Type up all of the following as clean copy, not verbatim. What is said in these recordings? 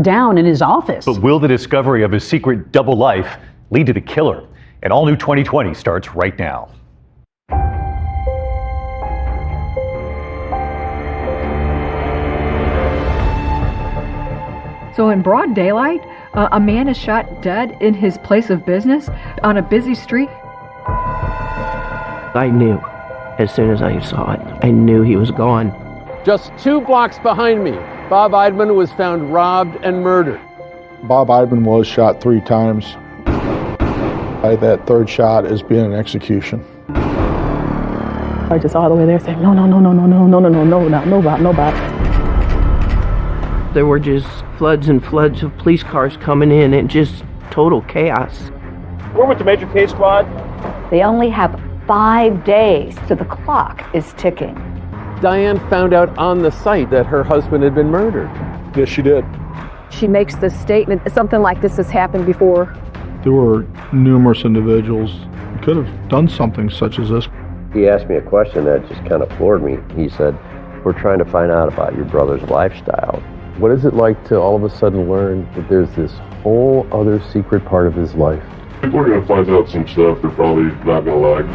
down in his office. But will the discovery of his secret double life lead to the killer? An all-new 2020 starts right now. So in broad daylight, a man is shot dead in his place of business on a busy street. I knew as soon as I saw it. I knew he was gone. Just 2 blocks behind me, Bob Eidman was found robbed and murdered. Bob Eidman was shot 3 times. That 3rd shot is being an execution. I just all the way there saying, no, not Bob. There were just floods and floods of police cars coming in and just total chaos. We're with the Major K Squad. They only have 5 days, so the clock is ticking. Diane found out on the site that her husband had been murdered. Yes, she did. She makes the statement, something like this has happened before. There were numerous individuals who could have done something such as this. He asked me a question that just kind of floored me. He said, "We're trying to find out about your brother's lifestyle." What is it like to all of a sudden learn that there's this whole other secret part of his life? People are going to find out some stuff they're probably not going to like.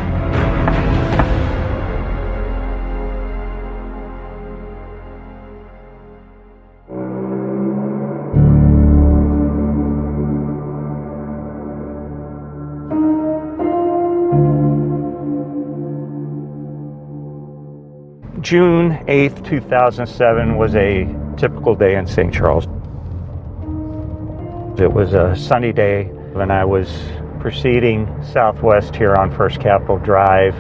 June 8th, 2007 was a typical day in St. Charles. It was a sunny day and I was proceeding southwest here on First Capitol Drive.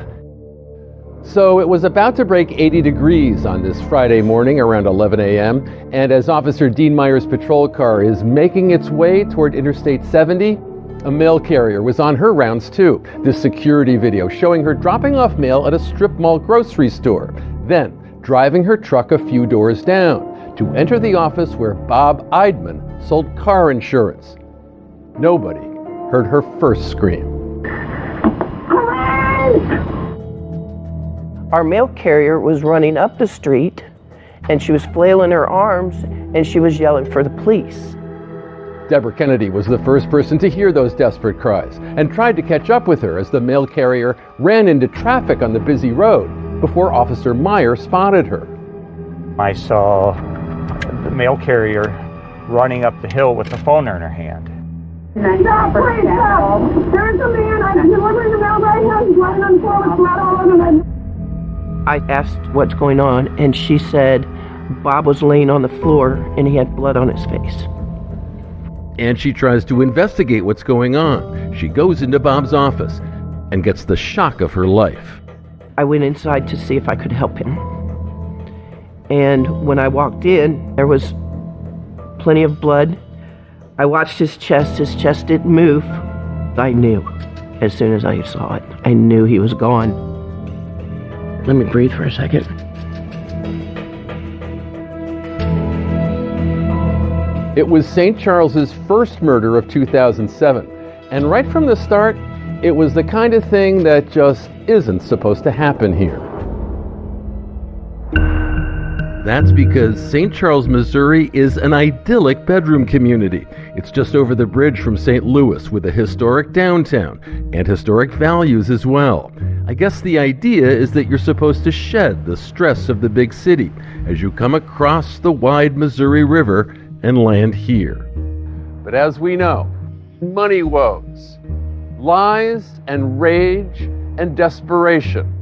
So it was about to break 80 degrees on this Friday morning around 11 a.m. And as Officer Dean Meyer's patrol car is making its way toward Interstate 70, a mail carrier was on her rounds too. This security video showing her dropping off mail at a strip mall grocery store, then driving her truck a few doors down to enter the office where Bob Eidman sold car insurance. Nobody heard her first scream. Our mail carrier was running up the street and she was flailing her arms and she was yelling for the police. Deborah Kennedy was the first person to hear those desperate cries and tried to catch up with her as the mail carrier ran into traffic on the busy road before Officer Meyer spotted her. I saw the mail carrier running up the hill with the phone in her hand. Stop, please stop! There's a man, I'm delivering the mail right now, he's lying on the floor with blood all over him. I asked what's going on and she said Bob was laying on the floor and he had blood on his face. And she tries to investigate what's going on. She goes into Bob's office and gets the shock of her life. I went inside to see if I could help him. And when I walked in, there was plenty of blood. I watched his chest didn't move. I knew as soon as I saw it. I knew he was gone. Let me breathe for a second. It was St. Charles's first murder of 2007, and right from the start, it was the kind of thing that just isn't supposed to happen here. That's because St. Charles, Missouri is an idyllic bedroom community. It's just over the bridge from St. Louis with a historic downtown and historic values as well. I guess the idea is that you're supposed to shed the stress of the big city as you come across the wide Missouri River and land here. But as we know, money woes, lies and rage and desperation,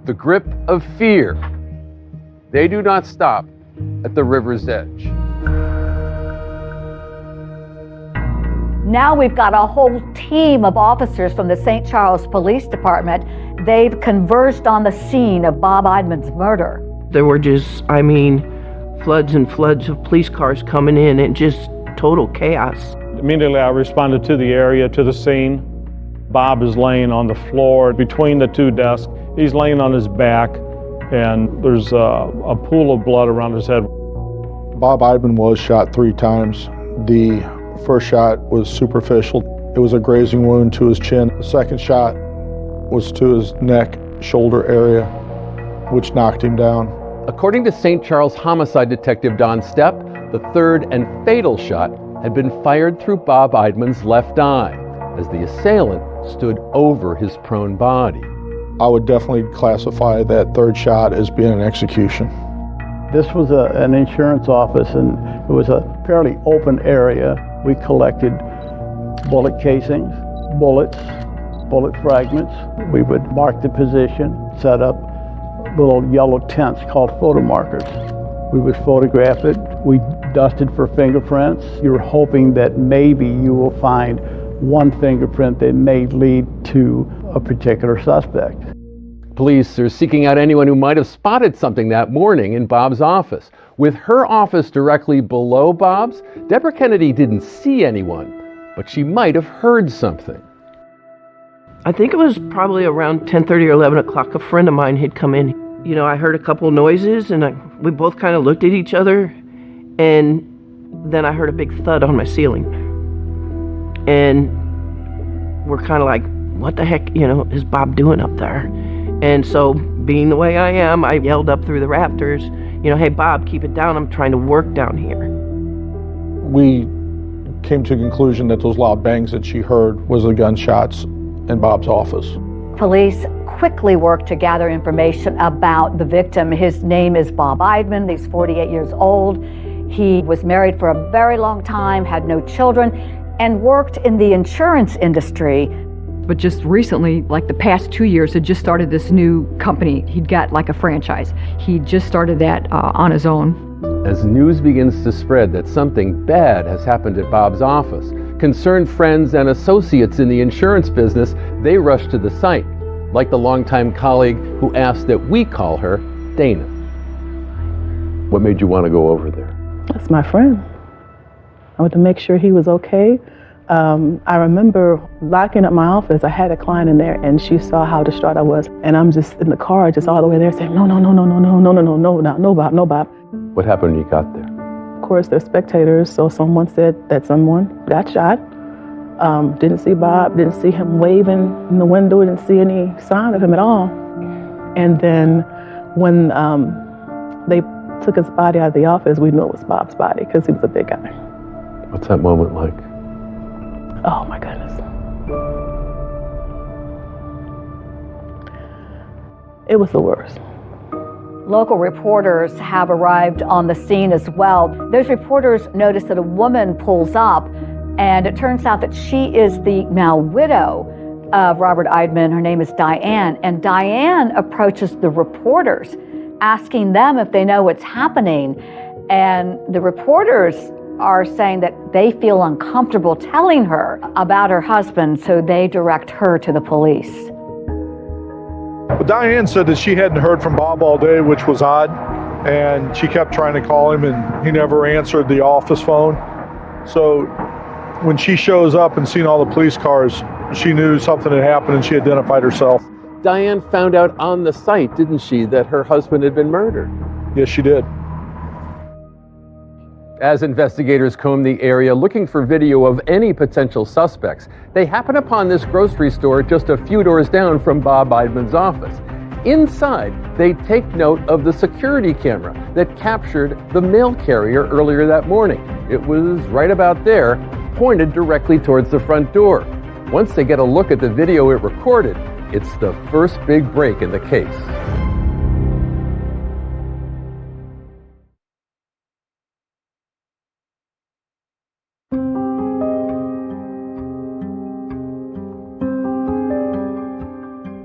the grip of fear, they do not stop at the river's edge. Now we've got a whole team of officers from the St. Charles Police Department. They've converged on the scene of Bob Eidman's murder. There were just, floods and floods of police cars coming in and just total chaos. Immediately I responded to the area, to the scene. Bob is laying on the floor between the two desks. He's laying on his back and there's a pool of blood around his head. Bob Eidman was shot 3 times. The first shot was superficial. It was a grazing wound to his chin. The second shot was to his neck, shoulder area, which knocked him down. According to St. Charles homicide detective Don Stepp, The third and fatal shot had been fired through Bob Eidman's left eye as the assailant stood over his prone body. I would definitely classify that third shot as being an execution. This was an insurance office, and it was a fairly open area. We collected bullet casings, bullets, bullet fragments. We would mark the position, set up little yellow tents called photo markers. We would photograph it. We dusted for fingerprints. You were hoping that maybe you will find one fingerprint that may lead to a particular suspect. Police are seeking out anyone who might have spotted something that morning in Bob's office. With her office directly below Bob's, Deborah Kennedy didn't see anyone, but she might have heard something. I think it was probably around 10:30 or 11 o'clock. A friend of mine had come in. You know, I heard a couple noises, and we both kind of looked at each other, and then I heard a big thud on my ceiling. And we're kind of like, what the heck, is Bob doing up there? And so, being the way I am, I yelled up through the rafters, hey, Bob, keep it down. I'm trying to work down here. We came to the conclusion that those loud bangs that she heard was the gunshots in Bob's office. Police quickly worked to gather information about the victim. His name is Bob Eidman. He's 48 years old. He was married for a very long time, had no children, and worked in the insurance industry. But just recently, like the past 2 years, had just started this new company. He'd got like a franchise. He just started that on his own. As news begins to spread that something bad has happened at Bob's office, concerned friends and associates in the insurance business, they rush to the site, like the longtime colleague who asked that we call her Dana. What made you want to go over there? That's my friend. I wanted to make sure he was okay. I remember locking up my office. I had a client in there, and she saw how distraught I was. And I'm just in the car, just all the way there saying, no, Bob. What happened when you got there? Of course, they're spectators, so someone said that someone got shot. Didn't see Bob, didn't see him waving in the window, didn't see any sign of him at all. And then when they took his body out of the office, we knew it was Bob's body because he was a big guy. What's that moment like? Oh my goodness. It was the worst. Local reporters have arrived on the scene as well. Those reporters notice that a woman pulls up, and it turns out that she is the now widow of Robert Eidman. Her name is Diane, and Diane approaches the reporters, asking them if they know what's happening. And the reporters are saying that they feel uncomfortable telling her about her husband, so they direct her to the police. But Diane said that she hadn't heard from Bob all day, which was odd, and she kept trying to call him, and he never answered the office phone. So when she shows up and seen all the police cars, she knew something had happened, and she identified herself. Diane found out on the site, didn't she, that her husband had been murdered? Yes, she did. As investigators comb the area looking for video of any potential suspects, they happen upon this grocery store just a few doors down from Bob Eidman's office. Inside, they take note of the security camera that captured the mail carrier earlier that morning. It was right about there, pointed directly towards the front door. Once they get a look at the video it recorded, it's the first big break in the case.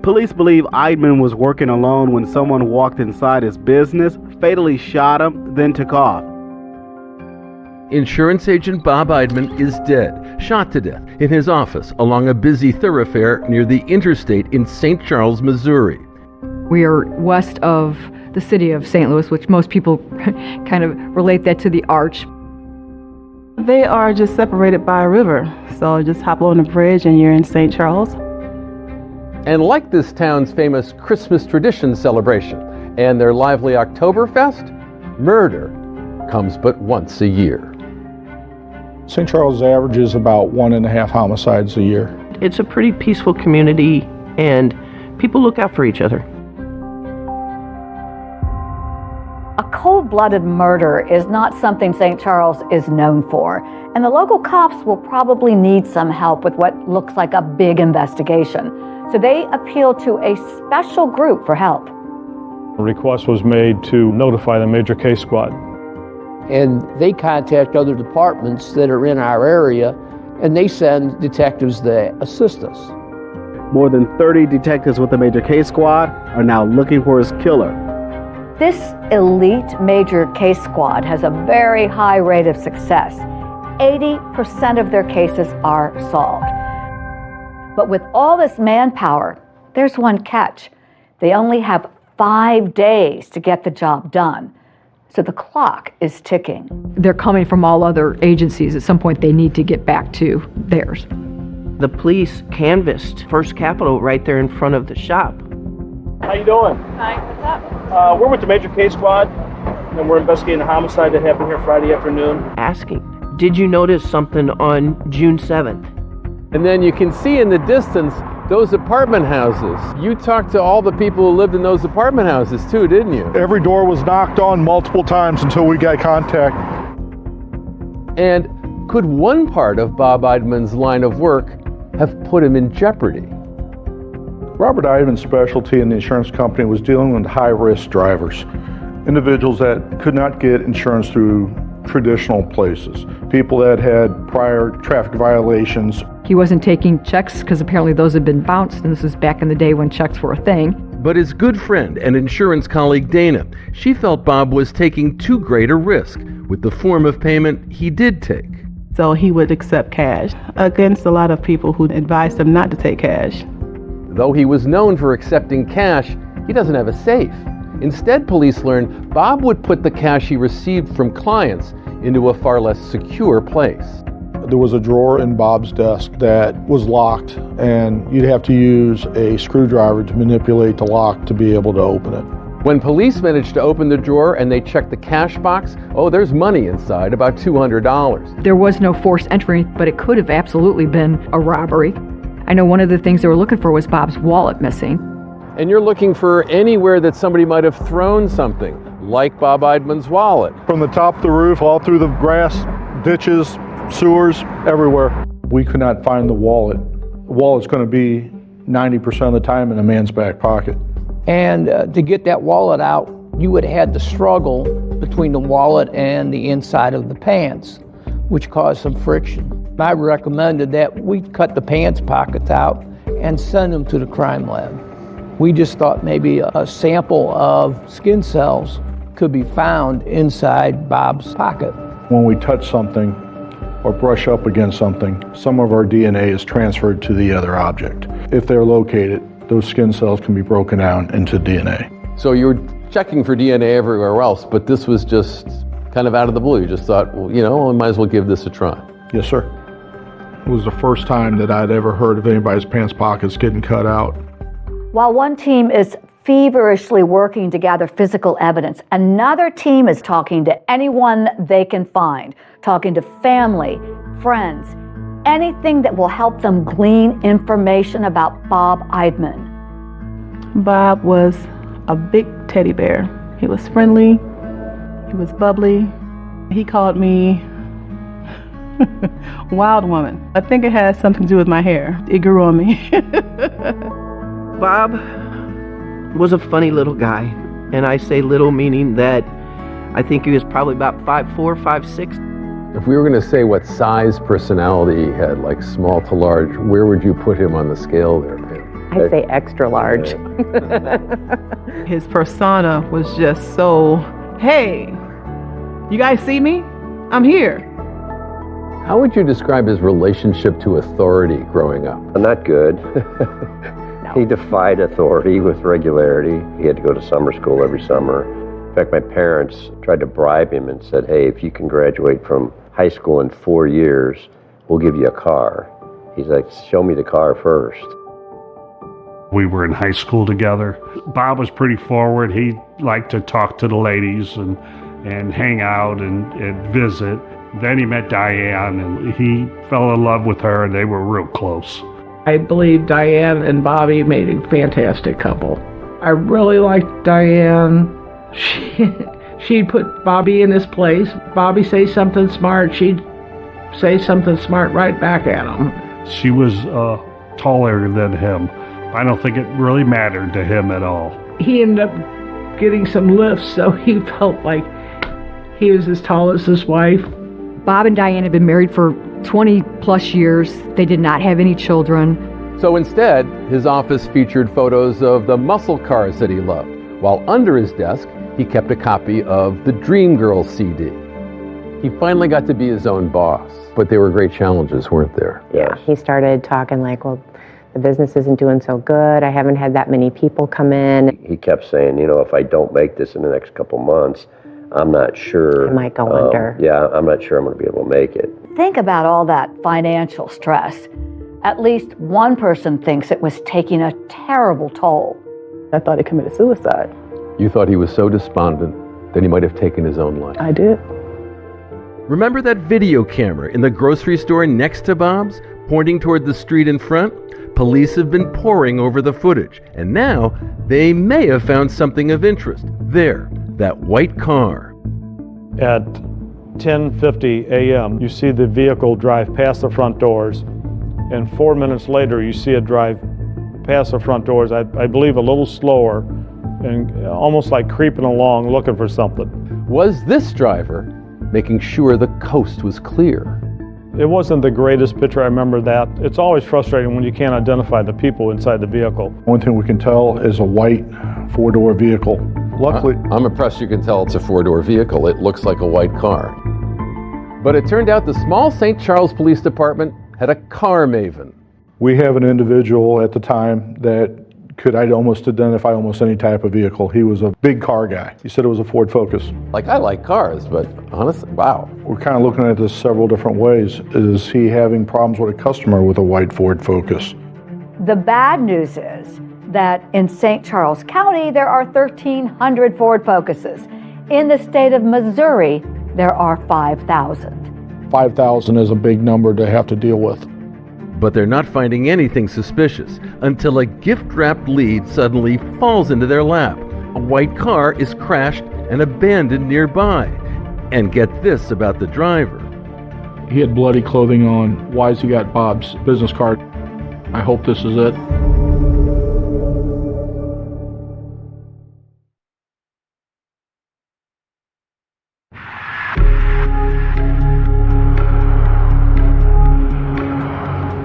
Police believe Eidman was working alone when someone walked inside his business, fatally shot him, then took off. Insurance agent Bob Eidman is dead, shot to death in his office along a busy thoroughfare near the interstate in St. Charles, Missouri. We are west of the city of St. Louis, which most people kind of relate that to the arch. They are just separated by a river, so just hop on the bridge and you're in St. Charles. And like this town's famous Christmas tradition celebration and their lively Oktoberfest, murder comes but once a year. St. Charles averages about 1.5 homicides a year. It's a pretty peaceful community, and people look out for each other. A cold-blooded murder is not something St. Charles is known for, and the local cops will probably need some help with what looks like a big investigation. So they appeal to a special group for help. A request was made to notify the Major Case Squad. And they contact other departments that are in our area, and they send detectives to assist us. More than 30 detectives with the Major Case Squad are now looking for his killer. This elite Major Case Squad has a very high rate of success. 80% of their cases are solved. But with all this manpower, there's one catch. They only have 5 days to get the job done. So the clock is ticking. They're coming from all other agencies. At some point, they need to get back to theirs. The police canvassed First Capital right there in front of the shop. How you doing? Hi, what's up? We're with the Major Case Squad, and we're investigating a homicide that happened here Friday afternoon. Asking, did you notice something on June 7th? And then you can see in the distance those apartment houses. You talked to all the people who lived in those apartment houses too, didn't you? Every door was knocked on multiple times until we got contact. And could one part of Bob Eidman's line of work have put him in jeopardy? Robert Eidman's specialty in the insurance company was dealing with high-risk drivers, individuals that could not get insurance through traditional places, people that had prior traffic violations. He wasn't taking checks because apparently those had been bounced, and this was back in the day when checks were a thing. But his good friend and insurance colleague Dana, she felt Bob was taking too great a risk with the form of payment he did take. So he would accept cash against a lot of people who advised him not to take cash. Though he was known for accepting cash, he doesn't have a safe. Instead, police learned Bob would put the cash he received from clients into a far less secure place. There was a drawer in Bob's desk that was locked, and you'd have to use a screwdriver to manipulate the lock to be able to open it. When police managed to open the drawer and they checked the cash box, oh, there's money inside, about $200. There was no forced entry, but it could have absolutely been a robbery. I know one of the things they were looking for was Bob's wallet missing. And you're looking for anywhere that somebody might have thrown something, like Bob Eidman's wallet. From the top of the roof, all through the grass, ditches, sewers, everywhere. We could not find the wallet. The wallet's going to be 90% of the time in a man's back pocket. And to get that wallet out, you would have had to struggle between the wallet and the inside of the pants, which caused some friction. I recommended that we cut the pants pockets out and send them to the crime lab. We just thought maybe a sample of skin cells could be found inside Bob's pocket. When we touch something or brush up against something, some of our DNA is transferred to the other object. If they're located, those skin cells can be broken down into DNA. So you were checking for DNA everywhere else, but this was just kind of out of the blue. You just thought, well, you know, we might as well give this a try. Yes, sir. It was the first time that I'd ever heard of anybody's pants pockets getting cut out. While one team is feverishly working to gather physical evidence, another team is talking to anyone they can find, talking to family, friends, anything that will help them glean information about Bob Eidman. Bob was a big teddy bear. He was friendly, he was bubbly. He called me Wild Woman. I think it has something to do with my hair. It grew on me. Bob was a funny little guy, and I say little meaning that I think he was probably about 5'4", 5'6". If we were going to say what size personality he had, like small to large, where would you put him on the scale there, Pam? I'd say extra large. His persona was just so, hey, you guys see me? I'm here. How would you describe his relationship to authority growing up? Not good. He defied authority with regularity. He had to go to summer school every summer. In fact, my parents tried to bribe him and said, hey, if you can graduate from high school in 4 years, we'll give you a car. He's like, show me the car first. We were in high school together. Bob was pretty forward. He liked to talk to the ladies and hang out and visit. Then he met Diane, and he fell in love with her, and they were real close. I believe Diane and Bobby made a fantastic couple. I really liked Diane. She'd put Bobby in his place. Bobby say something smart, she'd say something smart right back at him. She was taller than him. I don't think it really mattered to him at all. He ended up getting some lifts, so he felt like he was as tall as his wife. Bob and Diane had been married for 20 plus years. They did not have any children. So instead, his office featured photos of the muscle cars that he loved, while under his desk, he kept a copy of the Dream Girl CD. He finally got to be his own boss, but there were great challenges, weren't there? Yeah, he started talking like, well, the business isn't doing so good. I haven't had that many people come in. He kept saying, you know, if I don't make this in the next couple months, I'm not sure. I might go under. Yeah, I'm not sure I'm going to be able to make it. Think about all that financial stress. At least one person thinks it was taking a terrible toll. I thought he committed suicide. You thought he was so despondent that he might have taken his own life. I did. Remember that video camera in the grocery store next to Bob's, pointing toward the street in front? Police have been poring over the footage, and now they may have found something of interest. There, that white car. At 10:50 a.m., you see the vehicle drive past the front doors, and 4 minutes later, you see it drive past the front doors, I believe a little slower, and almost like creeping along looking for something. Was this driver making sure the coast was clear? It wasn't the greatest picture, I remember that. It's always frustrating when you can't identify the people inside the vehicle. One thing we can tell is a white four-door vehicle. Luckily, I'm impressed you can tell it's a four-door vehicle. It looks like a white car. But it turned out the small St. Charles Police Department had a car maven. we have an individual at the time that could almost identify almost any type of vehicle. He was a big car guy. He said it was a Ford Focus. Like, I like cars, but honestly, wow. We're kind of looking at this several different ways. Is he having problems with a customer with a white Ford Focus? The bad news is that in St. Charles County, there are 1,300 Ford Focuses. In the state of Missouri, there are 5,000. 5,000 is a big number to have to deal with. But they're not finding anything suspicious until a gift-wrapped lead suddenly falls into their lap. A white car is crashed and abandoned nearby. And get this about the driver. He had bloody clothing on. Why has he got Bob's business card? I hope this is it.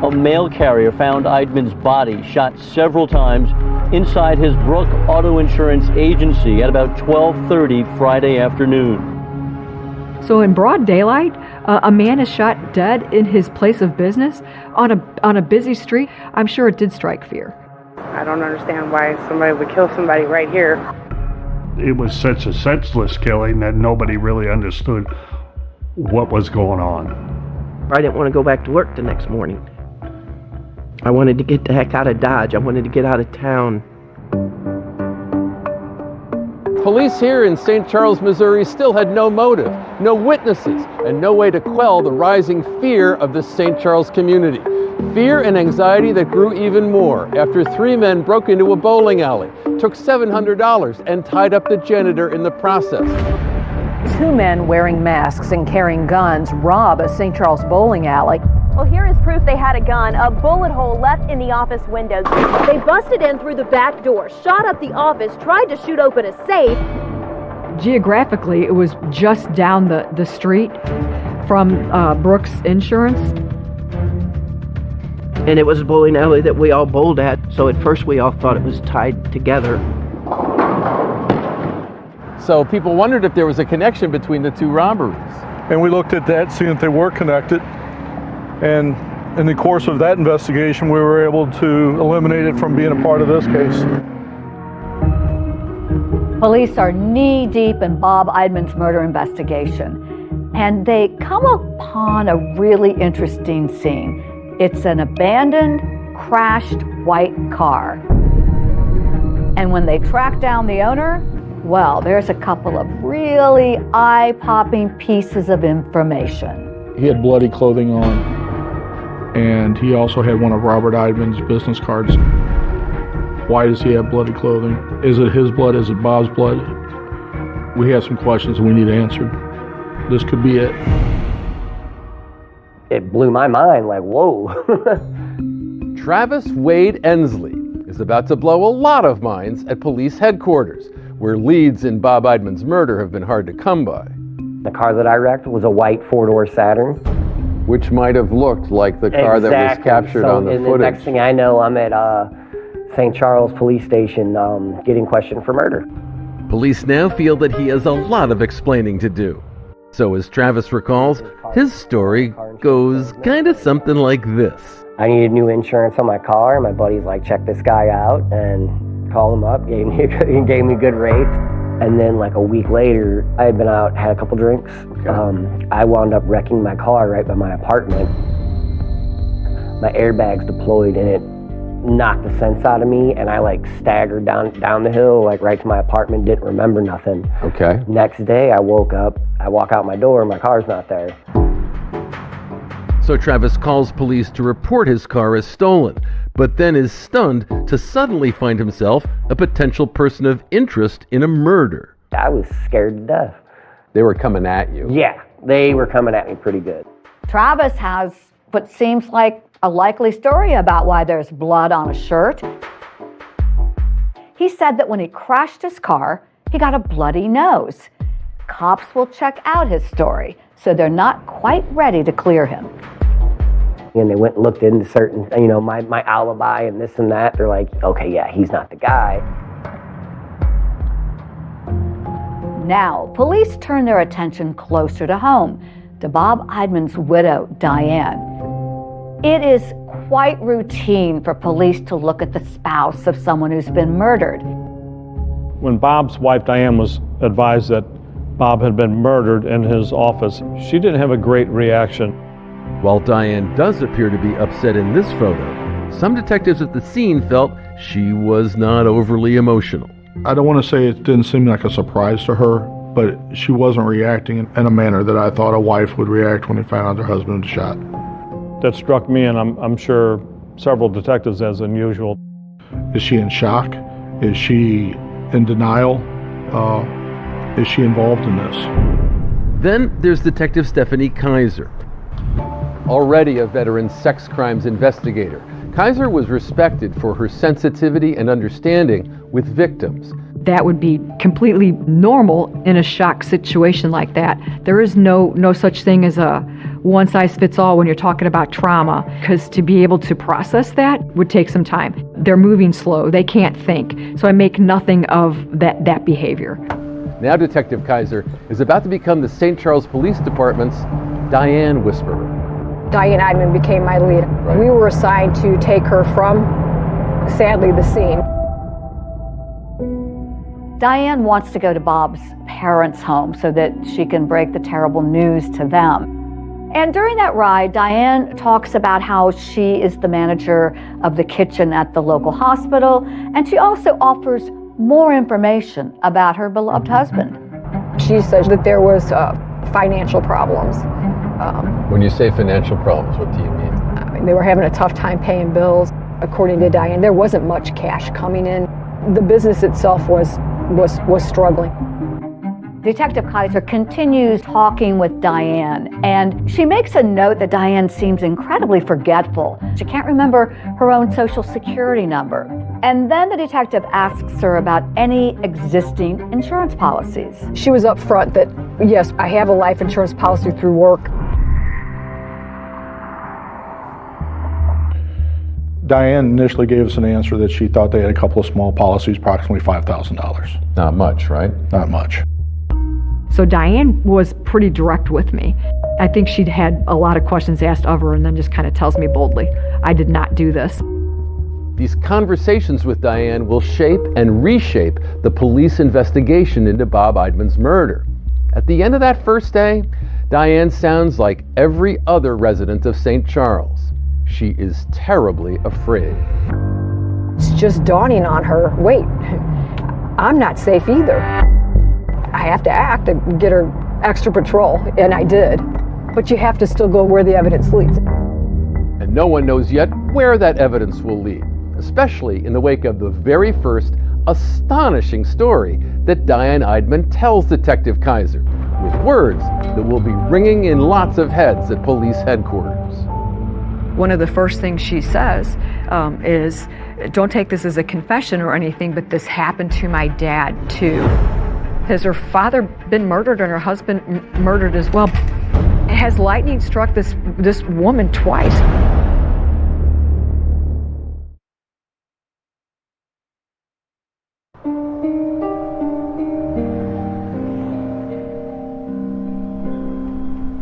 A mail carrier found Eidman's body shot several times inside his Brook Auto Insurance agency at about 12:30 Friday afternoon. So in broad daylight, a man is shot dead in his place of business on a busy street. I'm sure it did strike fear. I don't understand why somebody would kill somebody right here. It was such a senseless killing that nobody really understood what was going on. I didn't want to go back to work the next morning. I wanted to get the heck out of Dodge. I wanted to get out of town. Police here in St. Charles, Missouri still had no motive, no witnesses, and no way to quell the rising fear of the St. Charles community. Fear and anxiety that grew even more after 3 men broke into a bowling alley, took $700, and tied up the janitor in the process. 2 men wearing masks and carrying guns rob a St. Charles bowling alley. Well, here is proof they had a gun, a bullet hole left in the office windows. They busted in through the back door, shot up the office, tried to shoot open a safe. Geographically, it was just down the street from Brooks Insurance. And it was a bowling alley that we all bowled at, so at first we all thought it was tied together. So people wondered if there was a connection between the 2 robberies. And we looked at that, seeing if they were connected. And in the course of that investigation, we were able to eliminate it from being a part of this case. Police are knee-deep in Bob Eidman's murder investigation, and they come upon a really interesting scene. It's an abandoned, crashed white car. And when they track down the owner, well, there's a couple of really eye-popping pieces of information. He had bloody clothing on, and he also had one of Robert Eidman's business cards. Why does he have bloody clothing? Is it his blood? Is it Bob's blood? We have some questions we need answered. This could be it. It blew my mind, like, whoa. Travis Wade Ensley is about to blow a lot of minds at police headquarters, where leads in Bob Eidman's murder have been hard to come by. The car that I wrecked was a white four-door Saturn. Which might have looked like the car that was captured on the footage. The next thing I know, I'm at St. Charles Police Station getting questioned for murder. Police now feel that he has a lot of explaining to do. So as Travis recalls, his story goes kind of something like this. I needed new insurance on my car. My buddy's like, check this guy out, and called him up, gave me good rates. And then like a week later, I had been out, had a couple drinks. Okay. I wound up wrecking my car right by my apartment. My airbags deployed and it knocked the sense out of me, and I like staggered down the hill, like right to my apartment, didn't remember nothing. Okay. Next day I woke up, I walk out my door, my car's not there. So Travis calls police to report his car as stolen, but then is stunned to suddenly find himself a potential person of interest in a murder. I was scared to death. They were coming at you. Yeah, they were coming at me pretty good. Travis has what seems like a likely story about why there's blood on a shirt. He said that when he crashed his car, he got a bloody nose. Cops will check out his story, so they're not quite ready to clear him. And they went and looked into certain, my alibi and this and that. They're like, okay, yeah, he's not the guy. Now, police turn their attention closer to home, to Bob Eidman's widow, Diane. It is quite routine for police to look at the spouse of someone who's been murdered. When Bob's wife, Diane, was advised that Bob had been murdered in his office, she didn't have a great reaction. While Diane does appear to be upset in this photo, some detectives at the scene felt she was not overly emotional. I don't want to say it didn't seem like a surprise to her, but she wasn't reacting in a manner that I thought a wife would react when they found out their husband was shot. That struck me, and I'm sure several detectives, as unusual. Is she in shock? Is she in denial? Is she involved in this? Then there's Detective Stephanie Kaiser. Already a veteran sex crimes investigator, Kaiser was respected for her sensitivity and understanding with victims. That would be completely normal in a shock situation like that. There is no such thing as a one-size-fits-all when you're talking about trauma, because to be able to process that would take some time. They're moving slow. They can't think. So I make nothing of that behavior. Now Detective Kaiser is about to become the St. Charles Police Department's Diane Whisperer. Diane Eidman became my lead. Right. We were assigned to take her from, sadly, the scene. Diane wants to go to Bob's parents' home so that she can break the terrible news to them. And during that ride, Diane talks about how she is the manager of the kitchen at the local hospital, and she also offers more information about her beloved husband. She said that there was financial problems. When you say financial problems, what do you mean? They were having a tough time paying bills. According to Diane, there wasn't much cash coming in. The business itself was struggling. Detective Kaiser continues talking with Diane, and she makes a note that Diane seems incredibly forgetful. She can't remember her own social security number. And then the detective asks her about any existing insurance policies. She was upfront that, yes, I have a life insurance policy through work. Diane initially gave us an answer that she thought they had a couple of small policies, approximately $5,000. Not much, right? Not much. So Diane was pretty direct with me. I think she'd had a lot of questions asked of her and then just kind of tells me boldly, I did not do this. These conversations with Diane will shape and reshape the police investigation into Bob Eidman's murder. At the end of that first day, Diane sounds like every other resident of St. Charles. She is terribly afraid. It's just dawning on her, wait, I'm not safe either. I have to act to get her extra patrol, and I did. But you have to still go where the evidence leads. And no one knows yet where that evidence will lead, especially in the wake of the very first astonishing story that Diane Eidman tells Detective Kaiser, with words that will be ringing in lots of heads at police headquarters. One of the first things she says is, don't take this as a confession or anything, but this happened to my dad too. Has her father been murdered and her husband murdered as well? Has lightning struck this woman twice?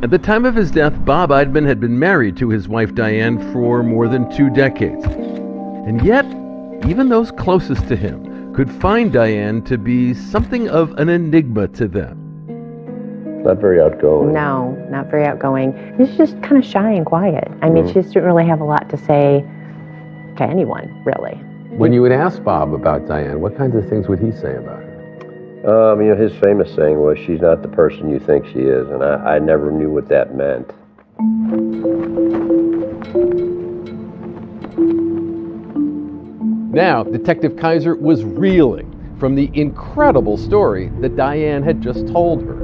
At the time of his death, Bob Eidman had been married to his wife Diane for more than 2 decades. And yet, even those closest to him could find Diane to be something of an enigma to them. Not very outgoing. No, not very outgoing. She's just kind of shy and quiet. I mean, she just didn't really have a lot to say to anyone, really. When you would ask Bob about Diane, what kinds of things would he say about her? His famous saying was, "She's not the person you think she is," and I never knew what that meant. Now, Detective Kaiser was reeling from the incredible story that Diane had just told her.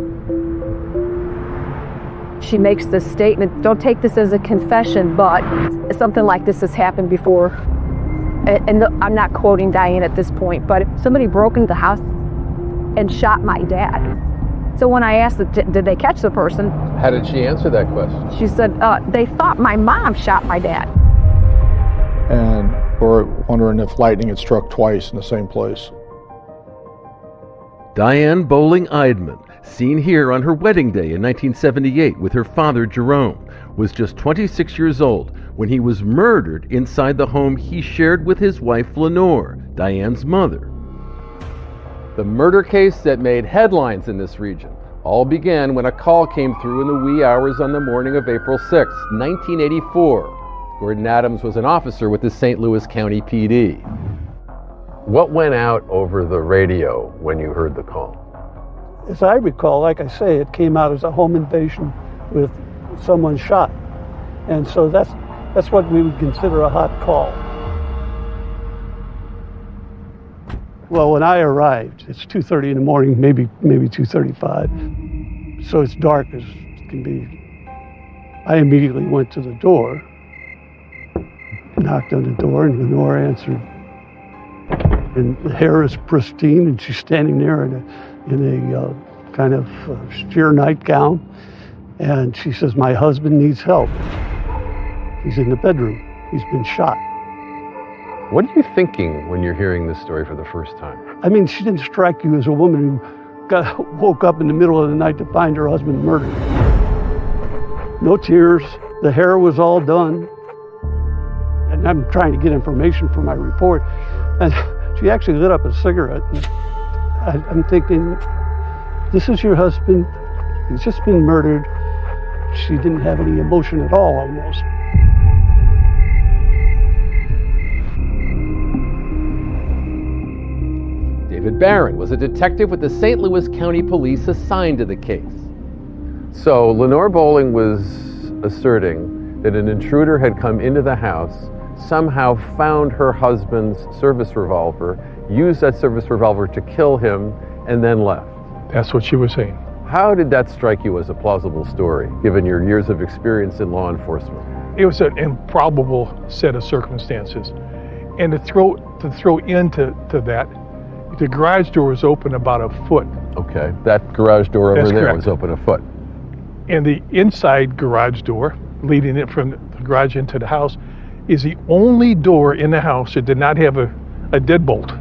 She makes this statement, don't take this as a confession, but something like this has happened before. And I'm not quoting Diane at this point, but somebody broke into the house and shot my dad. So when I asked, did they catch the person? How did she answer that question? She said, they thought my mom shot my dad. And we're wondering if lightning had struck twice in the same place. Diane Bowling Eidman, seen here on her wedding day in 1978 with her father Jerome, was just 26 years old when he was murdered inside the home he shared with his wife Lenore, Diane's mother. The murder case that made headlines in this region all began when a call came through in the wee hours on the morning of April 6, 1984. Gordon Adams was an officer with the St. Louis County PD. What went out over the radio when you heard the call? As I recall, like I say, it came out as a home invasion with someone shot. And so that's what we would consider a hot call. Well, when I arrived, it's 2:30 in the morning, maybe 2:35. So it's dark as can be. I immediately went to the door, knocked on the door, and Lenore answered. And the hair is pristine, and she's standing there in a kind of sheer nightgown. And she says, "My husband needs help. He's in the bedroom. He's been shot." What are you thinking when you're hearing this story for the first time? I mean, she didn't strike you as a woman who woke up in the middle of the night to find her husband murdered. No tears. The hair was all done. And I'm trying to get information for my report. And she actually lit up a cigarette. And I'm thinking, this is your husband. He's just been murdered. She didn't have any emotion at all, almost. David Barron was a detective with the St. Louis County Police assigned to the case. So Lenore Bowling was asserting that an intruder had come into the house, somehow found her husband's service revolver, used that service revolver to kill him, and then left. That's what she was saying. How did that strike you as a plausible story, given your years of experience in law enforcement? It was an improbable set of circumstances. And to throw into that, the garage door was open about a foot. Okay, that garage door over there correct. was open a foot. And the inside garage door, leading it from the garage into the house, is the only door in the house that did not have a deadbolt.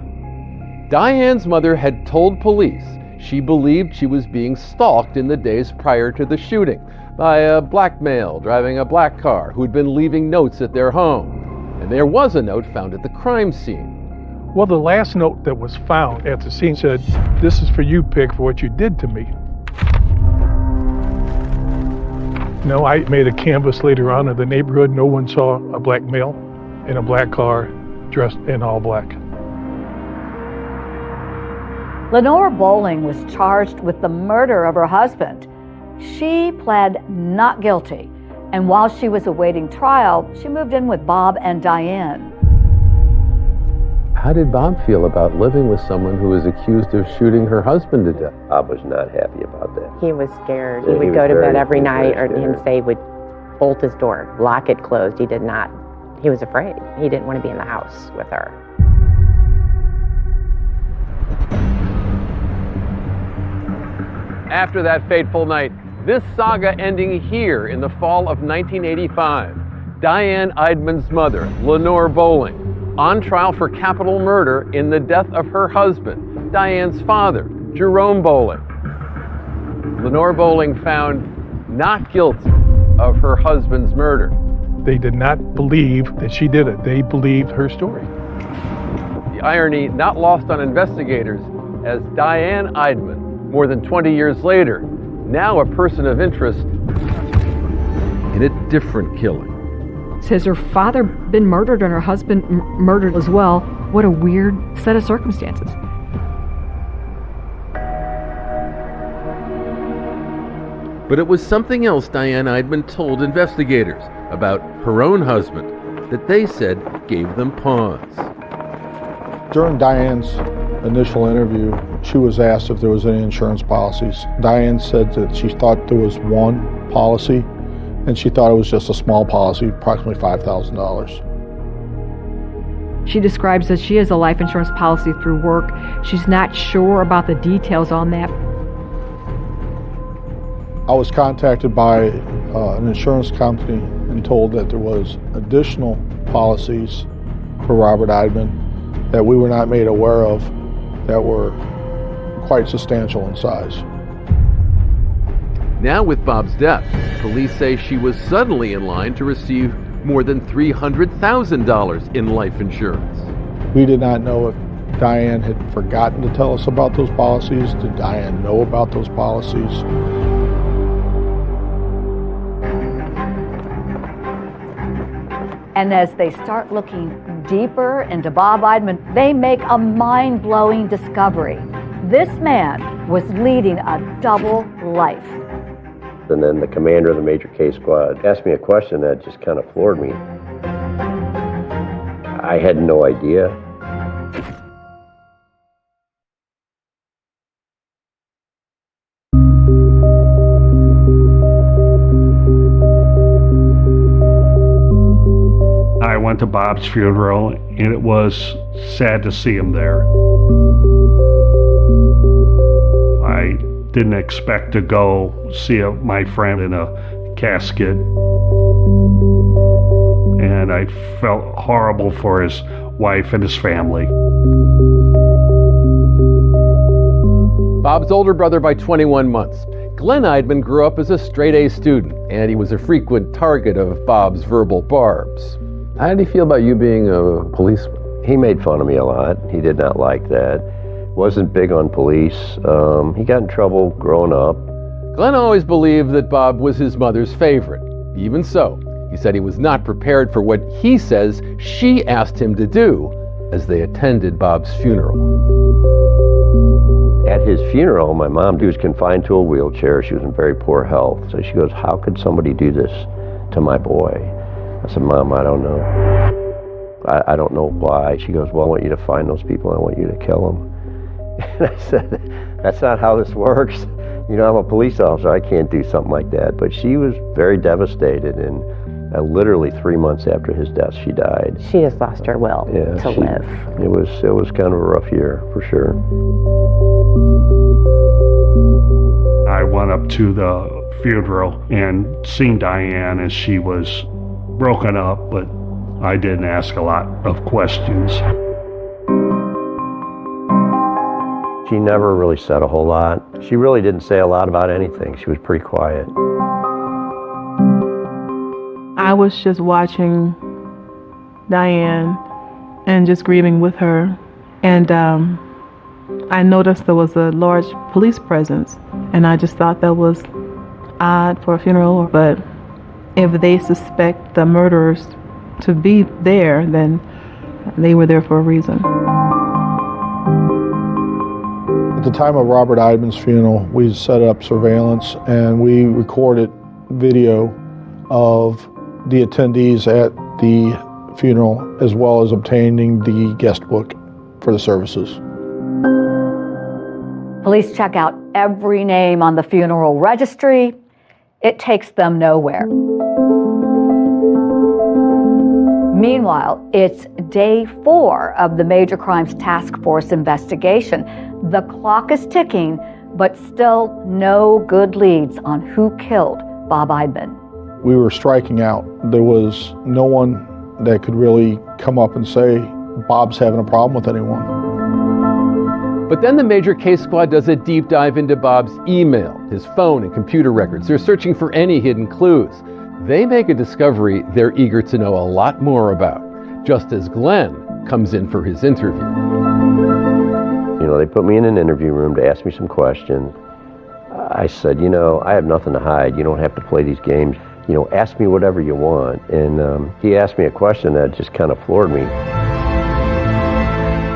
Diane's mother had told police she believed she was being stalked in the days prior to the shooting by a black male driving a black car who'd been leaving notes at their home. And there was a note found at the crime scene. Well, the last note that was found at the scene said, "This is for you, Pig, for what you did to me." No, I made a canvass later on in the neighborhood. No one saw a black male in a black car dressed in all black. Lenore Bowling was charged with the murder of her husband. She pled not guilty, and while she was awaiting trial, she moved in with Bob and Diane. How did Bob feel about living with someone who was accused of shooting her husband to death? Bob was not happy about that. He was scared. Yeah, He would was go to bed every he was night, very or him scared. say would bolt his door, lock it closed. He did not. He was afraid. He didn't want to be in the house with her. After that fateful night, this saga ending here in the fall of 1985. Diane Eidman's mother, Lenore Bowling, on trial for capital murder in the death of her husband, Diane's father, Jerome Bowling. Lenore Bowling found not guilty of her husband's murder. They did not believe that she did it. They believed her story. The irony not lost on investigators as Diane Eidman, more than 20 years later, now a person of interest in a different killing. Has her father been murdered and her husband murdered as well? What a weird set of circumstances. But it was something else Diane Eidman told investigators about her own husband that they said gave them pause. During Diane's initial interview, she was asked if there was any insurance policies. Diane said that she thought there was one policy, and she thought it was just a small policy, approximately $5,000. She describes that she has a life insurance policy through work. She's not sure about the details on that. I was contacted by an insurance company and told that there was additional policies for Robert Eidman that we were not made aware of that were quite substantial in size. Now with Bob's death, police say she was suddenly in line to receive more than $300,000 in life insurance. We did not know if Diane had forgotten to tell us about those policies. Did Diane know about those policies? And as they start looking deeper into Bob Eidman, they make a mind-blowing discovery. This man was leading a double life. And then the commander of the major case squad asked me a question that just kind of floored me. I had no idea. I went to Bob's funeral, and it was sad to see him there. I didn't expect to go see my friend in a casket, and I felt horrible for his wife and his family. Bob's older brother by 21 months. Glenn Eidman grew up as a straight-A student, and he was a frequent target of Bob's verbal barbs. How did he feel about you being a policeman? He made fun of me a lot. He did not like that. Wasn't big on police. He got in trouble growing up. Glenn always believed that Bob was his mother's favorite. Even so, he said he was not prepared for what he says she asked him to do as they attended Bob's funeral. At his funeral, my mom, who was confined to a wheelchair, she was in very poor health. So she goes, "How could somebody do this to my boy?" I said, "Mom, I don't know. I don't know why." She goes, "Well, I want you to find those people. I want you to kill them." And I said, "That's not how this works. You know, I'm a police officer. I can't do something like that." But she was very devastated, and literally 3 months after his death, she died. She just lost her will to live. It was kind of a rough year, for sure. I went up to the funeral and seen Diane as she was broken up, but I didn't ask a lot of questions. She never really said a whole lot. She really didn't say a lot about anything. She was pretty quiet. I was just watching Diane and just grieving with her. And I noticed there was a large police presence. And I just thought that was odd for a funeral. But if they suspect the murderers to be there, then they were there for a reason. At the time of Robert Eidman's funeral, we set up surveillance and we recorded video of the attendees at the funeral, as well as obtaining the guest book. for the services. Police check out every name on the funeral registry. It takes them nowhere. Meanwhile, it's day 4 of the Major Crimes Task Force investigation. The clock is ticking, but still no good leads on who killed Bob Eidman. We were striking out. There was no one that could really come up and say, Bob's having a problem with anyone. But then the Major Case Squad does a deep dive into Bob's email, his phone, and computer records. They're searching for any hidden clues. They make a discovery they're eager to know a lot more about, just as Glenn comes in for his interview. You know, they put me in an interview room to ask me some questions. I said, you know, I have nothing to hide. You don't have to play these games. You know, ask me whatever you want. And he asked me a question that just kind of floored me.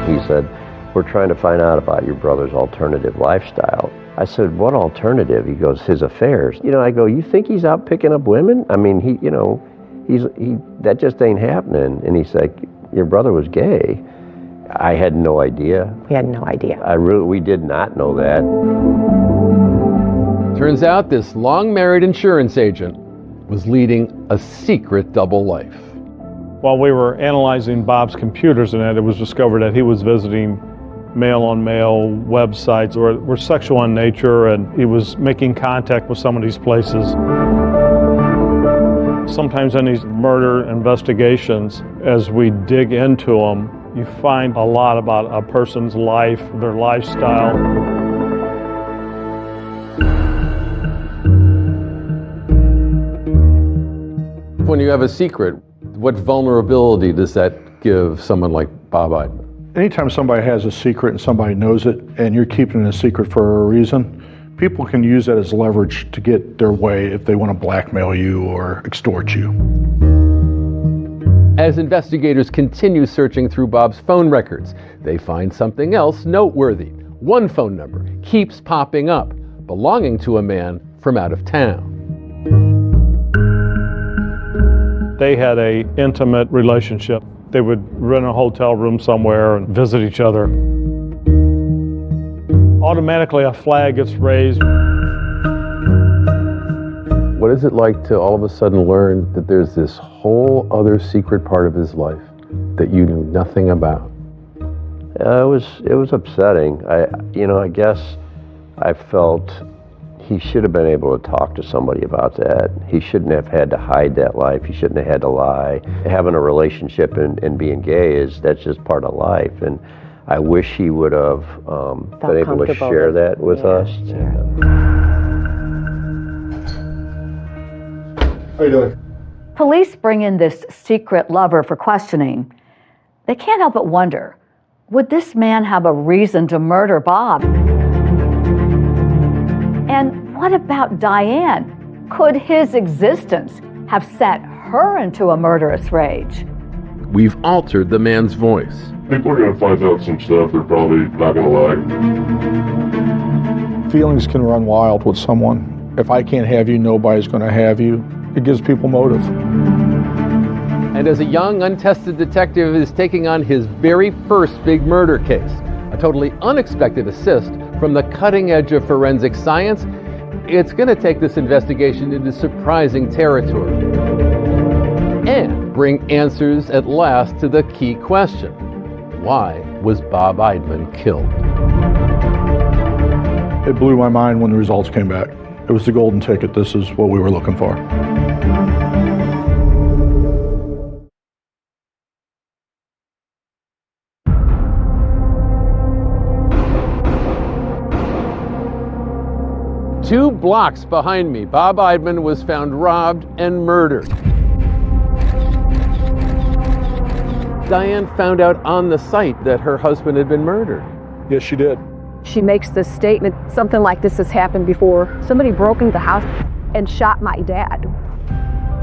He said, we're trying to find out about your brother's alternative lifestyle. I said, what alternative? He goes, his affairs. You know, I go, you think he's out picking up women? I mean, that just ain't happening. And he's like, your brother was gay. I had no idea. We had no idea. We did not know that. Turns out this long-married insurance agent was leading a secret double life. While we were analyzing Bob's computers and it was discovered that he was visiting male-on-male websites were sexual in nature, and he was making contact with some of these places. Sometimes in these murder investigations, as we dig into them, you find a lot about a person's life, their lifestyle. When you have a secret, what vulnerability does that give someone like Bob Eidman? Anytime somebody has a secret and somebody knows it, and you're keeping it a secret for a reason, people can use that as leverage to get their way if they want to blackmail you or extort you. As investigators continue searching through Bob's phone records, they find something else noteworthy. One phone number keeps popping up, belonging to a man from out of town. They had an intimate relationship. They would rent a hotel room somewhere and visit each other. Automatically a flag gets raised. What is it like to all of a sudden learn that there's this whole other secret part of his life that you knew nothing about? It was upsetting. I guess I felt he should have been able to talk to somebody about that. He shouldn't have had to hide that life. He shouldn't have had to lie. Having a relationship and being gay that's just part of life. And I wish he would have been able to share that with us. Yeah. How you doing? Police bring in this secret lover for questioning. They can't help but wonder, would this man have a reason to murder Bob? And what about Diane? Could his existence have set her into a murderous rage? We've altered the man's voice. People are going to find out some stuff they're probably not going to like. Feelings can run wild with someone. If I can't have you, nobody's going to have you. It gives people motive. And as a young, untested detective is taking on his very first big murder case, a totally unexpected assist from the cutting edge of forensic science, it's going to take this investigation into surprising territory and bring answers at last to the key question. Why was Bob Eidman killed? It blew my mind when the results came back. It was the golden ticket. This is what we were looking for. Two blocks behind me, Bob Eidman was found robbed and murdered. Diane found out on the site that her husband had been murdered. Yes, she did. She makes this statement, something like this has happened before. Somebody broke into the house and shot my dad.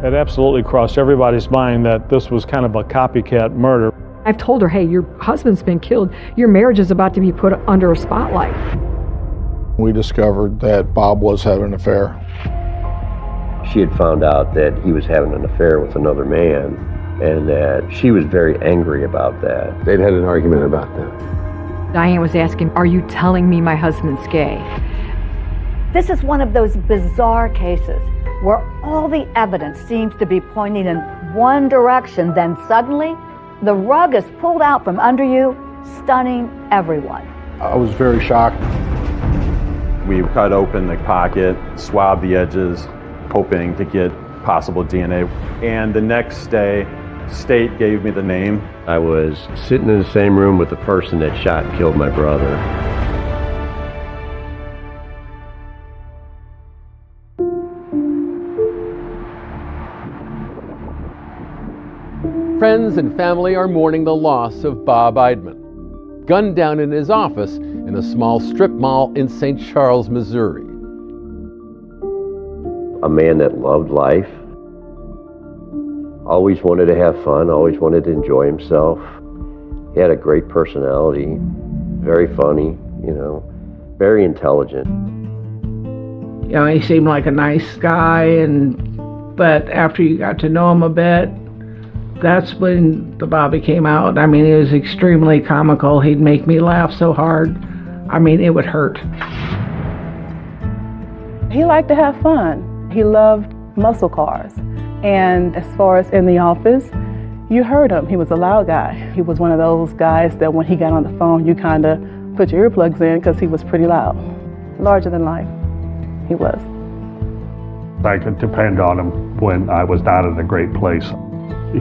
It absolutely crossed everybody's mind that this was kind of a copycat murder. I've told her, hey, your husband's been killed. Your marriage is about to be put under a spotlight. We discovered that Bob was having an affair. She had found out that he was having an affair with another man, and that she was very angry about that. They'd had an argument about that. Diane was asking, are you telling me my husband's gay? This is one of those bizarre cases where all the evidence seems to be pointing in one direction, then suddenly the rug is pulled out from under you, stunning everyone. I was very shocked. We cut open the pocket, swabbed the edges, hoping to get possible DNA. And the next day, state gave me the name. I was sitting in the same room with the person that shot and killed my brother. Friends and family are mourning the loss of Bob Eidman, gunned down in his office in a small strip mall in St. Charles, Missouri. A man that loved life, always wanted to have fun, always wanted to enjoy himself. He had a great personality, very funny, very intelligent. He seemed like a nice guy, but after you got to know him a bit, that's when the Bobby came out. He was extremely comical. He'd make me laugh so hard. It would hurt. He liked to have fun. He loved muscle cars. And as far as in the office, you heard him. He was a loud guy. He was one of those guys that when he got on the phone, you kind of put your earplugs in because he was pretty loud. Larger than life. He was. I could depend on him when I was not in a great place.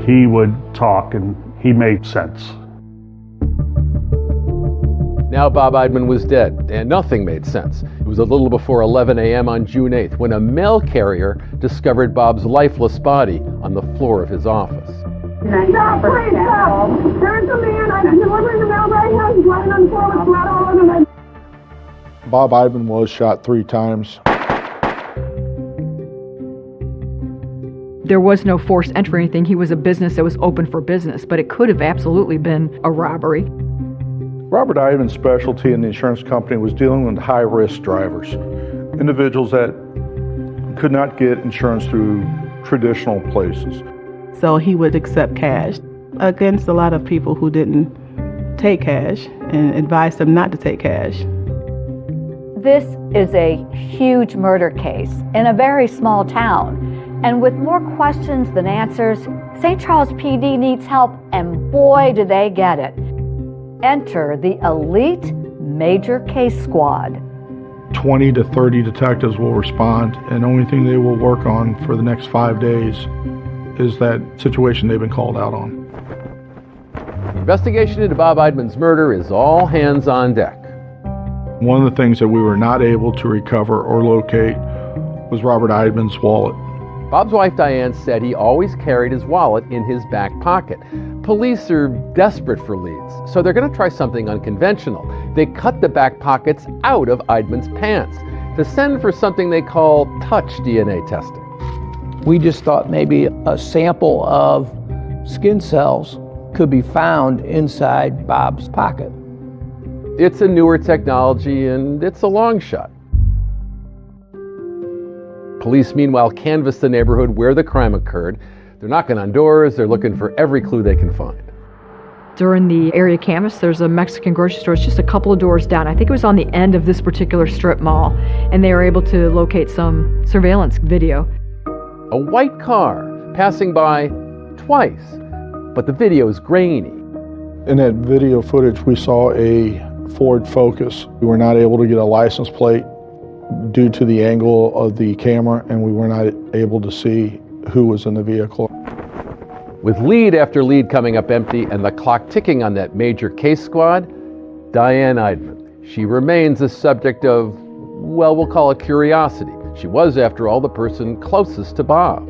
He would talk and he made sense. Now Bob Eidman was dead, and nothing made sense. It was a little before 11 a.m. on June 8th when a mail carrier discovered Bob's lifeless body on the floor of his office. Stop, please stop! There's a man, I'm delivering the mail right now, he's lying on the floor with blood all over him. Bob Eidman was shot 3 times. There was no forced entry or anything. He was a business that was open for business, but it could have absolutely been a robbery. Robert Eidman's specialty in the insurance company was dealing with high-risk drivers, individuals that could not get insurance through traditional places. So he would accept cash against a lot of people who didn't take cash and advised them not to take cash. This is a huge murder case in a very small town. And with more questions than answers, St. Charles PD needs help, and boy, do they get it. Enter the elite Major Case Squad. 20 to 30 detectives will respond, and the only thing they will work on for the next 5 days is that situation they've been called out on. The investigation into Bob Eidman's murder is all hands on deck. One of the things that we were not able to recover or locate was Robert Eidman's wallet. Bob's wife Diane said he always carried his wallet in his back pocket. Police are desperate for leads, so they're going to try something unconventional. They cut the back pockets out of Eidman's pants to send for something they call touch DNA testing. We just thought maybe a sample of skin cells could be found inside Bob's pocket. It's a newer technology and it's a long shot. Police, meanwhile, canvass the neighborhood where the crime occurred. They're knocking on doors. They're looking for every clue they can find. During the area canvass, there's a Mexican grocery store. It's just a couple of doors down. I think it was on the end of this particular strip mall, and they were able to locate some surveillance video. A white car passing by twice, but the video is grainy. In that video footage, we saw a Ford Focus. We were not able to get a license plate due to the angle of the camera, and we were not able to see who was in the vehicle. With lead after lead coming up empty and the clock ticking on that Major Case Squad, Diane Eidman. She remains the subject of, well, we'll call it curiosity. She was, after all, the person closest to Bob.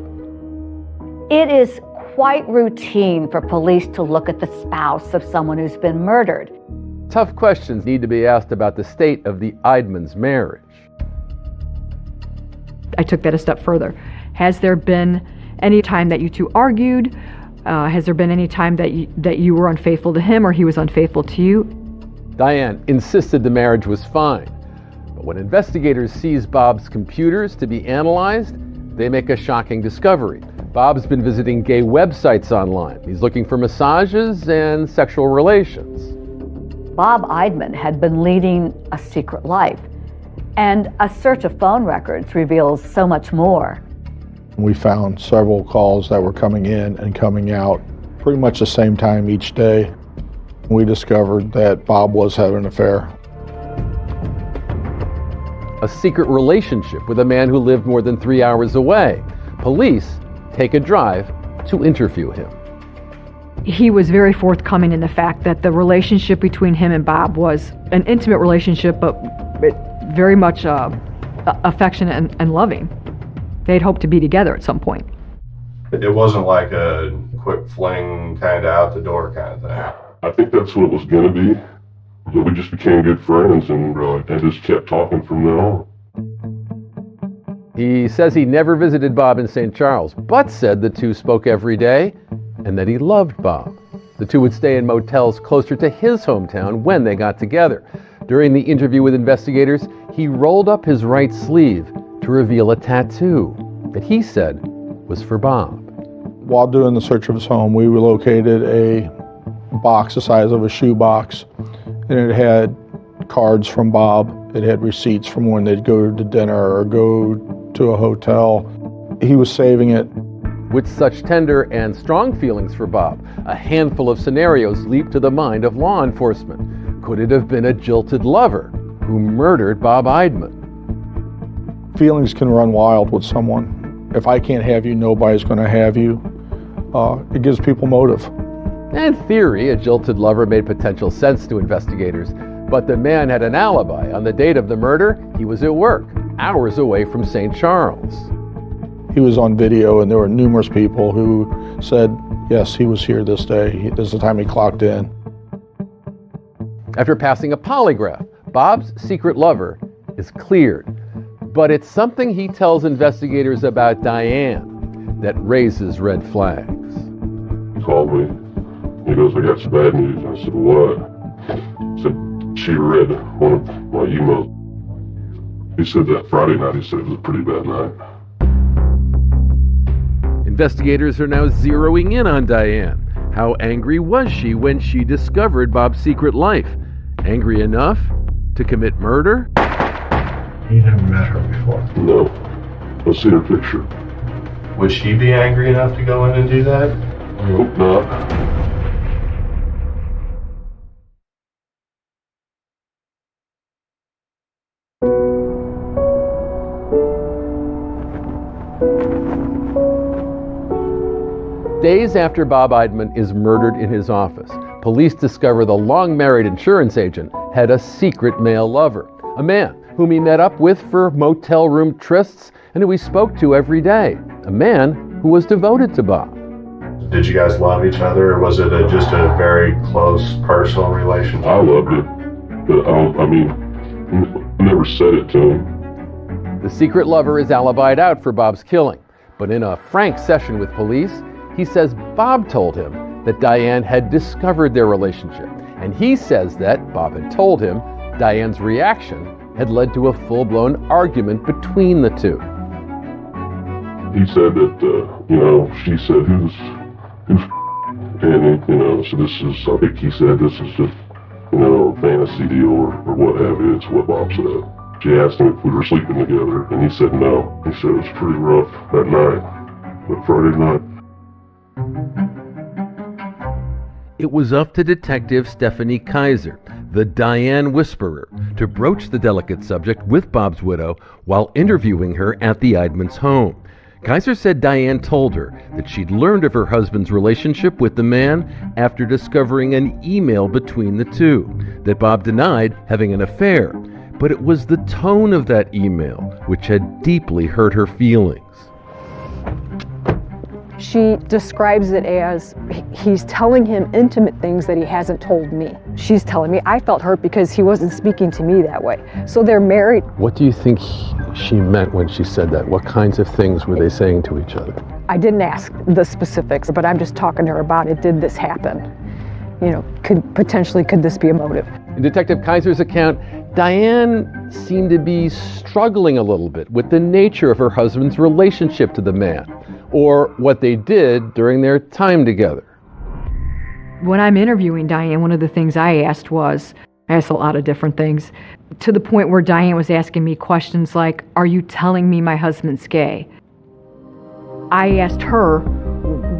It is quite routine for police to look at the spouse of someone who's been murdered. Tough questions need to be asked about the state of the Eidman's marriage. I took that a step further. Has there been any time that you two argued? Has there been any time that you were unfaithful to him or he was unfaithful to you? Diane insisted the marriage was fine. But when investigators seize Bob's computers to be analyzed, they make a shocking discovery. Bob's been visiting gay websites online. He's looking for massages and sexual relations. Bob Eidman had been leading a secret life, and a search of phone records reveals so much more. We found several calls that were coming in and coming out pretty much the same time each day. We discovered that Bob was having an affair. A secret relationship with a man who lived more than 3 hours away. Police take a drive to interview him. He was very forthcoming in the fact that the relationship between him and Bob was an intimate relationship, but very much affectionate and loving. They'd hoped to be together at some point. It wasn't like a quick fling, kind of out the door kind of thing. I think that's what it was going to be. But we just became good friends and just kept talking from then on. He says he never visited Bob in St. Charles, but said the two spoke every day and that he loved Bob. The two would stay in motels closer to his hometown when they got together. During the interview with investigators, he rolled up his right sleeve to reveal a tattoo that he said was for Bob. While doing the search of his home, we located a box the size of a shoebox, and it had cards from Bob. It had receipts from when they'd go to dinner or go to a hotel. He was saving it. With such tender and strong feelings for Bob, a handful of scenarios leaped to the mind of law enforcement. Could it have been a jilted lover who murdered Bob Eidman? Feelings can run wild with someone. If I can't have you, nobody's going to have you. It gives people motive. In theory, a jilted lover made potential sense to investigators, but the man had an alibi. On the date of the murder, he was at work, hours away from St. Charles. He was on video, and there were numerous people who said, yes, he was here this day. This is the time he clocked in. After passing a polygraph, Bob's secret lover is cleared. But it's something he tells investigators about Diane that raises red flags. He called me. He goes, I got some bad news. I said, what? He said, she read one of my emails. He said that Friday night, he said it was a pretty bad night. Investigators are now zeroing in on Diane. How angry was she when she discovered Bob's secret life? Angry enough to commit murder? You never met her before? No. I've seen her picture. Would she be angry enough to go in and do that? I hope not. Days after Bob Eidman is murdered in his office, police discover the long-married insurance agent had a secret male lover, a man whom he met up with for motel room trysts and who he spoke to every day, a man who was devoted to Bob. Did you guys love each other, or was it just a very close, personal relationship? I loved it, but I never said it to him. The secret lover is alibied out for Bob's killing, but in a frank session with police, he says Bob told him that Diane had discovered their relationship, and he says that Bob had told him Diane's reaction had led to a full-blown argument between the two. He said that, she said, who's, and, so this is, I think he said this is just, a fantasy deal or what have you. It's what Bob said. She asked him if we were sleeping together, and he said no. He said it was pretty rough that night, but Friday night. It was up to Detective Stephanie Kaiser, the Diane Whisperer, to broach the delicate subject with Bob's widow while interviewing her at the Eidman's home. Kaiser said Diane told her that she'd learned of her husband's relationship with the man after discovering an email between the two, that Bob denied having an affair, but it was the tone of that email which had deeply hurt her feelings. She describes it as he's telling him intimate things that he hasn't told me. She's telling me I felt hurt because he wasn't speaking to me that way. So they're married. What do you think she meant when she said that? What kinds of things were they saying to each other? I didn't ask the specifics, but I'm just talking to her about it. Did this happen? Could this be a motive? In Detective Kaiser's account, Diane seemed to be struggling a little bit with the nature of her husband's relationship to the man. or what they did during their time together. When I'm interviewing Diane, one of the things I asked a lot of different things, to the point where Diane was asking me questions like, are you telling me my husband's gay? I asked her,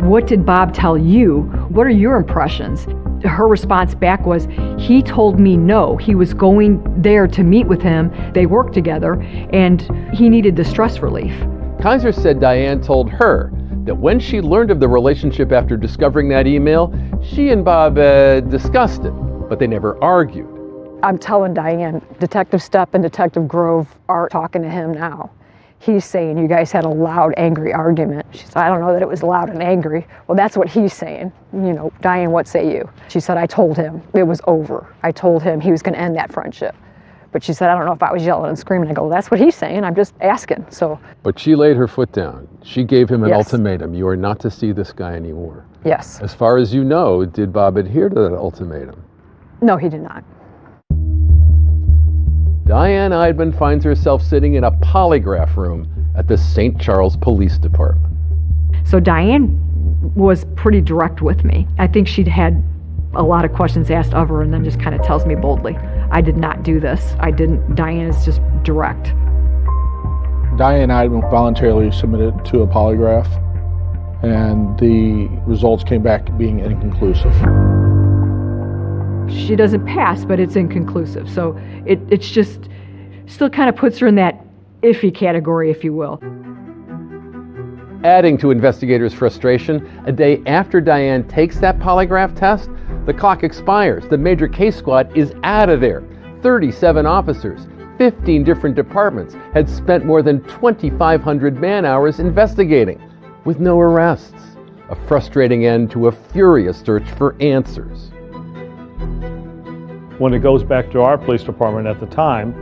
what did Bob tell you? What are your impressions? Her response back was, he told me no. He was going there to meet with him. They worked together, and he needed the stress relief. Kaiser said Diane told her that when she learned of the relationship after discovering that email, she and Bob discussed it, but they never argued. I'm telling Diane, Detective Stepp and Detective Grove are talking to him now. He's saying you guys had a loud, angry argument. She said, I don't know that it was loud and angry. Well, that's what he's saying. You know, Diane, what say you? She said, I told him it was over. I told him he was going to end that friendship. But she said, I don't know if I was yelling and screaming. I go, well, that's what he's saying. I'm just asking. So. But she laid her foot down. She gave him an Yes. ultimatum. You are not to see this guy anymore. Yes. As far as you know, did Bob adhere to that ultimatum? No, he did not. Diane Eidman finds herself sitting in a polygraph room at the St. Charles Police Department. So Diane was pretty direct with me. I think she'd had a lot of questions asked of her and then just kind of tells me boldly, I did not do this. I didn't. Diane is just direct. Diane Eidman voluntarily submitted to a polygraph, and the results came back being inconclusive. She doesn't pass, but it's inconclusive. So it's just still kind of puts her in that iffy category, if you will. Adding to investigators' frustration, a day after Diane takes that polygraph test, the clock expires. The major case squad is out of there. 37 officers, 15 different departments had spent more than 2,500 man-hours investigating, with no arrests. A frustrating end to a furious search for answers. When it goes back to our police department at the time,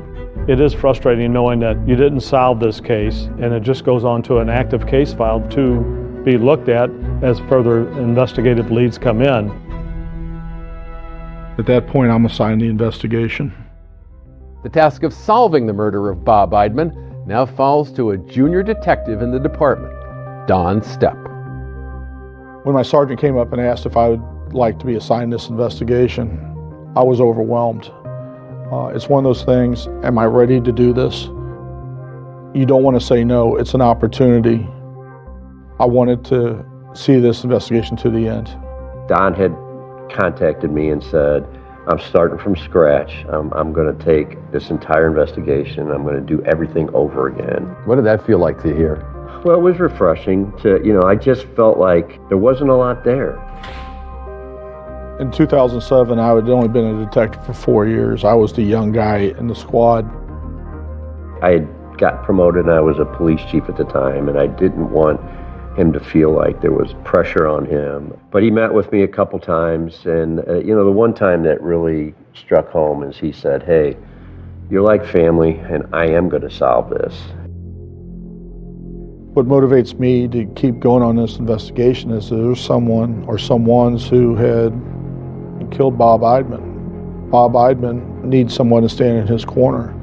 it is frustrating knowing that you didn't solve this case and it just goes on to an active case file to be looked at as further investigative leads come in. At that point, I'm assigned the investigation. The task of solving the murder of Bob Eidman now falls to a junior detective in the department, Don Stepp. When my sergeant came up and asked if I would like to be assigned this investigation, I was overwhelmed. It's one of those things, am I ready to do this? You don't want to say no, it's an opportunity. I wanted to see this investigation to the end. Don had contacted me and said, I'm starting from scratch. I'm going to take this entire investigation. I'm going to do everything over again. What did that feel like to hear? Well, it was refreshing to, I just felt like there wasn't a lot there. In 2007, I had only been a detective for 4 years. I was the young guy in the squad. I had got promoted and I was a police chief at the time, and I didn't want him to feel like there was pressure on him. But he met with me a couple times, and the one time that really struck home is he said, hey, you're like family, and I am going to solve this. What motivates me to keep going on this investigation is there's someone or someones who had killed Bob Eidman. Bob Eidman needs someone to stand in his corner.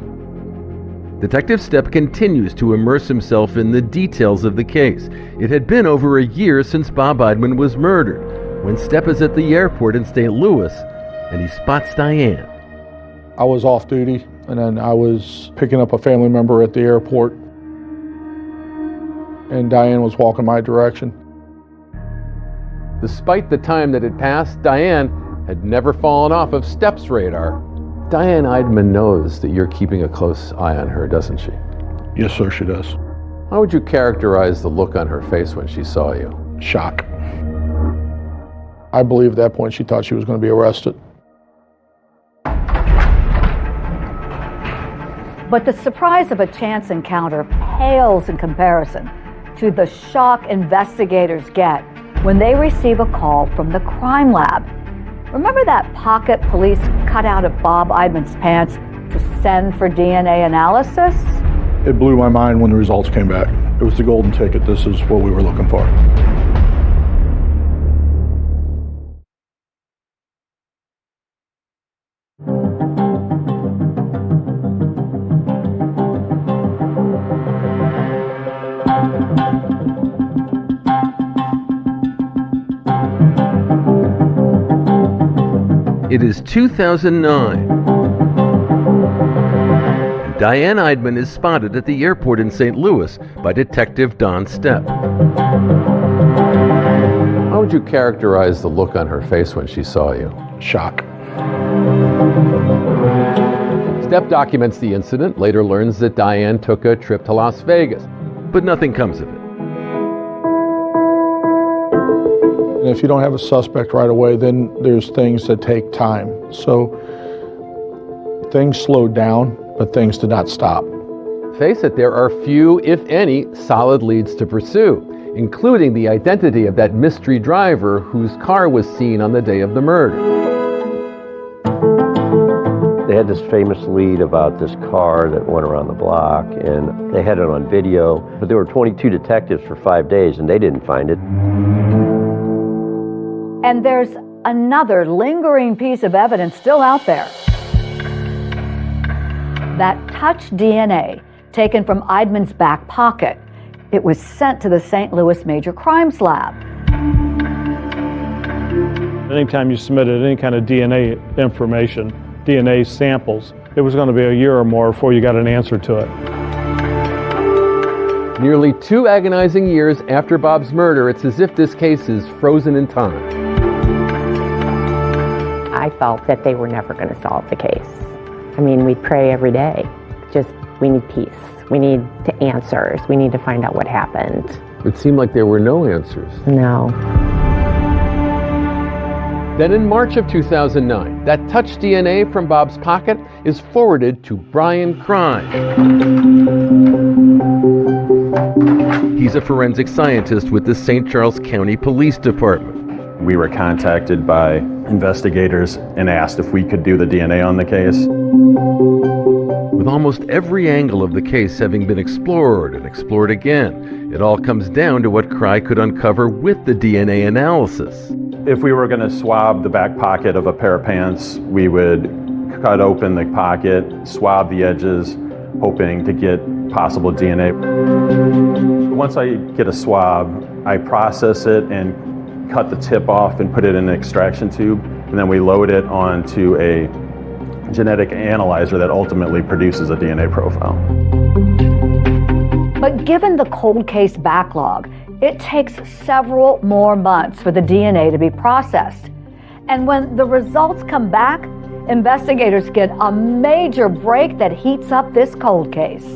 Detective Stepp continues to immerse himself in the details of the case. It had been over a year since Bob Eidman was murdered, when Stepp is at the airport in St. Louis and he spots Diane. I was off duty, and then I was picking up a family member at the airport, and Diane was walking my direction. Despite the time that had passed, Diane had never fallen off of Stepp's radar. Diane Eidman knows that you're keeping a close eye on her, doesn't she? Yes, sir, she does. How would you characterize the look on her face when she saw you? Shock. I believe at that point she thought she was going to be arrested. But the surprise of a chance encounter pales in comparison to the shock investigators get when they receive a call from the crime lab. Remember that pocket police cut out of Bob Eidman's pants to send for DNA analysis? It blew my mind when the results came back. It was the golden ticket. This is what we were looking for. It is 2009. And Diane Eidman is spotted at the airport in St. Louis by Detective Don Stepp. How would you characterize the look on her face when she saw you? Shock. Stepp documents the incident, later learns that Diane took a trip to Las Vegas. But nothing comes of it. And if you don't have a suspect right away, then there's things that take time. So things slowed down, but things did not stop. Face it, there are few, if any, solid leads to pursue, including the identity of that mystery driver whose car was seen on the day of the murder. They had this famous lead about this car that went around the block, and they had it on video, but there were 22 detectives for 5 days, and they didn't find it. And there's another lingering piece of evidence still out there. That touch DNA taken from Eidman's back pocket. It was sent to the St. Louis Major Crimes Lab. Anytime you submitted any kind of DNA information, DNA samples, it was going to be a year or more before you got an answer to it. Nearly 2 agonizing years after Bob's murder, it's as if this case is frozen in time. I felt that they were never going to solve the case. I mean, we pray every day. Just, we need peace. We need answers. We need to find out what happened. It seemed like there were no answers. No. Then in March of 2009, that touch DNA from Bob's pocket is forwarded to Brian Cry. He's a forensic scientist with the St. Charles County Police Department. We were contacted by investigators and asked if we could do the DNA on the case. With almost every angle of the case having been explored and explored again, it all comes down to what Cry could uncover with the DNA analysis. If we were going to swab the back pocket of a pair of pants, we would cut open the pocket, swab the edges, hoping to get possible DNA. Once I get a swab, I process it and cut the tip off and put it in an extraction tube, and then we load it onto a genetic analyzer that ultimately produces a DNA profile. But given the cold case backlog, it takes several more months for the DNA to be processed. And when the results come back, investigators get a major break that heats up this cold case.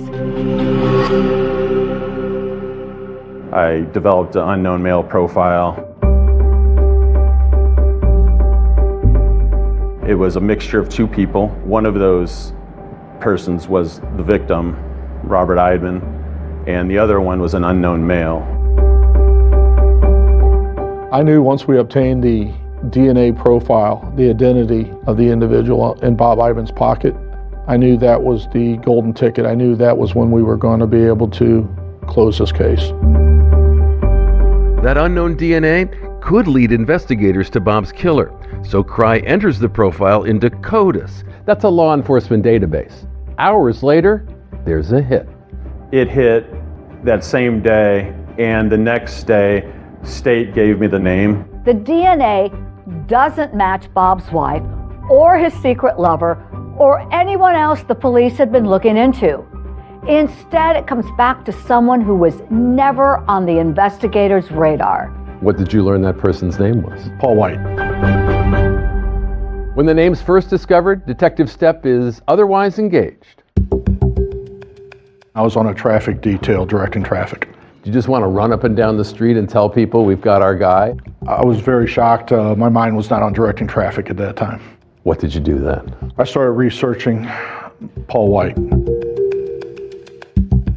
I developed an unknown male profile. It was a mixture of 2 people. One of those persons was the victim, Robert Eidman, and the other one was an unknown male. I knew once we obtained the DNA profile, the identity of the individual in Bob Eidman's pocket, I knew that was the golden ticket. I knew that was when we were going to be able to close this case. That unknown DNA could lead investigators to Bob's killer, so Cry enters the profile into CODIS. That's a law enforcement database. Hours later, there's a hit. It hit that same day, and the next day, State gave me the name. The DNA doesn't match Bob's wife or his secret lover or anyone else the police had been looking into. Instead, it comes back to someone who was never on the investigators' radar. What did you learn that person's name was? Paul White. When the name's first discovered, Detective Stepp is otherwise engaged. I was on a traffic detail directing traffic. Do you just want to run up and down the street and tell people we've got our guy? I was very shocked. My mind was not on directing traffic at that time. What did you do then? I started researching Paul White.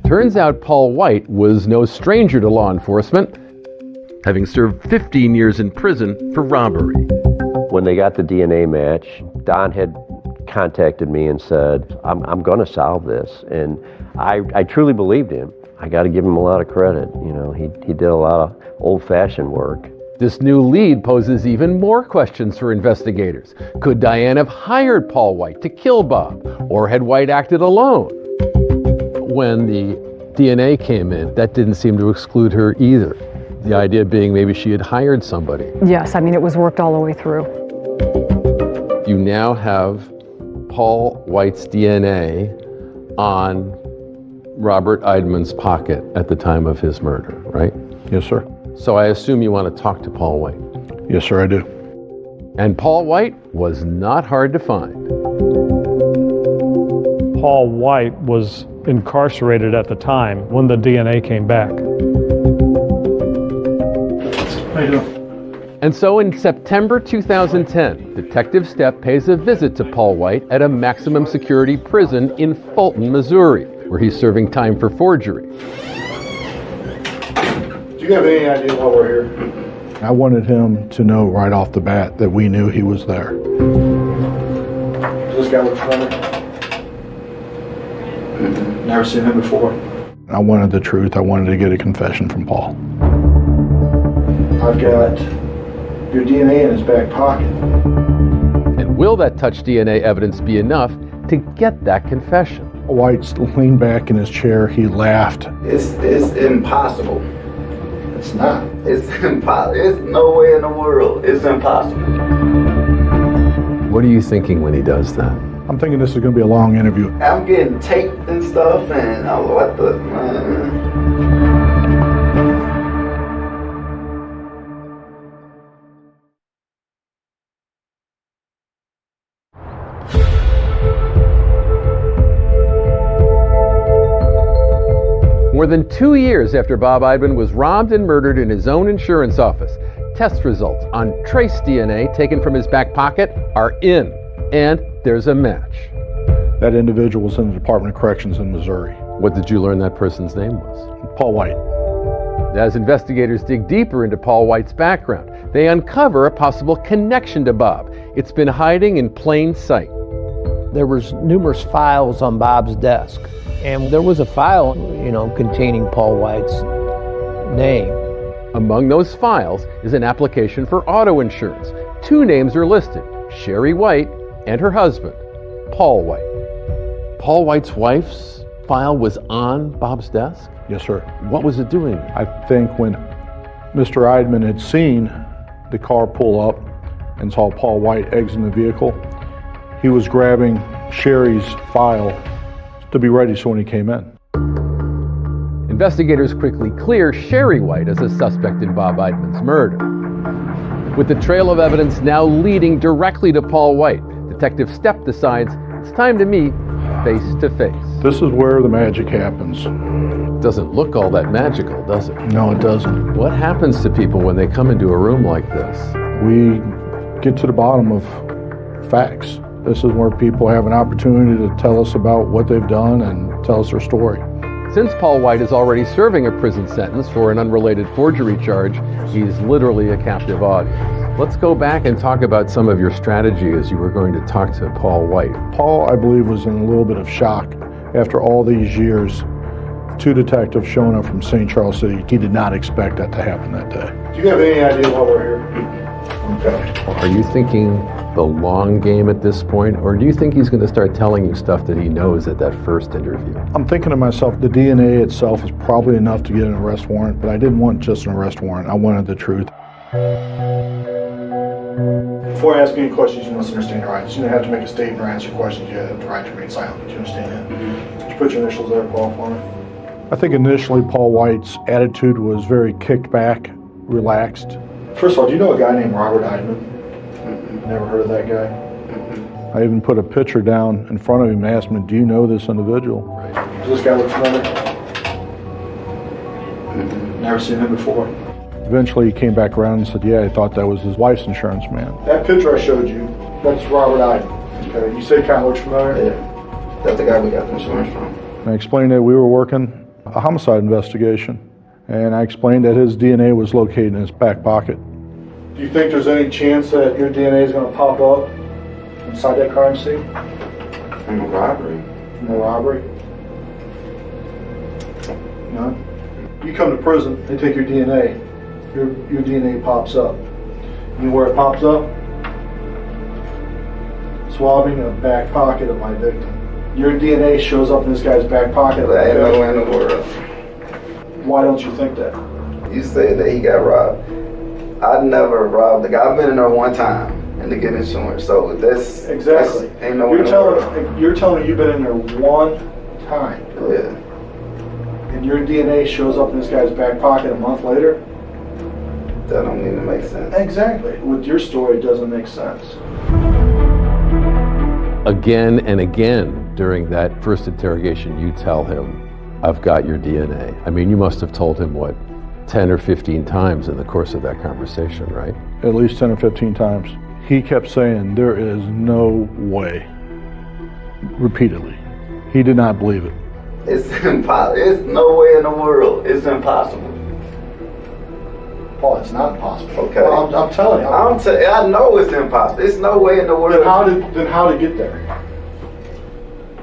Turns out Paul White was no stranger to law enforcement, having served 15 years in prison for robbery. When they got the DNA match, Don had contacted me and said, I'm going to solve this. And I truly believed him. I got to give him a lot of credit. You know, he did a lot of old-fashioned work. This new lead poses even more questions for investigators. Could Diane have hired Paul White to kill Bob, or had White acted alone? When the DNA came in, that didn't seem to exclude her either. The idea being maybe she had hired somebody. Yes, I mean, it was worked all the way through. You now have Paul White's DNA on Robert Eidman's pocket at the time of his murder, right? Yes, sir. So I assume you want to talk to Paul White. Yes, sir, I do. And Paul White was not hard to find. Paul White was incarcerated at the time when the DNA came back. How you doing? And so in September 2010, Detective Stepp pays a visit to Paul White at a maximum security prison in Fulton, Missouri, where he's serving time for forgery. Do you have any idea why we're here? I wanted him to know right off the bat that we knew he was there. Does this guy look familiar? Never seen him before. I wanted the truth. I wanted to get a confession from Paul. I've got your DNA in his back pocket. And will that touch DNA evidence be enough to get that confession? White leaned back in his chair. He laughed. It's impossible. It's not. It's impossible. It's no way in the world. It's impossible. What are you thinking when he does that? I'm thinking this is going to be a long interview. I'm getting taped and stuff, and I'm what the man. More than 2 years after Bob Eidman was robbed and murdered in his own insurance office, test results on trace DNA taken from his back pocket are in, and there's a match. That individual was in the Department of Corrections in Missouri. What did you learn that person's name was? Paul White. As investigators dig deeper into Paul White's background, they uncover a possible connection to Bob. It's been hiding in plain sight. There was numerous files on Bob's desk, and there was a file, containing Paul White's name. Among those files is an application for auto insurance. 2 names are listed, Sherry White and her husband, Paul White. Paul White's wife's file was on Bob's desk? Yes, sir. What was it doing? I think when Mr. Eidman had seen the car pull up and saw Paul White exit the vehicle, he was grabbing Sherry's file to be ready so when he came in. Investigators quickly clear Sherry White as a suspect in Bob Eidman's murder. With the trail of evidence now leading directly to Paul White, Detective Stepp decides it's time to meet face to face. This is where the magic happens. Doesn't look all that magical, does it? No, it doesn't. What happens to people when they come into a room like this? We get to the bottom of facts. This is where people have an opportunity to tell us about what they've done and tell us their story. Since Paul White is already serving a prison sentence for an unrelated forgery charge, he's literally a captive audience. Let's go back and talk about some of your strategy as you were going to talk to Paul White. Paul, I believe, was in a little bit of shock after all these years. 2 detectives showing up from St. Charles City. He did not expect that to happen that day. Do you have any idea why we're here? Okay. Are you thinking the long game at this point, or do you think he's going to start telling you stuff that he knows at that first interview? I'm thinking to myself, the DNA itself is probably enough to get an arrest warrant, but I didn't want just an arrest warrant. I wanted the truth. Before I ask any questions, you must understand your rights. You don't have to make a statement or answer questions. You have the right to remain silent. Do you understand that? Could you put your initials there, Paul, for me? I think initially Paul White's attitude was very kicked back, relaxed. First of all, do you know a guy named Robert Eidman? Never heard of that guy? I even put a picture down in front of him and asked him, do you know this individual? Right. Does this guy look familiar? Never seen him before. Eventually he came back around and said, yeah, I thought that was his wife's insurance man. That picture I showed you, that's Robert Eidman. Okay, you say it kind of looks familiar? Yeah, that's the guy we got the insurance from. And I explained that we were working a homicide investigation, and I explained that his DNA was located in his back pocket. Do you think there's any chance that your DNA is going to pop up inside that crime scene? From a robbery. From a robbery? No? You come to prison, they take your DNA. Your DNA pops up. You know where it pops up? Swabbing the back pocket of my victim. Your DNA shows up in this guy's back pocket. I ain't no way in the world. Why don't you think that? You said that he got robbed. I never robbed the guy. I've been in there one time. and to get insurance. So that's Exactly. Ain't no You're telling me you've been in there one time. Yeah. And your DNA shows up in this guy's back pocket a month later? That don't even make sense. Exactly. With your story, it doesn't make sense. Again and again during that first interrogation, you tell him, I've got your DNA. I mean, you must have told him, what, 10 or 15 times in the course of that conversation, right? At least 10 or 15 times. He kept saying, there is no way. Repeatedly. He did not believe it. It's impossible. It's no way in the world. It's impossible. Paul, it's not impossible. Okay. Well, I'm telling you. I know it's impossible. It's no way in the world. Then how to get there?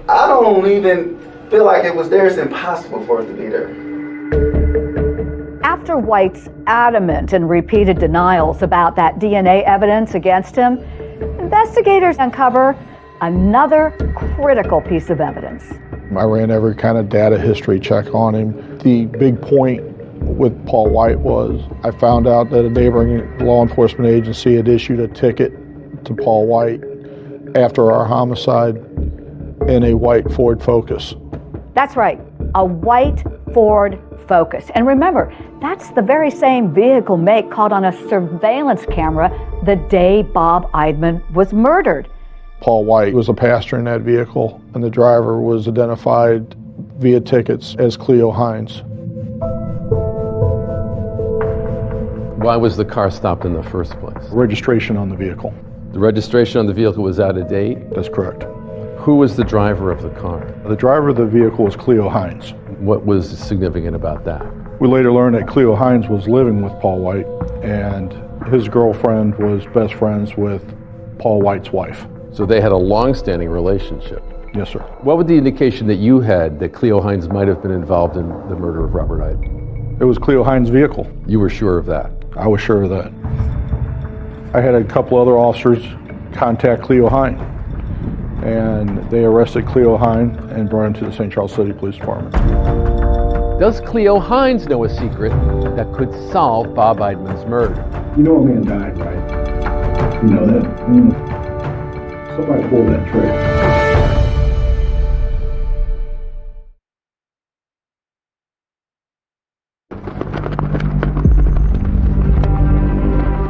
I don't even feel like it was there. It's impossible for it to be there. After White's adamant and repeated denials about that DNA evidence against him, investigators uncover another critical piece of evidence. I ran every kind of data history check on him. The big point with Paul White was I found out that a neighboring law enforcement agency had issued a ticket to Paul White after our homicide in a white Ford Focus. That's right, a white Ford Focus. And remember, that's the very same vehicle make caught on a surveillance camera the day Bob Eidman was murdered. Paul White was a passenger in that vehicle, and the driver was identified via tickets as Cleo Hines. Why was the car stopped in the first place? Registration on the vehicle. The registration on the vehicle was out of date? That's correct. Who was the driver of the car? The driver of the vehicle was Cleo Hines. What was significant about that? We later learned that Cleo Hines was living with Paul White, and his girlfriend was best friends with Paul White's wife. So they had a long-standing relationship? Yes, sir. What was the indication that you had that Cleo Hines might have been involved in the murder of Robert Eidman? It was Cleo Hines' vehicle. You were sure of that? I was sure of that. I had a couple other officers contact Cleo Hines, and they arrested Cleo Hines and brought him to the St. Charles City Police Department. Does Cleo Hines know a secret that could solve Bob Eidman's murder? You know a man died, right? You know that? Somebody pulled that trigger.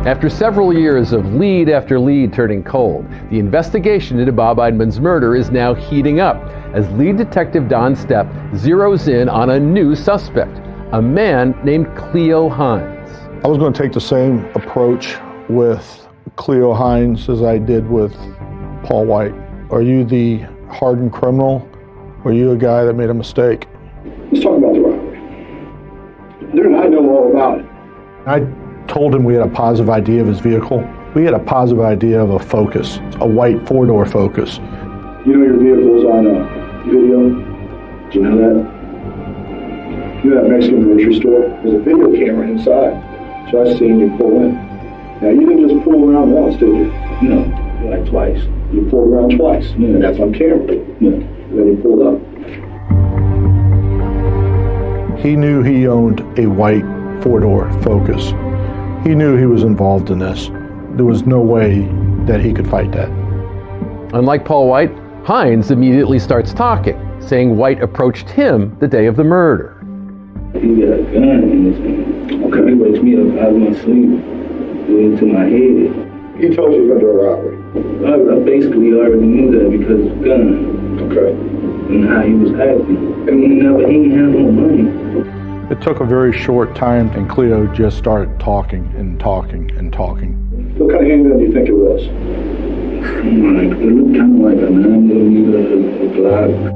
After several years of lead after lead turning cold, the investigation into Bob Eidman's murder is now heating up as lead detective Don Stepp zeroes in on a new suspect, a man named Cleo Hines. I was going to take the same approach with Cleo Hines as I did with Paul White. Are you the hardened criminal, or are you a guy that made a mistake? Let's talk about the robbery. Dude, I know all about it. I told him we had a positive idea of his vehicle. We had a positive idea of a Focus, a white four-door Focus. You know your vehicle's on video? Do you know that? You know that Mexican grocery store? There's a video camera inside. So I seen you pull in. Now you didn't just pull around once, did you? No, like twice. You pulled around twice. Yeah. That's on camera. Yeah. Then you pulled up. He knew he owned a white four-door Focus. He knew he was involved in this. There was no way that he could fight that. Unlike Paul White, Hines immediately starts talking, saying White approached him the day of the murder. He got a gun in his hand. Okay. He wakes me up out of my sleep, into my head. He told you he was going to do a robbery. I basically already knew that because of the gun. Okay. And how he was acting. I mean, he ain't had no money. It took a very short time, and Cleo just started talking and talking and talking. What kind of handgun do you think it was? It looked kind of like a 9mm Glock.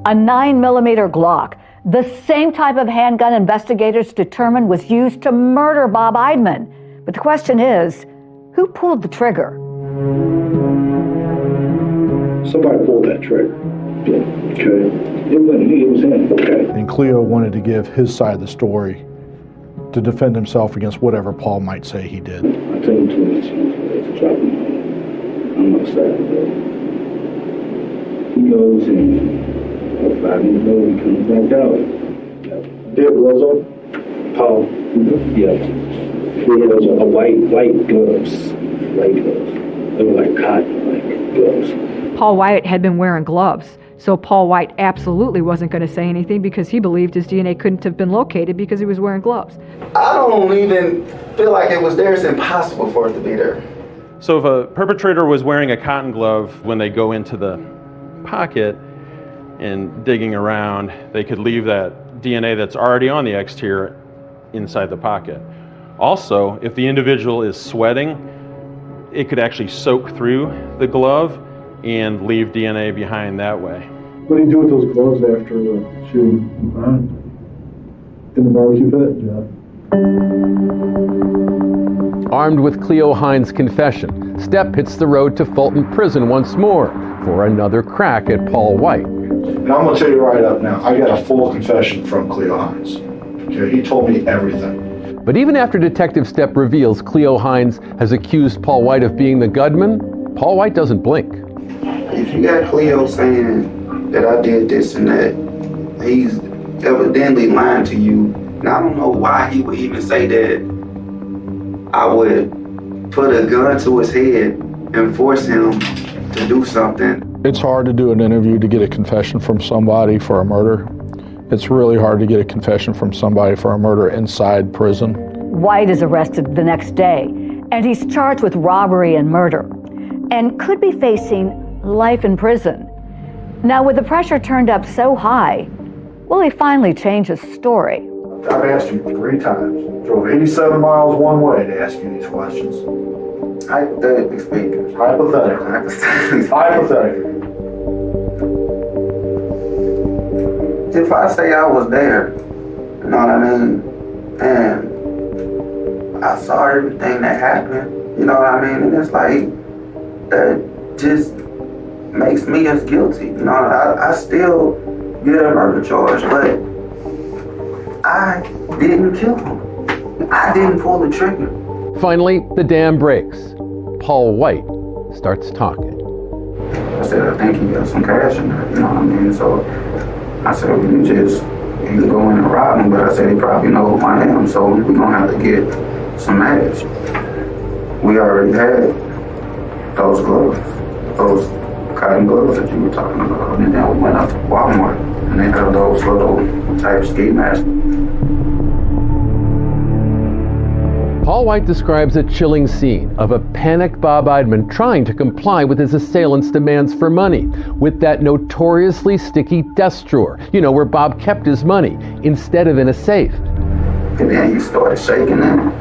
A 9mm Glock, the same type of handgun investigators determined was used to murder Bob Eidman. But the question is, who pulled the trigger? Somebody pulled that trigger. Okay. It wasn't me, it was him. Okay. And Cleo wanted to give his side of the story to defend himself against whatever Paul might say he did. I told him 20 to drop him. I'm outside the door. He goes and 5 minutes later he comes back out. Did gloves on? Paul. Yeah. He has a white gloves. White gloves. They were like cotton, like gloves. Paul White had been wearing gloves, so Paul White absolutely wasn't going to say anything because he believed his DNA couldn't have been located because he was wearing gloves. I don't even feel like it was there. It's impossible for it to be there. So if a perpetrator was wearing a cotton glove when they go into the pocket and digging around, they could leave that DNA that's already on the exterior inside the pocket. Also, if the individual is sweating, it could actually soak through the glove and leave DNA behind that way. What do you do with those gloves after the shooting? In the barbecue pit? Yeah. Armed with Cleo Hines' confession, Stepp hits the road to Fulton Prison once more for another crack at Paul White. And I'm going to tell you right up now, I got a full confession from Cleo Hines. Okay, he told me everything. But even after Detective Stepp reveals Cleo Hines has accused Paul White of being the gunman, Paul White doesn't blink. If you got Cleo saying that I did this and that, he's evidently lying to you. And I don't know why he would even say that I would put a gun to his head and force him to do something. It's hard to do an interview to get a confession from somebody for a murder. It's really hard to get a confession from somebody for a murder inside prison. White is arrested the next day, and he's charged with robbery and murder, and could be facing life in prison. Now, with the pressure turned up so high, will he finally change his story? I've asked you 3 times. Drove 87 miles one way to ask you these questions. Hypothetically speaking. Hypothetically. Hypothetically. If I say I was there, you know what I mean, and I saw everything that happened, you know what I mean, and it's like, that just makes me as guilty. You know, I still get a murder charge, but I didn't kill him. I didn't pull the trigger. Finally, the dam breaks. Paul White starts talking. I said, I think he got some cash in there, you know what I mean? So I said, we can just either go in and rob him, but I said, he probably know who I am, so we're gonna have to get some cash. We already had those gloves, those cotton gloves that you were talking about, and then we went up to Walmart, and they had those little type ski masks. Paul White describes a chilling scene of a panicked Bob Eidman trying to comply with his assailant's demands for money with that notoriously sticky desk drawer, where Bob kept his money, instead of in a safe. And then he started shaking him,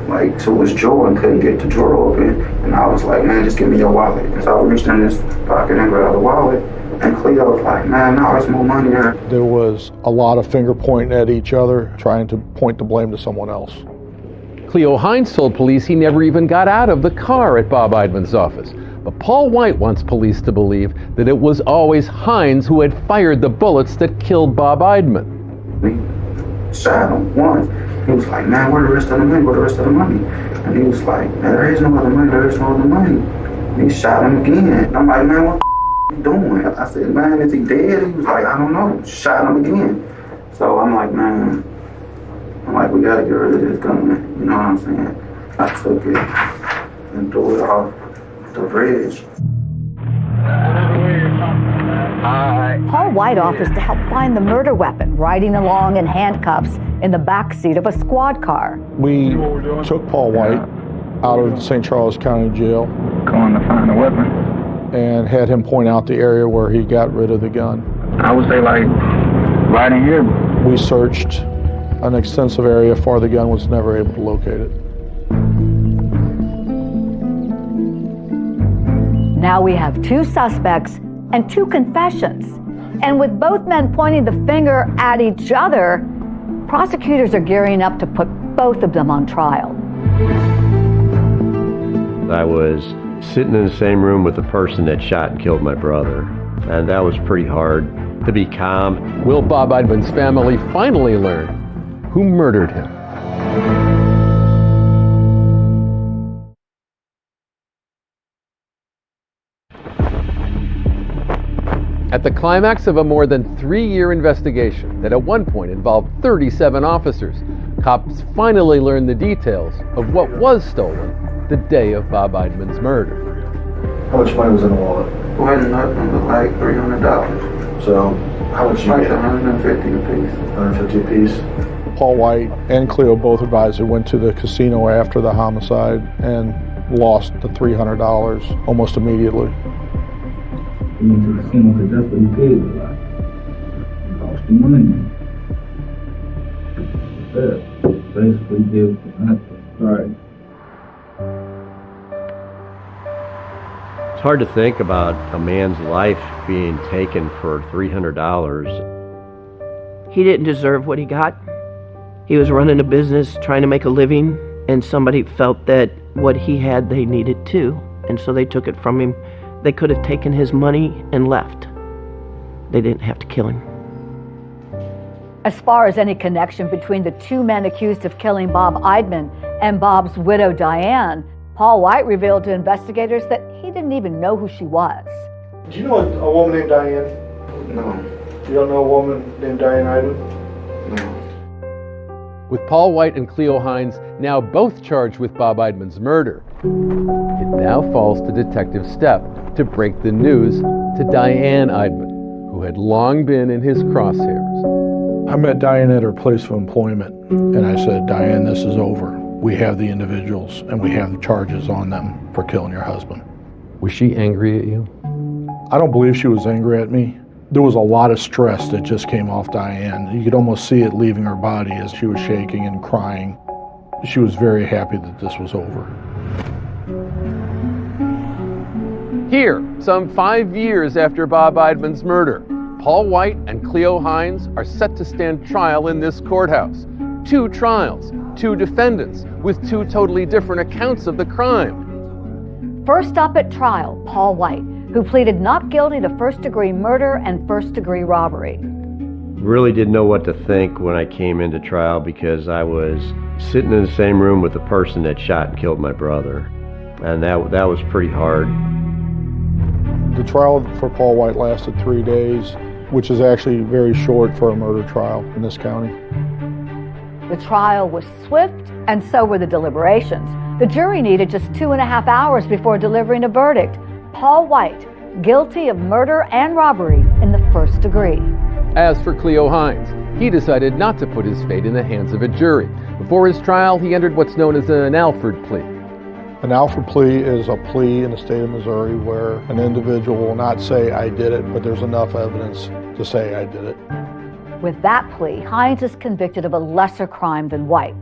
like, to his drawer and couldn't get the drawer open. And I was like, man, just give me your wallet. And so I reached in his pocket and grabbed the wallet. And Cleo was like, man, no, there's more money there. There was a lot of finger pointing at each other, trying to point the blame to someone else. Cleo Hines told police he never even got out of the car at Bob Eidman's office. But Paul White wants police to believe that it was always Hines who had fired the bullets that killed Bob Eidman. We shot him once. He was like, man, where the rest of the money? Where the rest of the money? And he was like, man, there is no other money. There is no other money. And he shot him again. I'm like, man, what the you doing? I said, man, is he dead? He was like, I don't know. Shot him again. So I'm like, man, we gotta get rid of this gun. You know what I'm saying? I took it and threw it off the bridge. Paul White offers to help find the murder weapon, riding along in handcuffs in the back seat of a squad car. We took Paul White out of the St. Charles County Jail. Going to find the weapon. And had him point out the area where he got rid of the gun. I would say, like, right in here. We searched an extensive area for the gun, was never able to locate it. Now we have 2 suspects and 2 confessions. And with both men pointing the finger at each other, prosecutors are gearing up to put both of them on trial. I was sitting in the same room with the person that shot and killed my brother, and that was pretty hard to be calm. Will Bob Eidman's family finally learn who murdered him? At the climax of a more than 3-year investigation that at one point involved 37 officers, cops finally learned the details of what was stolen the day of Bob Eidman's murder. How much money was in the wallet? Wasn't nothing but like $300. So, how much did you Like get? 150 apiece. 150 apiece. Paul White and Cleo both advised they went to the casino after the homicide and lost the $300 almost immediately. He went to the casino because that's what he paid a lot. He lost the money. Yeah, basically did for nothing. Right. It's hard to think about a man's life being taken for $300. He didn't deserve what he got. He was running a business, trying to make a living, and somebody felt that what he had, they needed too. And so they took it from him. They could have taken his money and left. They didn't have to kill him. As far as any connection between the two men accused of killing Bob Eidman and Bob's widow, Diane, Paul White revealed to investigators that he didn't even know who she was. Do you know a woman named Diane? No. You don't know a woman named Diane Eidman? No. With Paul White and Cleo Hines now both charged with Bob Eidman's murder, it now falls to Detective Stepp to break the news to Diane Eidman, who had long been in his crosshairs. I met Diane at her place of employment, and I said, Diane, this is over. We have the individuals, and we have the charges on them for killing your husband. Was she angry at you? I don't believe she was angry at me. There was a lot of stress that just came off Diane. You could almost see it leaving her body as she was shaking and crying. She was very happy that this was over. Here, some 5 years after Bob Eidman's murder, Paul White and Cleo Hines are set to stand trial in this courthouse. 2 trials, 2 defendants, with 2 totally different accounts of the crime. First up at trial, Paul White, who pleaded not guilty to first-degree murder and first-degree robbery. Really didn't know what to think when I came into trial because I was sitting in the same room with the person that shot and killed my brother. And that was pretty hard. The trial for Paul White lasted 3 days, which is actually very short for a murder trial in this county. The trial was swift, and so were the deliberations. The jury needed just 2.5 hours before delivering a verdict. Paul White, guilty of murder and robbery in the first degree. As for Cleo Hines, he decided not to put his fate in the hands of a jury. Before his trial, he entered what's known as an Alford plea. An Alford plea is a plea in the state of Missouri where an individual will not say, I did it, but there's enough evidence to say I did it. With that plea, Hines is convicted of a lesser crime than White,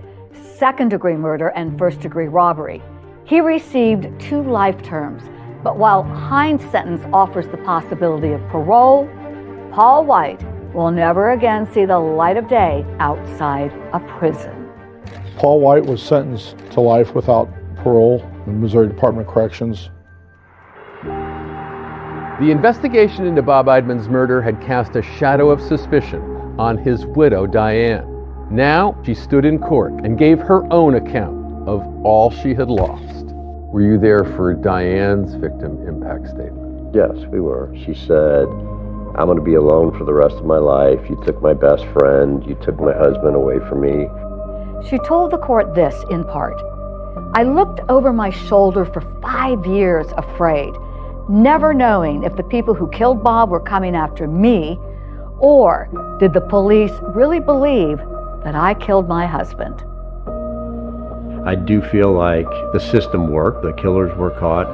second-degree murder and first-degree robbery. He received 2 life terms, but while Hines' sentence offers the possibility of parole, Paul White will never again see the light of day outside a prison. Paul White was sentenced to life without parole in the Missouri Department of Corrections. The investigation into Bob Eidman's murder had cast a shadow of suspicion on his widow, Diane. Now she stood in court and gave her own account of all she had lost. Were you there for Diane's victim impact statement? Yes, we were. She said, I'm going to be alone for the rest of my life. You took my best friend. You took my husband away from me. She told the court this in part. I looked over my shoulder for 5 years afraid, never knowing if the people who killed Bob were coming after me, or did the police really believe that I killed my husband? I do feel like the system worked. The killers were caught.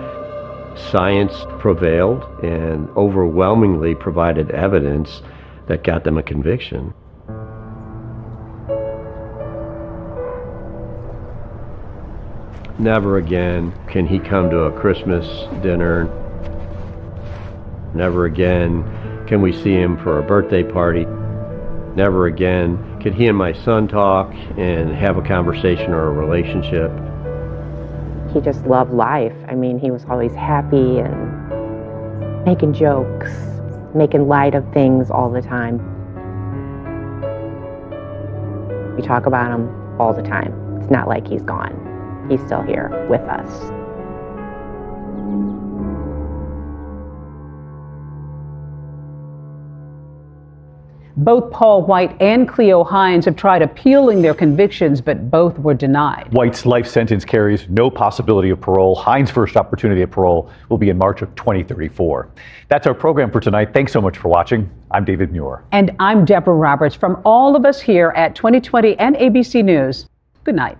Science prevailed and overwhelmingly provided evidence that got them a conviction. Never again can he come to a Christmas dinner. Never again can we see him for a birthday party. Never again can he and my son talk and have a conversation or a relationship. He just loved life. I mean, he was always happy and making jokes, making light of things all the time. We talk about him all the time. It's not like he's gone. He's still here with us. Both Paul White and Cleo Hines have tried appealing their convictions, but both were denied. White's life sentence carries no possibility of parole. Hines' first opportunity at parole will be in March of 2034. That's our program for tonight. Thanks so much for watching. I'm David Muir. And I'm Deborah Roberts. From all of us here at 2020 and ABC News, good night.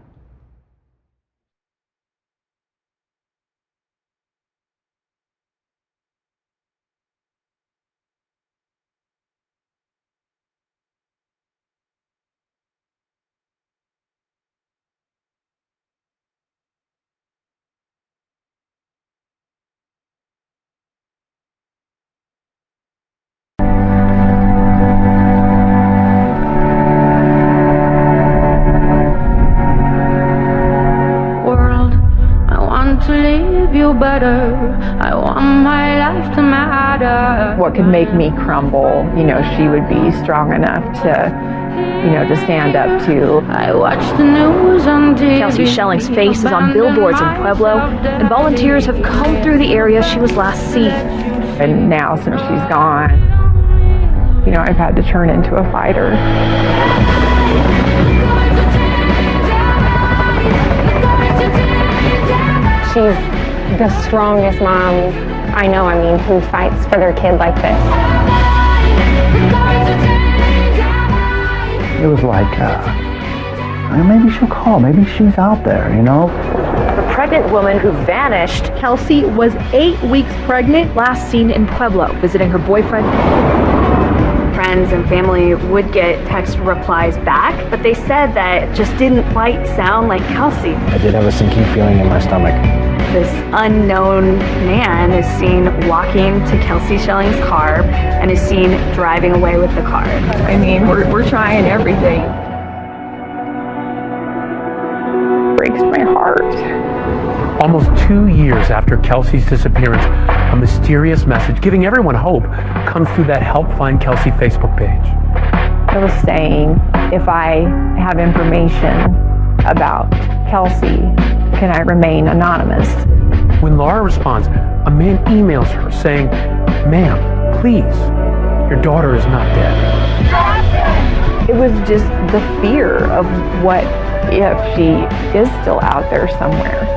To leave you better, I want my life to matter. What could make me crumble? You know, she would be strong enough to, you know, to stand up to. I watch the news on TV. Kelsey Schelling's face is on billboards in Pueblo, and volunteers have combed through the area she was last seen. And now, since she's gone, you know, I've had to turn into a fighter. She's the strongest mom I know, who fights for their kid like this. It was like, maybe she'll call, maybe she's out there, you know? The pregnant woman who vanished. Kelsey was 8 weeks pregnant, last seen in Pueblo, visiting her boyfriend. Friends and family would get text replies back, but they said that it just didn't quite sound like Kelsey. I did have a sinking feeling in my stomach. This unknown man is seen walking to Kelsey Schelling's car and is seen driving away with the car. I mean, we're trying everything. Breaks my heart. Almost 2 years after Kelsey's disappearance, a mysterious message giving everyone hope comes through that Help Find Kelsey Facebook page. It was saying, if I have information about Kelsey, can I remain anonymous? When Laura responds, a man emails her saying, "Ma'am, please, your daughter is not dead." It was just the fear of what if she is still out there somewhere.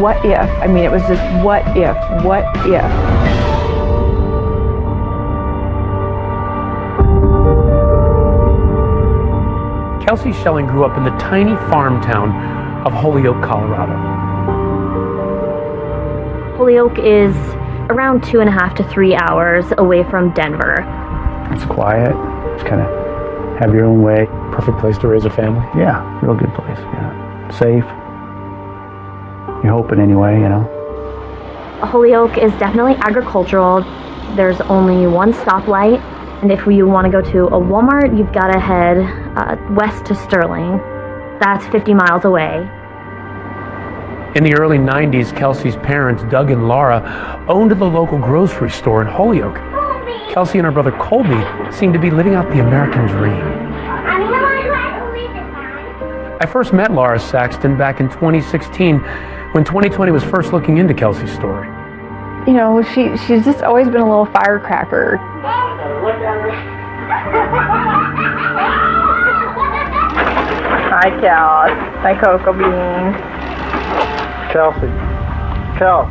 What if? I mean, it was just what if, what if? Kelsey Schelling grew up in the tiny farm town of Holyoke, Colorado. Holyoke is around 2.5 to 3 hours away from Denver. It's quiet. It's kind of have your own way. Perfect place to raise a family? Yeah, real good place. Yeah, safe. You're hoping anyway, you know. Holyoke is definitely agricultural. There's only one stoplight, and if you want to go to a Walmart, you've got to head west to Sterling. That's 50 miles away. In the early 90s, Kelsey's parents, Doug and Laura, owned the local grocery store in Holyoke. Kelsey and her brother Colby seemed to be living out the American dream. I first met Laura Saxton back in 2016 when 2020 was first looking into Kelsey's story. You know, she's just always been a little firecracker. Hi, Kel. Hi, Cocoa Bean. Kelsey. Kel.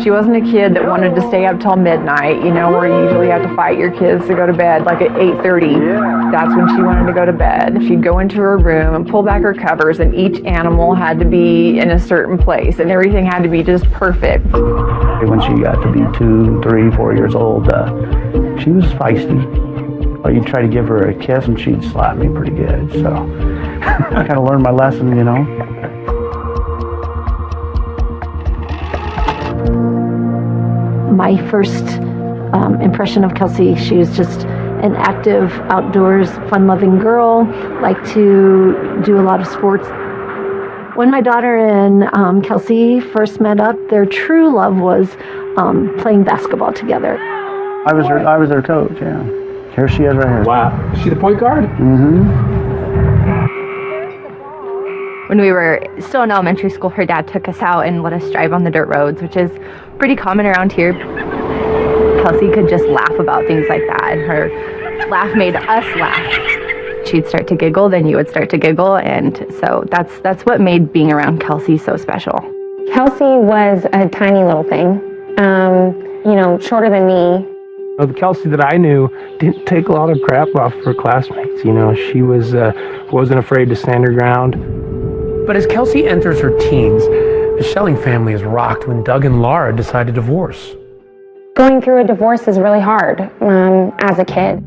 She wasn't a kid that wanted to stay up till midnight, you know, where you usually have to fight your kids to go to bed, like at 8:30. That's when she wanted to go to bed. She'd go into her room and pull back her covers, and each animal had to be in a certain place, and everything had to be just perfect. When she got to be 2, 3, 4 years old, she was feisty. You'd try to give her a kiss, and she'd slap me pretty good, so I kind of learned my lesson, you know. My first impression of Kelsey, she was just an active, outdoors, fun-loving girl, liked to do a lot of sports. When my daughter and Kelsey first met up, their true love was playing basketball together. I was their coach, yeah. Here she is right here. Wow. Is she the point guard? Mm-hmm. When we were still in elementary school, her dad took us out and let us drive on the dirt roads, which is pretty common around here. Kelsey could just laugh about things like that, and her laugh made us laugh. She'd start to giggle, then you would start to giggle, and so that's what made being around Kelsey so special. Kelsey was a tiny little thing, shorter than me. The Kelsey that I knew didn't take a lot of crap off her classmates. She wasn't afraid to stand her ground. But as Kelsey enters her teens, the Schelling family is rocked when Doug and Laura decide to divorce. Going through a divorce is really hard as a kid.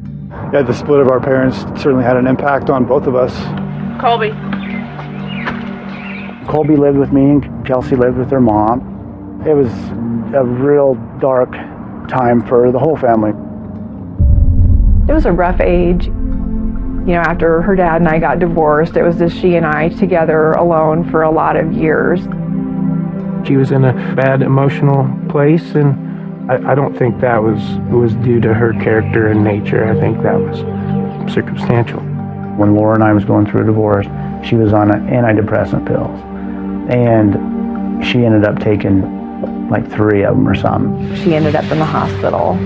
Yeah, the split of our parents certainly had an impact on both of us. Colby. Colby lived with me and Kelsey lived with her mom. It was a real dark time for the whole family. It was a rough age. After her dad and I got divorced, it was just she and I together alone for a lot of years. She was in a bad emotional place, and I don't think that was due to her character and nature. I think that was circumstantial. When Laura and I was going through a divorce, she was on antidepressant pills, and she ended up taking like 3 of them or something. She ended up in the hospital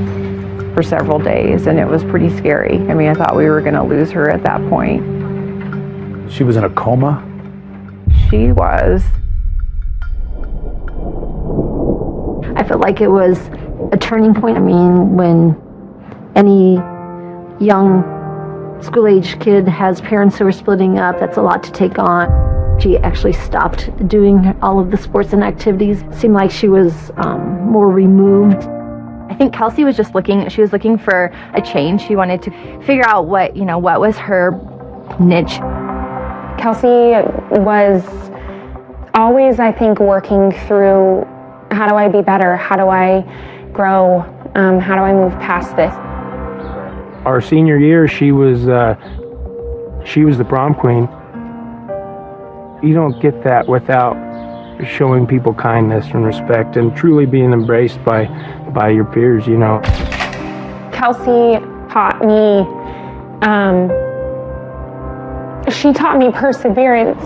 for several days, and it was pretty scary. I thought we were going to lose her at that point. She was in a coma? She was. I felt like it was a turning point. When any young school-age kid has parents who are splitting up, that's a lot to take on. She actually stopped doing all of the sports and activities. It seemed like she was more removed. I think Kelsey was just looking for a change. She wanted to figure out what was her niche. Kelsey was always, I think, working through, how do I be better? How do I grow? How do I move past this? Our senior year, she was the prom queen. You don't get that without showing people kindness and respect and truly being embraced by your peers, Kelsey taught me, she taught me perseverance.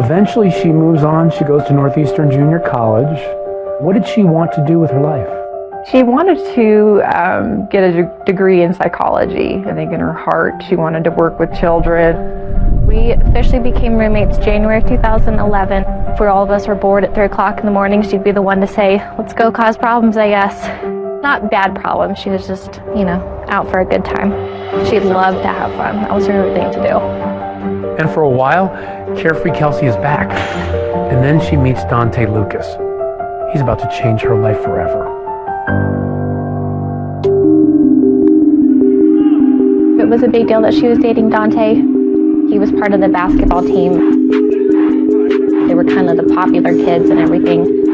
Eventually she moves on, she goes to Northeastern Junior College. What did she want to do with her life? She wanted to get a degree in psychology. I think in her heart she wanted to work with children. We officially became roommates January 2011. If all of us were bored at 3 o'clock in the morning, she'd be the one to say, let's go cause problems, I guess. Not bad problems, she was just, out for a good time. She loved to have fun. That was her thing to do. And for a while, carefree Kelsey is back. And then she meets Dante Lucas. He's about to change her life forever. It was a big deal that she was dating Dante. He was part of the basketball team. They were kind of the popular kids and everything.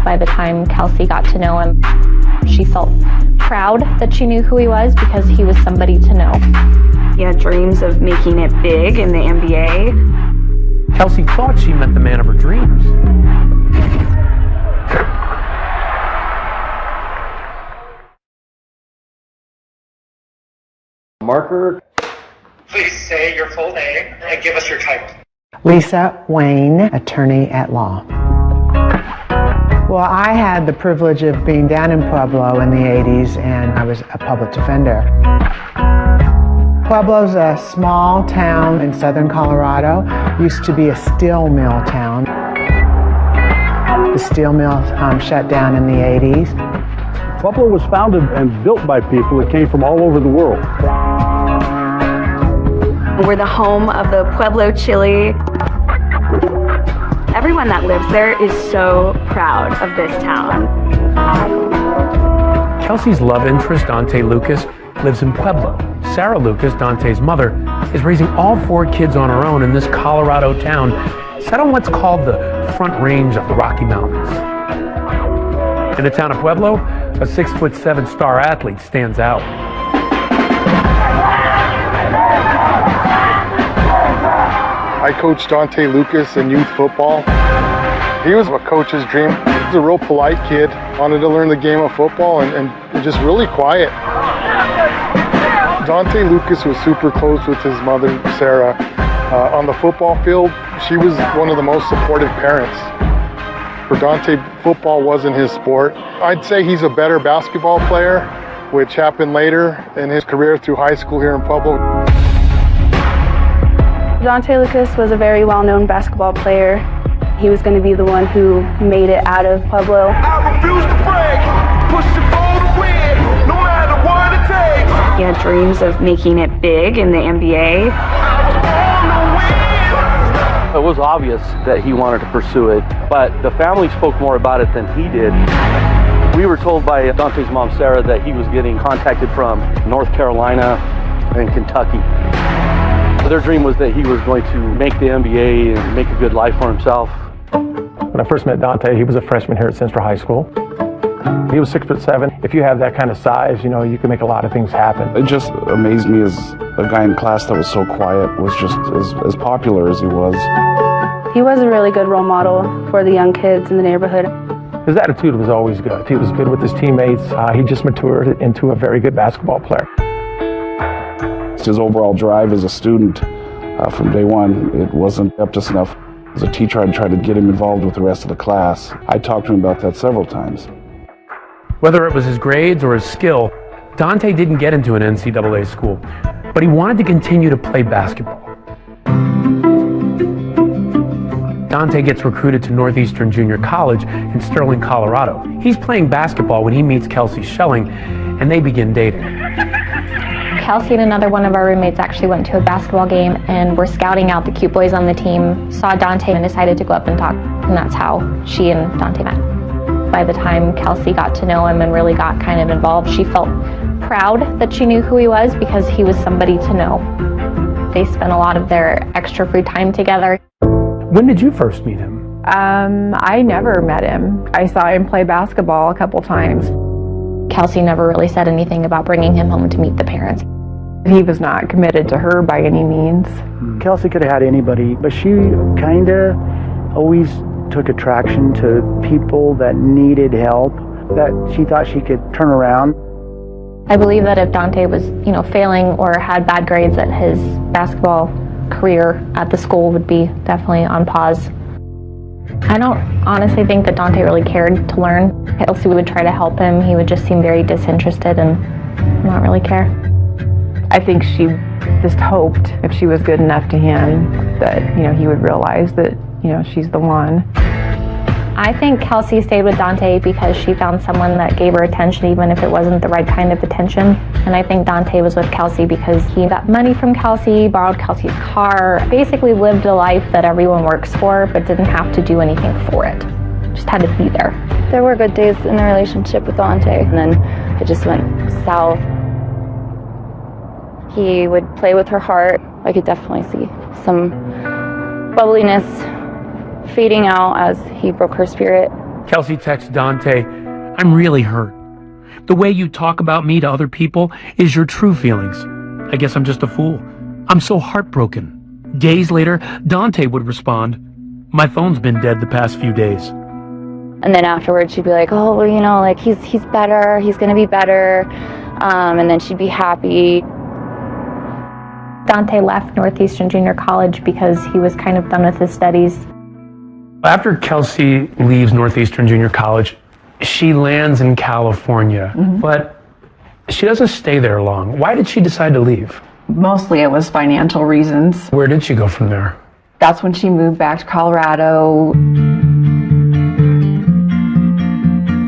By the time Kelsey got to know him, she felt proud that she knew who he was because he was somebody to know. He had dreams of making it big in the NBA. Kelsey thought she met the man of her dreams. Marker. Please say your full name and give us your title. Lisa Wayne, attorney at law. Well, I had the privilege of being down in Pueblo in the 80s, and I was a public defender. Pueblo's a small town in southern Colorado. Used to be a steel mill town. The steel mill shut down in the 80s. Pueblo was founded and built by people that came from all over the world. We're the home of the Pueblo chili. Everyone that lives there is so proud of this town. Kelsey's love interest, Dante Lucas, lives in Pueblo. Sarah Lucas, Dante's mother, is raising all 4 kids on her own in this Colorado town set on what's called the Front Range of the Rocky Mountains. In the town of Pueblo, a 6'7" star athlete stands out. I coached Dante Lucas in youth football. He was a coach's dream. He was a real polite kid, wanted to learn the game of football and just really quiet. Dante Lucas was super close with his mother, Sarah. On the football field, she was one of the most supportive parents. For Dante, football wasn't his sport. I'd say he's a better basketball player, which happened later in his career through high school here in Pueblo. Dante Lucas was a very well-known basketball player. He was going to be the one who made it out of Pueblo. I refuse to break, push the ball to win, no matter what it takes. He had dreams of making it big in the NBA. It was obvious that he wanted to pursue it, but the family spoke more about it than he did. We were told by Dante's mom, Sarah, that he was getting contacted from North Carolina and Kentucky. Their dream was that he was going to make the NBA and make a good life for himself. When I first met Dante, he was a freshman here at Central High School. He was 6'7". If you have that kind of size, you know, you can make a lot of things happen. It just amazed me as a guy in class that was so quiet was just as popular as he was. He was a really good role model for the young kids in the neighborhood. His attitude was always good. He was good with his teammates. He just matured into a very good basketball player. His overall drive as a student from day one, it wasn't up to snuff. As a teacher, I'd try to get him involved with the rest of the class. I talked to him about that several times. Whether it was his grades or his skill, Dante didn't get into an NCAA school, but he wanted to continue to play basketball. Dante gets recruited to Northeastern Junior College in Sterling, Colorado. He's playing basketball when he meets Kelsey Schelling, and they begin dating. Kelsey and another one of our roommates actually went to a basketball game and were scouting out the cute boys on the team, saw Dante and decided to go up and talk, and that's how she and Dante met. By the time Kelsey got to know him and really got kind of involved, she felt proud that she knew who he was because he was somebody to know. They spent a lot of their extra free time together. When did you first meet him? I never met him. I saw him play basketball a couple times. Kelsey never really said anything about bringing him home to meet the parents. He was not committed to her by any means. Kelsey could have had anybody, but she kind of always took attraction to people that needed help, that she thought she could turn around. I believe that if Dante was, failing or had bad grades, that his basketball career at the school would be definitely on pause. I don't honestly think that Dante really cared to learn. Kelsey would try to help him. He would just seem very disinterested and not really care. I think she just hoped if she was good enough to him that, he would realize that, she's the one. I think Kelsey stayed with Dante because she found someone that gave her attention even if it wasn't the right kind of attention. And I think Dante was with Kelsey because he got money from Kelsey, borrowed Kelsey's car, basically lived a life that everyone works for but didn't have to do anything for it. Just had to be there. There were good days in the relationship with Dante, and then it just went south. He would play with her heart. I could definitely see some bubbliness fading out as he broke her spirit. Kelsey texts Dante, "I'm really hurt. The way you talk about me to other people is your true feelings. I guess I'm just a fool. I'm so heartbroken." Days later, Dante would respond, "My phone's been dead the past few days." And then afterwards she'd be like, "Oh, he's better, he's gonna be better." And then she'd be happy. Dante left Northeastern Junior College because he was kind of done with his studies. After Kelsey leaves Northeastern Junior College, she lands in California, but she doesn't stay there long. Why did she decide to leave? Mostly it was financial reasons. Where did she go from there? That's when she moved back to Colorado.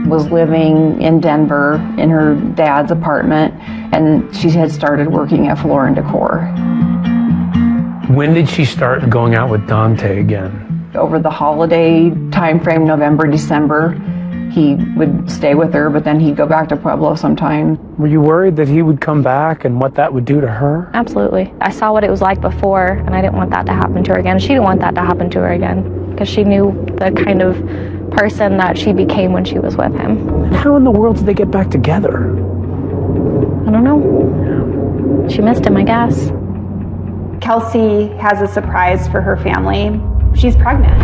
Was living in Denver in her dad's apartment, and she had started working at Floor & Decor. When did she start going out with Dante again? Over the holiday time frame, November, December, he would stay with her, but then he'd go back to Pueblo sometime. Were you worried that he would come back and what that would do to her? Absolutely. I saw what it was like before, and I didn't want that to happen to her again. She didn't want that to happen to her again, because she knew the kind of person that she became when she was with him. And how in the world did they get back together? I don't know. She missed him, I guess. Kelsey has a surprise for her family. She's pregnant.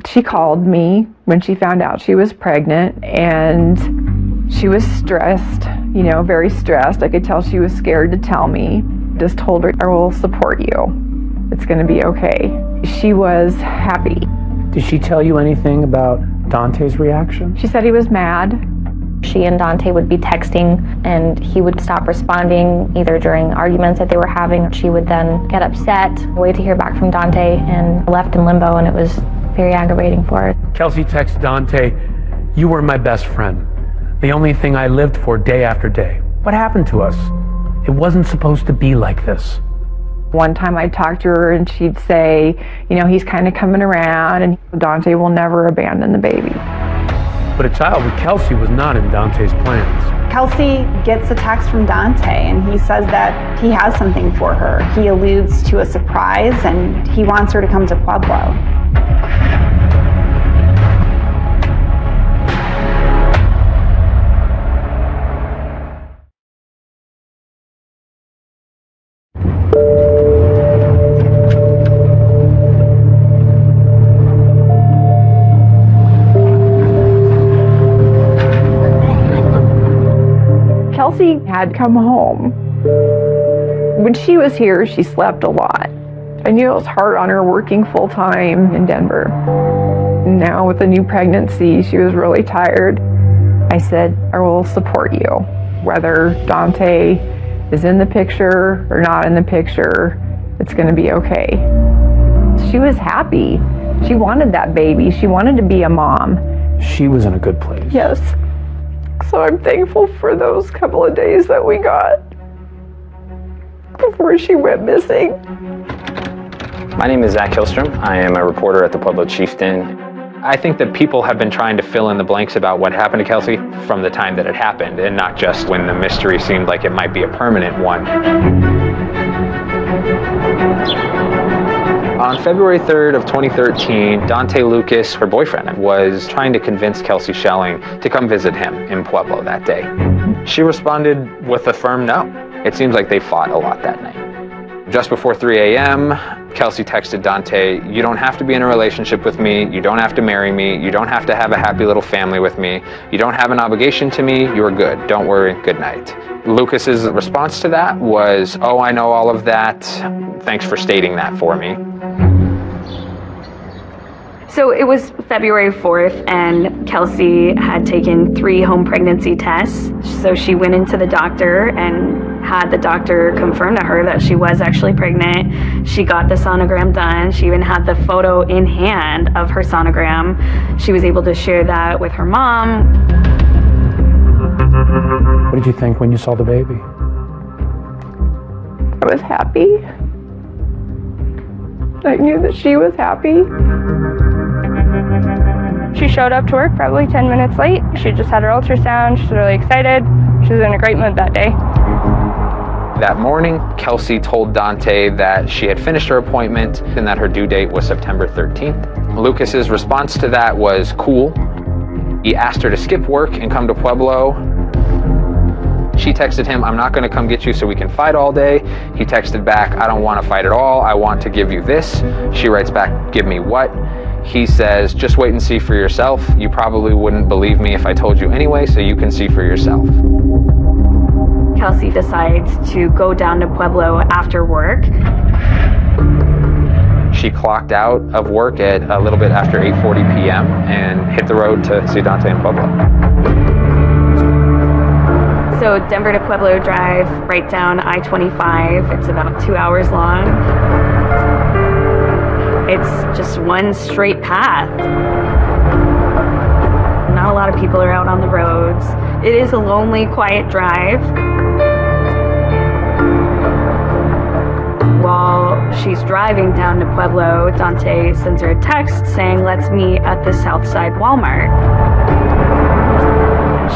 She called me when she found out she was pregnant, and she was stressed, very stressed. I could tell she was scared to tell me. Just told her, "I will support you. It's going to be okay." She was happy. Did she tell you anything about Dante's reaction? She said he was mad. She and Dante would be texting and he would stop responding either during arguments that they were having. She would then get upset, wait to hear back from Dante, and left in limbo, and it was very aggravating for her. Kelsey texts Dante, "You were my best friend. The only thing I lived for day after day. What happened to us? It wasn't supposed to be like this." One time I'd talk to her and she'd say, you know, he's kind of coming around and Dante will never abandon the baby. But a child with Kelsey was not in Dante's plans. Kelsey gets a text from Dante and he says that he has something for her. He alludes to a surprise and he wants her to come to Pueblo. Kelsey had come home. When she was here, she slept a lot. I knew it was hard on her working full-time in Denver. Now with a new pregnancy, she was really tired. I said, I will support you. Whether Dante is in the picture or not in the picture, it's going to be okay. She was happy. She wanted that baby. She wanted to be a mom. She was in a good place. Yes. So I'm thankful for those couple of days that we got before she went missing. My name is Zach Hillstrom. I am a reporter at the Pueblo Chieftain. I think that people have been trying to fill in the blanks about what happened to Kelsey from the time that it happened, and not just when the mystery seemed like it might be a permanent one. On February 3rd of 2013, Dante Lucas, her boyfriend, was trying to convince Kelsey Schelling to come visit him in Pueblo that day. She responded with a firm no. It seems like they fought a lot that night. Just before 3 a.m., Kelsey texted Dante, "You don't have to be in a relationship with me. You don't have to marry me. You don't have to have a happy little family with me. You don't have an obligation to me. You're good. Don't worry. Good night." Lucas's response to that was, "Oh, I know all of that. Thanks for stating that for me." So it was February 4th and Kelsey had taken 3 home pregnancy tests. So she went into the doctor and had the doctor confirm to her that she was actually pregnant. She got the sonogram done. She even had the photo in hand of her sonogram. She was able to share that with her mom. What did you think when you saw the baby? I was happy. I knew that she was happy. She showed up to work probably 10 minutes late. She just had her ultrasound. She was really excited. She was in a great mood that day. That morning, Kelsey told Dante that she had finished her appointment and that her due date was September 13th. Lucas's response to that was cool. He asked her to skip work and come to Pueblo. She texted him, "I'm not going to come get you so we can fight all day." He texted back, "I don't want to fight at all. I want to give you this." She writes back, "Give me what?" He says, "Just wait and see for yourself. You probably wouldn't believe me if I told you anyway, so you can see for yourself." Kelsey decides to go down to Pueblo after work. She clocked out of work at a little bit after 8:40 p.m. and hit the road to see Dante in Pueblo. So Denver to Pueblo Drive, right down I-25. It's about 2 hours long. It's just one straight path. Not a lot of people are out on the roads. It is a lonely, quiet drive. While she's driving down to Pueblo, Dante sends her a text saying, "Let's meet at the Southside Walmart."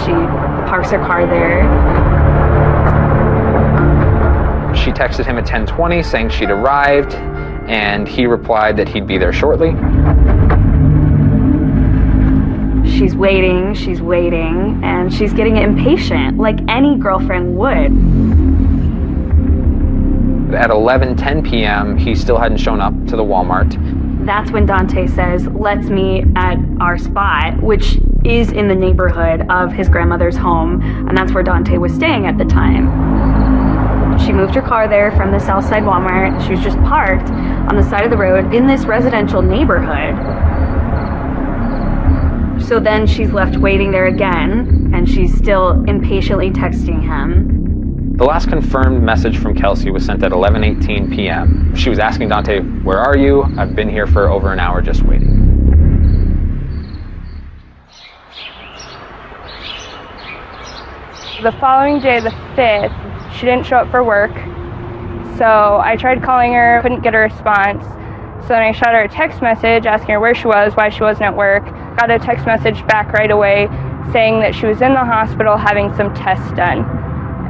She parks her car there. She texted him at 10:20 saying she'd arrived, and he replied that he'd be there shortly. She's waiting, and she's getting impatient, like any girlfriend would. At 11:10 p.m., he still hadn't shown up to the Walmart. That's when Dante says, "Let's meet at our spot," which is in the neighborhood of his grandmother's home, and that's where Dante was staying at the time. She moved her car there from the Southside Walmart. She was just parked on the side of the road in this residential neighborhood. So then she's left waiting there again, and she's still impatiently texting him. The last confirmed message from Kelsey was sent at 11:18 p.m. She was asking Dante, "Where are you? I've been here for over an hour just waiting." The following day, the 5th, she didn't show up for work. So I tried calling her, couldn't get a response. So then I shot her a text message asking her where she was, why she wasn't at work. Got a text message back right away saying that she was in the hospital having some tests done.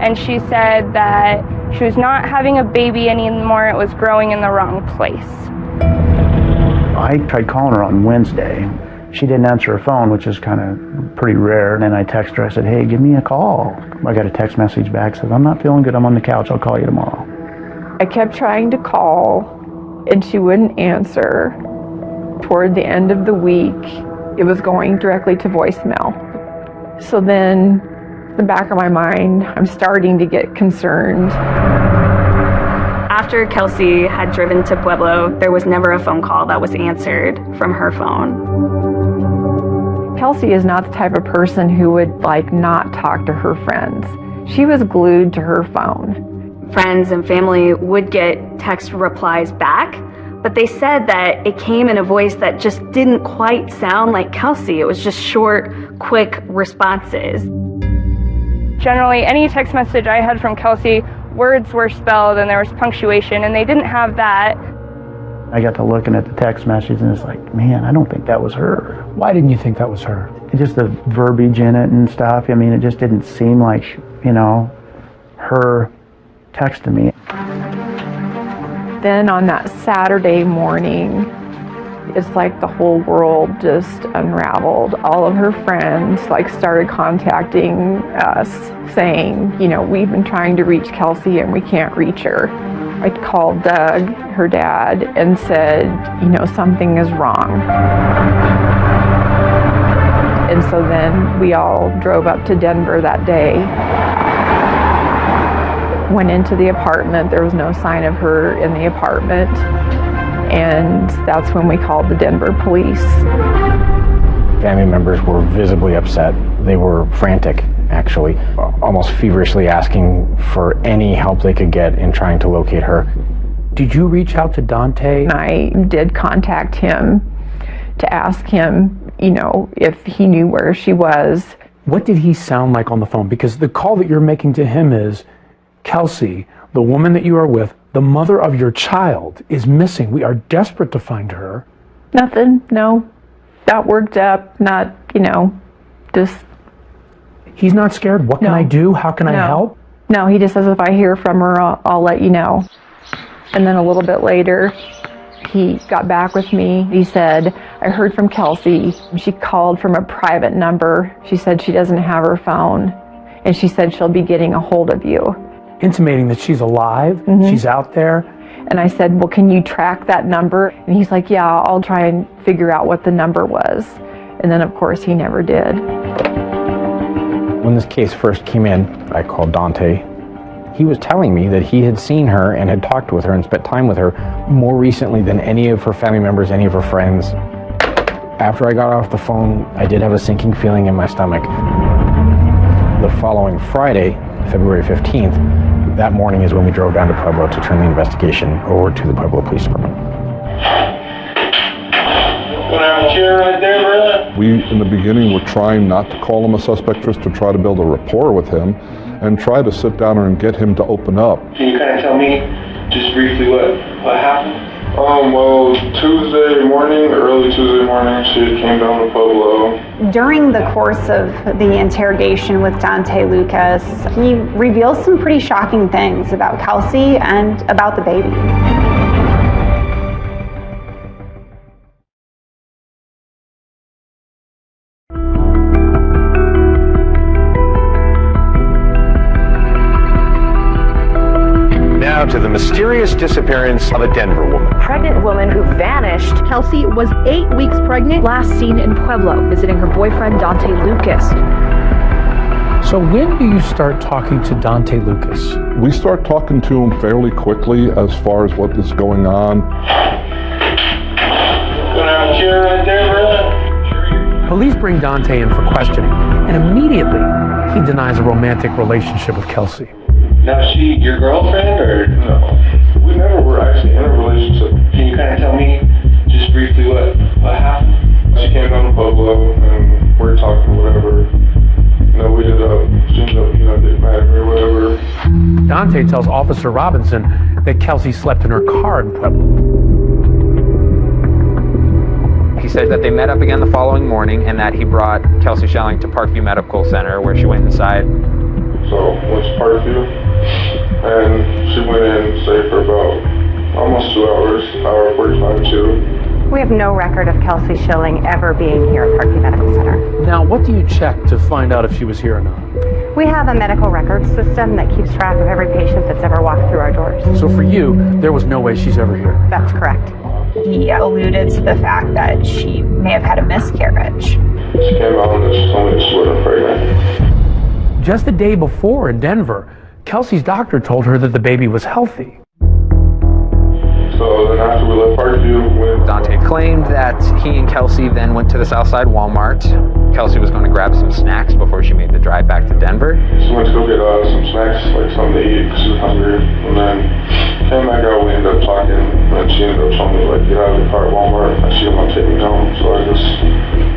And she said that she was not having a baby anymore, it was growing in the wrong place. I tried calling her on Wednesday. She didn't answer her phone, which is kind of pretty rare. And then I texted her, I said, "Hey, give me a call." I got a text message back, said, "I'm not feeling good, I'm on the couch, I'll call you tomorrow." I kept trying to call, and she wouldn't answer. Toward the end of the week, it was going directly to voicemail. So then, in the back of my mind, I'm starting to get concerned. After Kelsey had driven to Pueblo, there was never a phone call that was answered from her phone. Kelsey is not the type of person who would not talk to her friends. She was glued to her phone. Friends and family would get text replies back, but they said that it came in a voice that just didn't quite sound like Kelsey. It was just short, quick responses. Generally, any text message I had from Kelsey, words were spelled and there was punctuation, and they didn't have that. I got to looking at the text message and it's like, man, I don't think that was her. Why didn't you think that was her? Just the verbiage in it and stuff. I mean, it just didn't seem like, her texting me. Then on that Saturday morning, it's like the whole world just unraveled. All of her friends started contacting us saying, we've been trying to reach Kelsey and we can't reach her. I called Doug, her dad, and said, something is wrong. And so then we all drove up to Denver that day. Went into the apartment. There was no sign of her in the apartment. And that's when we called the Denver police. Family members were visibly upset. They were frantic, actually, almost feverishly asking for any help they could get in trying to locate her. Did you reach out to Dante? I did contact him to ask him, if he knew where she was. What did he sound like on the phone? Because the call that you're making to him is, "Kelsey, the woman that you are with, the mother of your child, is missing. We are desperate to find her." Nothing, no. Not worked up, not, just... He's not scared? What can I do? How can I help? No, he just says, if I hear from her, I'll let you know. And then a little bit later, he got back with me. He said, "I heard from Kelsey. She called from a private number. She said she doesn't have her phone. And she said she'll be getting a hold of you." Intimating that she's alive, she's out there. And I said, "Well, can you track that number?" And he's like, "Yeah, I'll try and figure out what the number was." And then, of course, he never did. When this case first came in, I called Dante. He was telling me that he had seen her and had talked with her and spent time with her more recently than any of her family members, any of her friends. After I got off the phone, I did have a sinking feeling in my stomach. The following Friday, February 15th, that morning is when we drove down to Pueblo to turn the investigation over to the Pueblo Police Department. We, in the beginning, were trying not to call him a suspect, just to try to build a rapport with him and try to sit down and get him to open up. Can you kind of tell me just briefly what happened? Well, early Tuesday morning, she came down to Pueblo. During the course of the interrogation with Dante Lucas, he reveals some pretty shocking things about Kelsey and about the baby. To the mysterious disappearance of a Denver woman. Pregnant woman who vanished. Kelsey was 8 weeks pregnant, last seen in Pueblo, visiting her boyfriend Dante Lucas. So So when do you start talking to Dante Lucas? We start talking to him fairly quickly as far as what is going on. Police bring Dante in for questioning, and immediately he denies a romantic relationship with Kelsey. Now, is she your girlfriend, or no? We never were actually in a relationship. Can you kind of tell me just briefly what happened? She came down to Pueblo, and we're talking, whatever. We ended up, getting mad at me or whatever. Dante tells Officer Robinson that Kelsey slept in her car in Pueblo. He said that they met up again the following morning and that he brought Kelsey Schelling to Parkview Medical Center, where she went inside. So went to Parkview, and she went in and stayed for about almost 2 hours, hour 45 too. We have no record of Kelsey Schelling ever being here at Parkview Medical Center. Now, what do you check to find out if she was here or not? We have a medical records system that keeps track of every patient that's ever walked through our doors. So for you, there was no way she's ever here? That's correct. He alluded to the fact that she may have had a miscarriage. She came out and she told me she wasn't pregnant. Just the day before in Denver, Kelsey's doctor told her that the baby was healthy. So then after we left Parkview, Dante claimed that he and Kelsey then went to the Southside Walmart. Kelsey was going to grab some snacks before she made the drive back to Denver. She went to go get some snacks, like something to eat, because she was hungry. And then came back out, we ended up talking, and she ended up telling me, like, get out of the car at Walmart, and she didn't want to take me home. So I just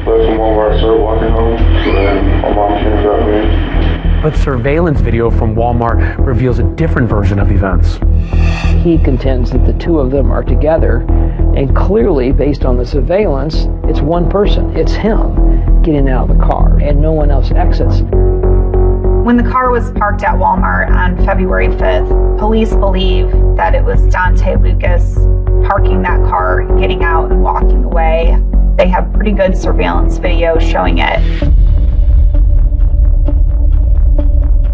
left from Walmart, started walking home, and then my mom came and got me. But surveillance video from Walmart reveals a different version of events. He contends that the two of them are together, and clearly, based on the surveillance, it's one person. It's him getting out of the car, and no one else exits. When the car was parked at Walmart on February 5th, police believe that it was Dante Lucas parking that car, getting out and walking away. They have pretty good surveillance video showing it.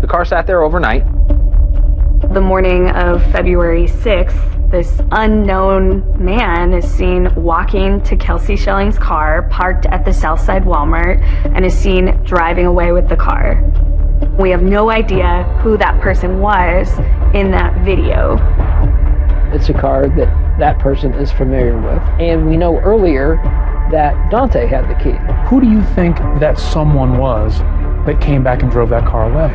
The car sat there overnight. The morning of February 6th, this unknown man is seen walking to Kelsey Schelling's car, parked at the Southside Walmart, and is seen driving away with the car. We have no idea who that person was in that video. It's a car that person is familiar with, and we know earlier that Dante had the key. Who do you think that someone was that came back and drove that car away?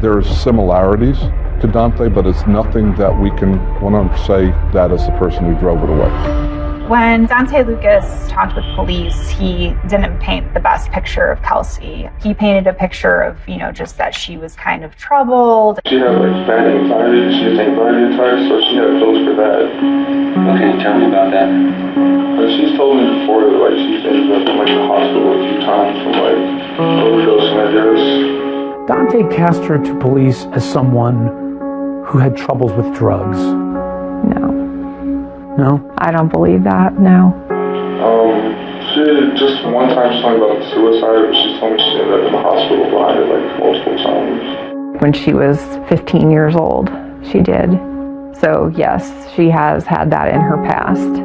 There's similarities to Dante, but it's nothing that we can 100% say that is the person who drove it away. When Dante Lucas talked with police, he didn't paint the best picture of Kelsey. He painted a picture of, just that she was kind of troubled. She had bad anxiety. She has anxiety attacks, so she had pills for that. What can you tell me about that? She's told me before that she's ended up in the hospital a few times from overdosing, I guess. Dante cast her to police as someone who had troubles with drugs. No? I don't believe that, no. She just one time she told me about suicide, but she told me she ended up in the hospital behind it multiple times. When she was 15 years old, she did. So yes, she has had that in her past.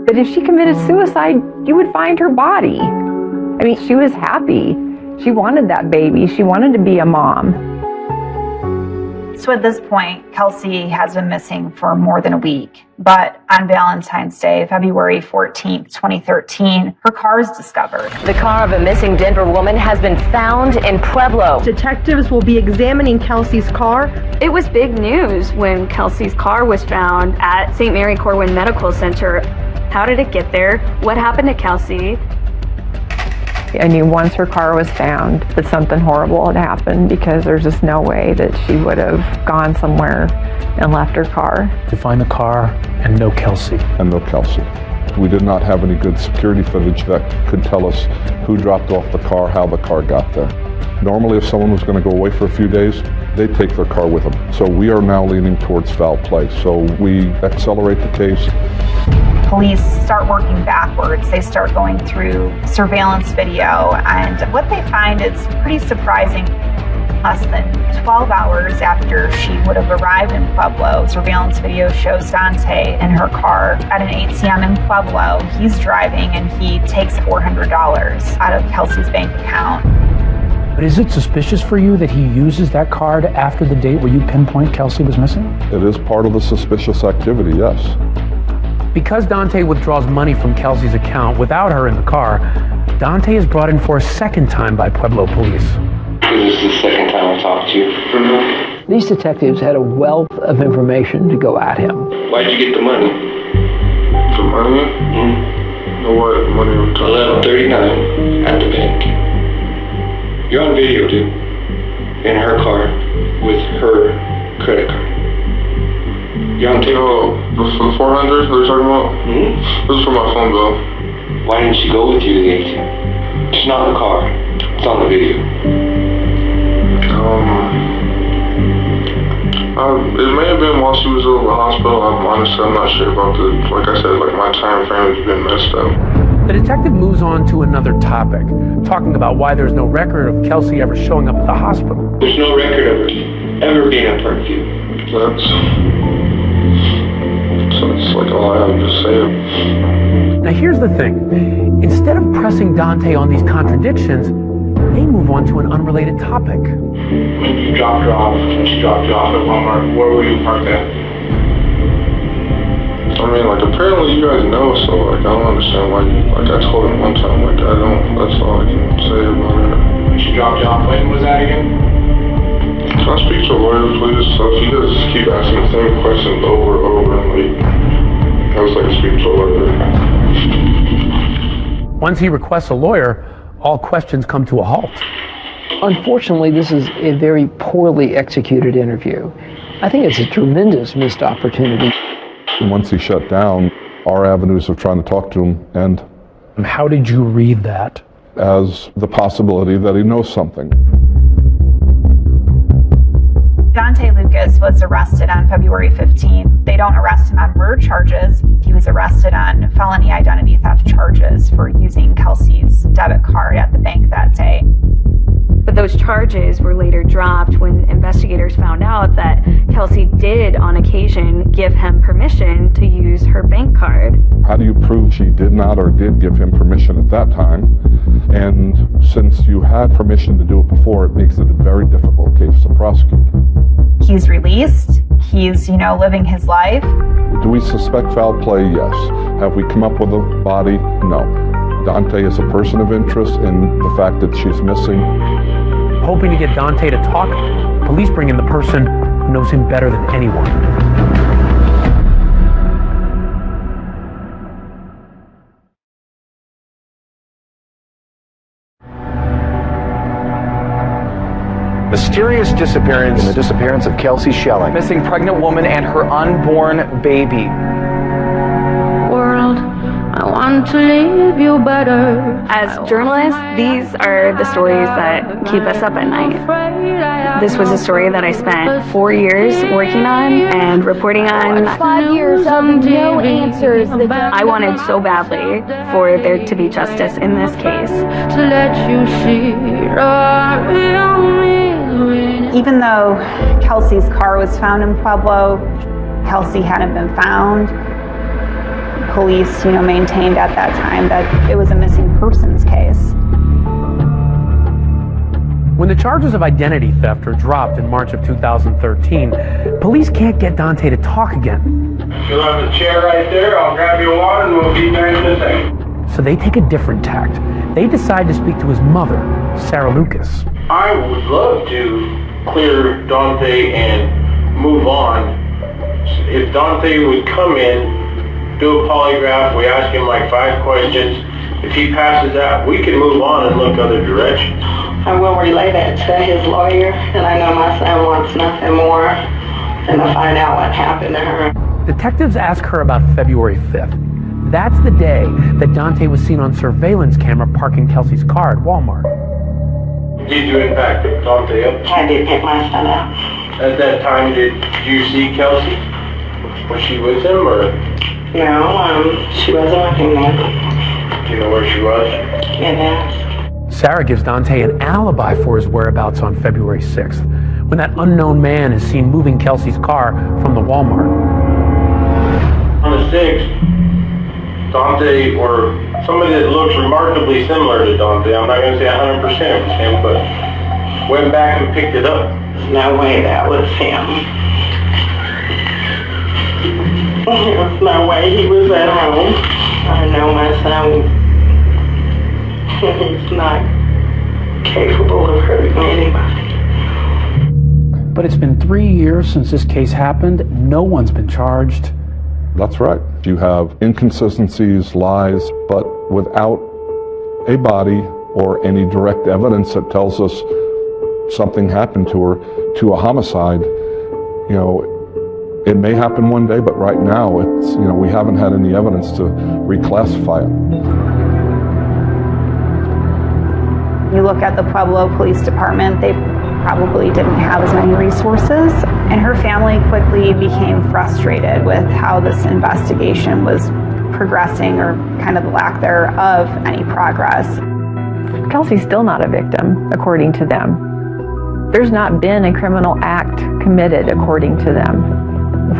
But if she committed suicide, you would find her body. I mean, she was happy. She wanted that baby. She wanted to be a mom. So at this point, Kelsey has been missing for more than a week. But on Valentine's Day, February 14th, 2013, her car is discovered. The car of a missing Denver woman has been found in Pueblo. Detectives will be examining Kelsey's car. It was big news when Kelsey's car was found at St. Mary Corwin Medical Center. How did it get there? What happened to Kelsey? I knew once her car was found that something horrible had happened, because there's just no way that she would have gone somewhere and left her car. To find the car and no Kelsey. And no Kelsey. We did not have any good security footage that could tell us who dropped off the car, how the car got there. Normally, if someone was going to go away for a few days, they'd take their car with them. So we are now leaning towards foul play. So we accelerate the case. Police start working backwards. They start going through surveillance video, and what they find is pretty surprising. Less than 12 hours after she would have arrived in Pueblo, surveillance video shows Dante in her car at an ATM in Pueblo. He's driving and he takes $400 out of Kelsey's bank account. But is it suspicious for you that he uses that card after the date where you pinpoint Kelsey was missing? It is part of the suspicious activity, yes. Because Dante withdraws money from Kelsey's account without her in the car, Dante is brought in for a second time by Pueblo police. This is the second time I talked to you. These detectives had a wealth of information to go at him. Why'd you get the money? The money? Mm-hmm. What money? 11:39 at the bank. You're on video, dude. In her car with her credit card. You're on tape. Oh, this is the 400 that you're talking about? Mm-hmm. This is for my phone bill. Why didn't she go with you to the ATM? It's not in the car. It's on the video. It may have been while she was in the hospital. I'm not sure about like I said, my time frame has been messed up. The detective moves on to another topic, talking about why there's no record of Kelsey ever showing up at the hospital. There's no record of her ever being at Parkview. That's like all I have to say. Now here's the thing. Instead of pressing Dante on these contradictions, they move on to an unrelated topic. When she dropped you off at Walmart, where were you parked at? Apparently you guys know, so I don't understand why I told him one time, that's all I can say about it. When she dropped you off, when was that again? Can I speak to a lawyer, please? So if you guys just keep asking the same questions over and over, I was like, speak to a lawyer. Once he requests a lawyer, all questions come to a halt. Unfortunately, this is a very poorly executed interview. I think it's a tremendous missed opportunity. Once he shut down, our avenues of trying to talk to him end. And how did you read that? As the possibility that he knows something. Dante Lucas was arrested on February 15th. They don't arrest him on murder charges. He was arrested on felony identity theft charges for using Kelsey's debit card at the bank that day. But those charges were later dropped when investigators found out that Kelsey did, on occasion, give him permission to use her bank card. How do you prove she did not or did give him permission at that time? And since you had permission to do it before, it makes it a very difficult case to prosecute. He's released. He's, living his life. Do we suspect foul play? Yes. Have we come up with a body? No. Dante is a person of interest in the fact that she's missing. Hoping to get Dante to talk, police bring in the person who knows him better than anyone. Mysterious disappearance and the disappearance of Kelsey Schelling. Missing pregnant woman and her unborn baby. World, I want to leave you better. As journalists, these are the stories that keep us up at night. This was a story that I spent 4 years working on and reporting on. 5 years of no answers. I wanted so badly for there to be justice in this case. To let you see the real me. Even though Kelsey's car was found in Pueblo, Kelsey hadn't been found. Police, maintained at that time that it was a missing persons case. When the charges of identity theft are dropped in March of 2013, police can't get Dante to talk again. You'll have a chair right there. I'll grab you a water and we'll be back in a second. So they take a different tact. They decide to speak to his mother, Sarah Lucas. I would love to clear Dante and move on. If Dante would come in, do a polygraph, we ask him 5 questions. If he passes that, we can move on and look other directions. I will relay that to his lawyer, and I know my son wants nothing more than to find out what happened to her. Detectives ask her about February 5th. That's the day that Dante was seen on surveillance camera parking Kelsey's car at Walmart. Did you in fact pick Dante up? I did pick my son up. At that time, did you see Kelsey? Was she with him or? No, she wasn't with him then. Do you know where she was? Yes. Sarah gives Dante an alibi for his whereabouts on February 6th, when that unknown man is seen moving Kelsey's car from the Walmart. On the 6th, Dante, or somebody that looks remarkably similar to Dante, I'm not going to say 100% was him, but went back and picked it up. There's no way that was him. There's no way he was at home. I know my son, he's not capable of hurting anybody. But it's been 3 years since this case happened. No one's been charged. That's right. You have inconsistencies, lies, but without a body or any direct evidence that tells us something happened to her, to a homicide, it may happen one day, but right now it's, we haven't had any evidence to reclassify it. You look at the Pueblo Police Department, they probably didn't have as many resources, and her family quickly became frustrated with how this investigation was progressing, or kind of the lack thereof any progress. Kelsey's still not a victim, according to them. There's not been a criminal act committed, according to them.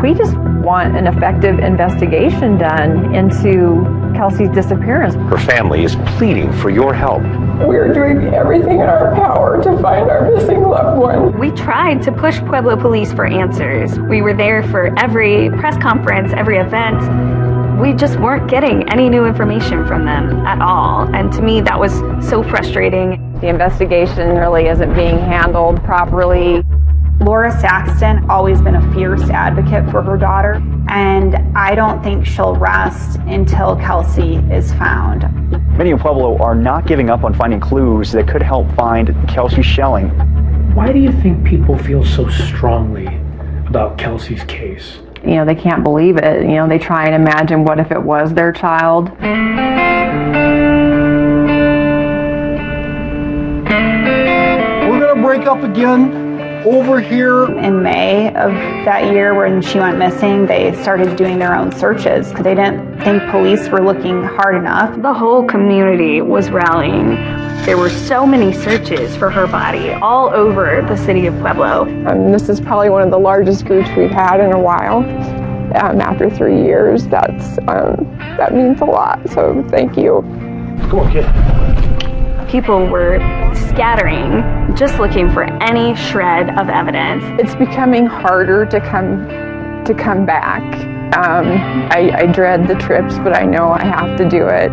We just want an effective investigation done into Kelsey's disappearance. Her family is pleading for your help. We're doing everything in our power to find our missing loved one. We tried to push Pueblo police for answers. We were there for every press conference, every event. We just weren't getting any new information from them at all. And to me, that was so frustrating. The investigation really isn't being handled properly. Laura Saxton always been a fierce advocate for her daughter, and I don't think she'll rest until Kelsey is found. Many in Pueblo are not giving up on finding clues that could help find Kelsey Schelling. Why do you think people feel so strongly about Kelsey's case? They can't believe it. They try and imagine what if it was their child. We're gonna break up again. Over here. In May of that year when she went missing, they started doing their own searches because they didn't think police were looking hard enough. The whole community was rallying. There were so many searches for her body all over the city of Pueblo. This is probably one of the largest groups we've had in a while. After 3 years, that means a lot, so thank you. Come on, kid. People were scattering, just looking for any shred of evidence. It's becoming harder to come back. I dread the trips, but I know I have to do it.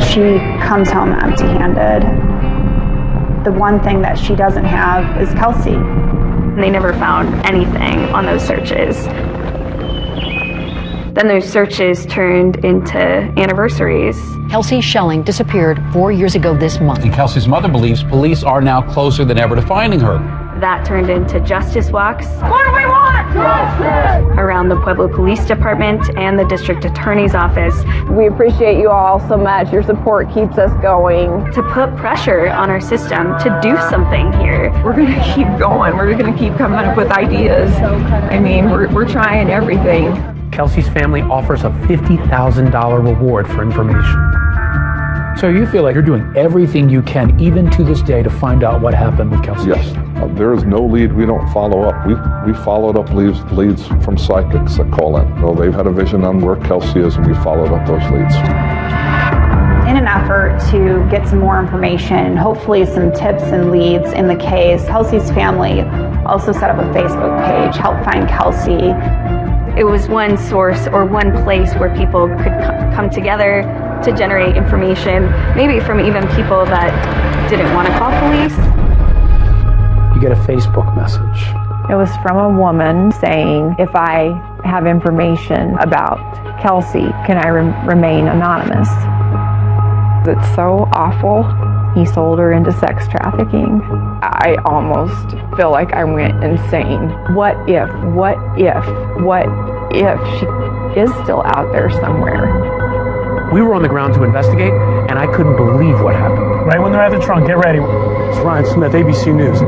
She comes home empty-handed. The one thing that she doesn't have is Kelsey. They never found anything on those searches. Then those searches turned into anniversaries. Kelsey Schelling disappeared 4 years ago this month. And Kelsey's mother believes police are now closer than ever to finding her. That turned into justice walks. What do we want? Justice! Around the Pueblo Police Department and the District Attorney's Office. We appreciate you all so much. Your support keeps us going. To put pressure on our system to do something here. We're going to keep going. We're going to keep coming up with ideas. We're trying everything. Kelsey's family offers a $50,000 reward for information. So you feel like you're doing everything you can, even to this day, to find out what happened with Kelsey? Yes. There is no lead we don't follow up. We followed up leads from psychics that call in. So they've had a vision on where Kelsey is, and we followed up those leads. In an effort to get some more information, hopefully some tips and leads in the case, Kelsey's family also set up a Facebook page, Help Find Kelsey. It was one source or one place where people could come together to generate information, maybe from even people that didn't want to call police. You get a Facebook message. It was from a woman saying, if I have information about Kelsey, can I remain anonymous? It's so awful. He sold her into sex trafficking. I almost feel like I went insane. What if she is still out there somewhere? We were on the ground to investigate, and I couldn't believe what happened. Right when they're at the trunk, get ready. It's Ryan Smith, ABC News.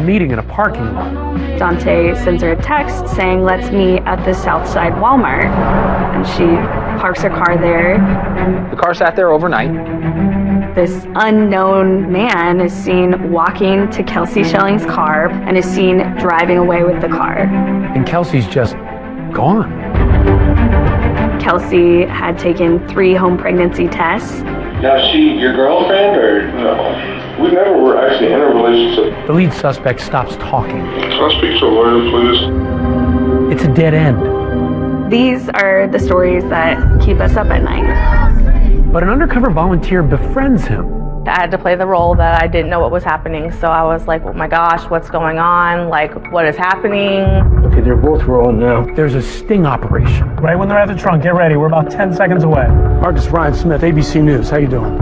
meeting in a parking lot. Dante sends her a text saying, "Let's meet at the Southside Walmart." And she parks her car there. The car sat there overnight. This unknown man is seen walking to Kelsey Schelling's car and is seen driving away with the car. And Kelsey's just gone. Kelsey had taken 3 home pregnancy tests. Now, is she your girlfriend or no? We never were actually in a relationship. The lead suspect stops talking. Can I speak to a lawyer, please? It's a dead end. These are the stories that keep us up at night. But an undercover volunteer befriends him. I had to play the role that I didn't know what was happening, so I was like, oh my gosh, what's going on? Like, what is happening? Okay, they're both rolling now. There's a sting operation. Right when they're at the trunk, get ready. We're about 10 seconds away. Marcus Ryan Smith, ABC News. How you doing?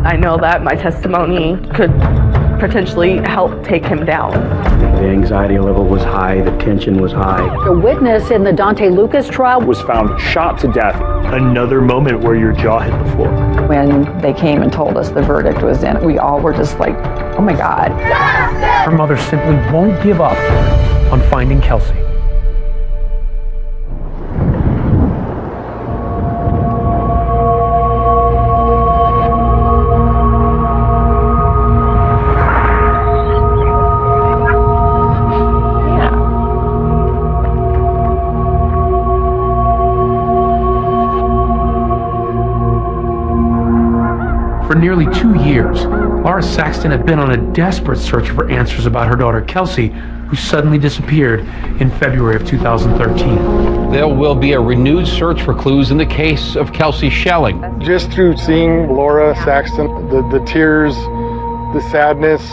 I know that my testimony could potentially help take him down. The anxiety level was high, the tension was high. A witness in the Dante Lucas trial Was found shot to death. Another moment where your jaw hit the floor. When they came and told us the verdict was in, we all were just like, oh my God. Her mother simply won't give up on finding Kelsey. For nearly 2 years, Laura Saxton had been on a desperate search for answers about her daughter Kelsey, who suddenly disappeared in February of 2013. There will be a renewed search for clues in the case of Kelsey Schelling. Just through seeing Laura Saxton, the tears, the sadness,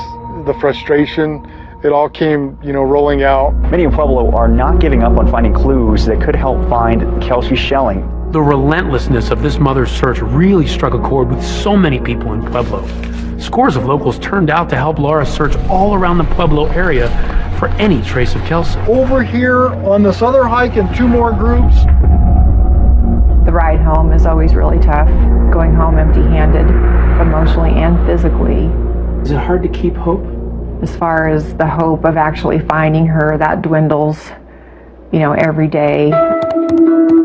the frustration, it all came, rolling out. Many in Pueblo are not giving up on finding clues that could help find Kelsey Schelling. The relentlessness of this mother's search really struck a chord with so many people in Pueblo. Scores of locals turned out to help Laura search all around the Pueblo area for any trace of Kelsey. Over here on this other hike in 2 more groups. The ride home is always really tough, going home empty-handed, emotionally and physically. Is it hard to keep hope? As far as the hope of actually finding her, that dwindles, every day.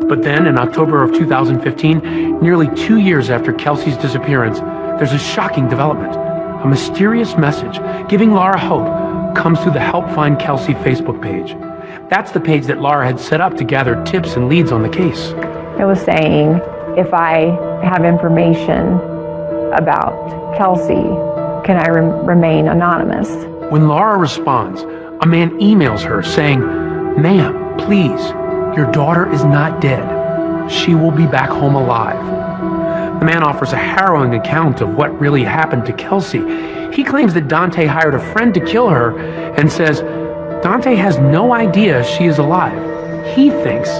But then, in October of 2015, nearly 2 years after Kelsey's disappearance, there's a shocking development. A mysterious message giving Laura hope comes through the Help Find Kelsey Facebook page. That's the page that Laura had set up to gather tips and leads on the case. It was saying, if I have information about Kelsey, can I remain anonymous? When Laura responds, a man emails her saying, "Ma'am, please, your daughter is not dead. She will be back home alive." The man offers a harrowing account of what really happened to Kelsey. He claims that Dante hired a friend to kill her and says Dante has no idea she is alive. He thinks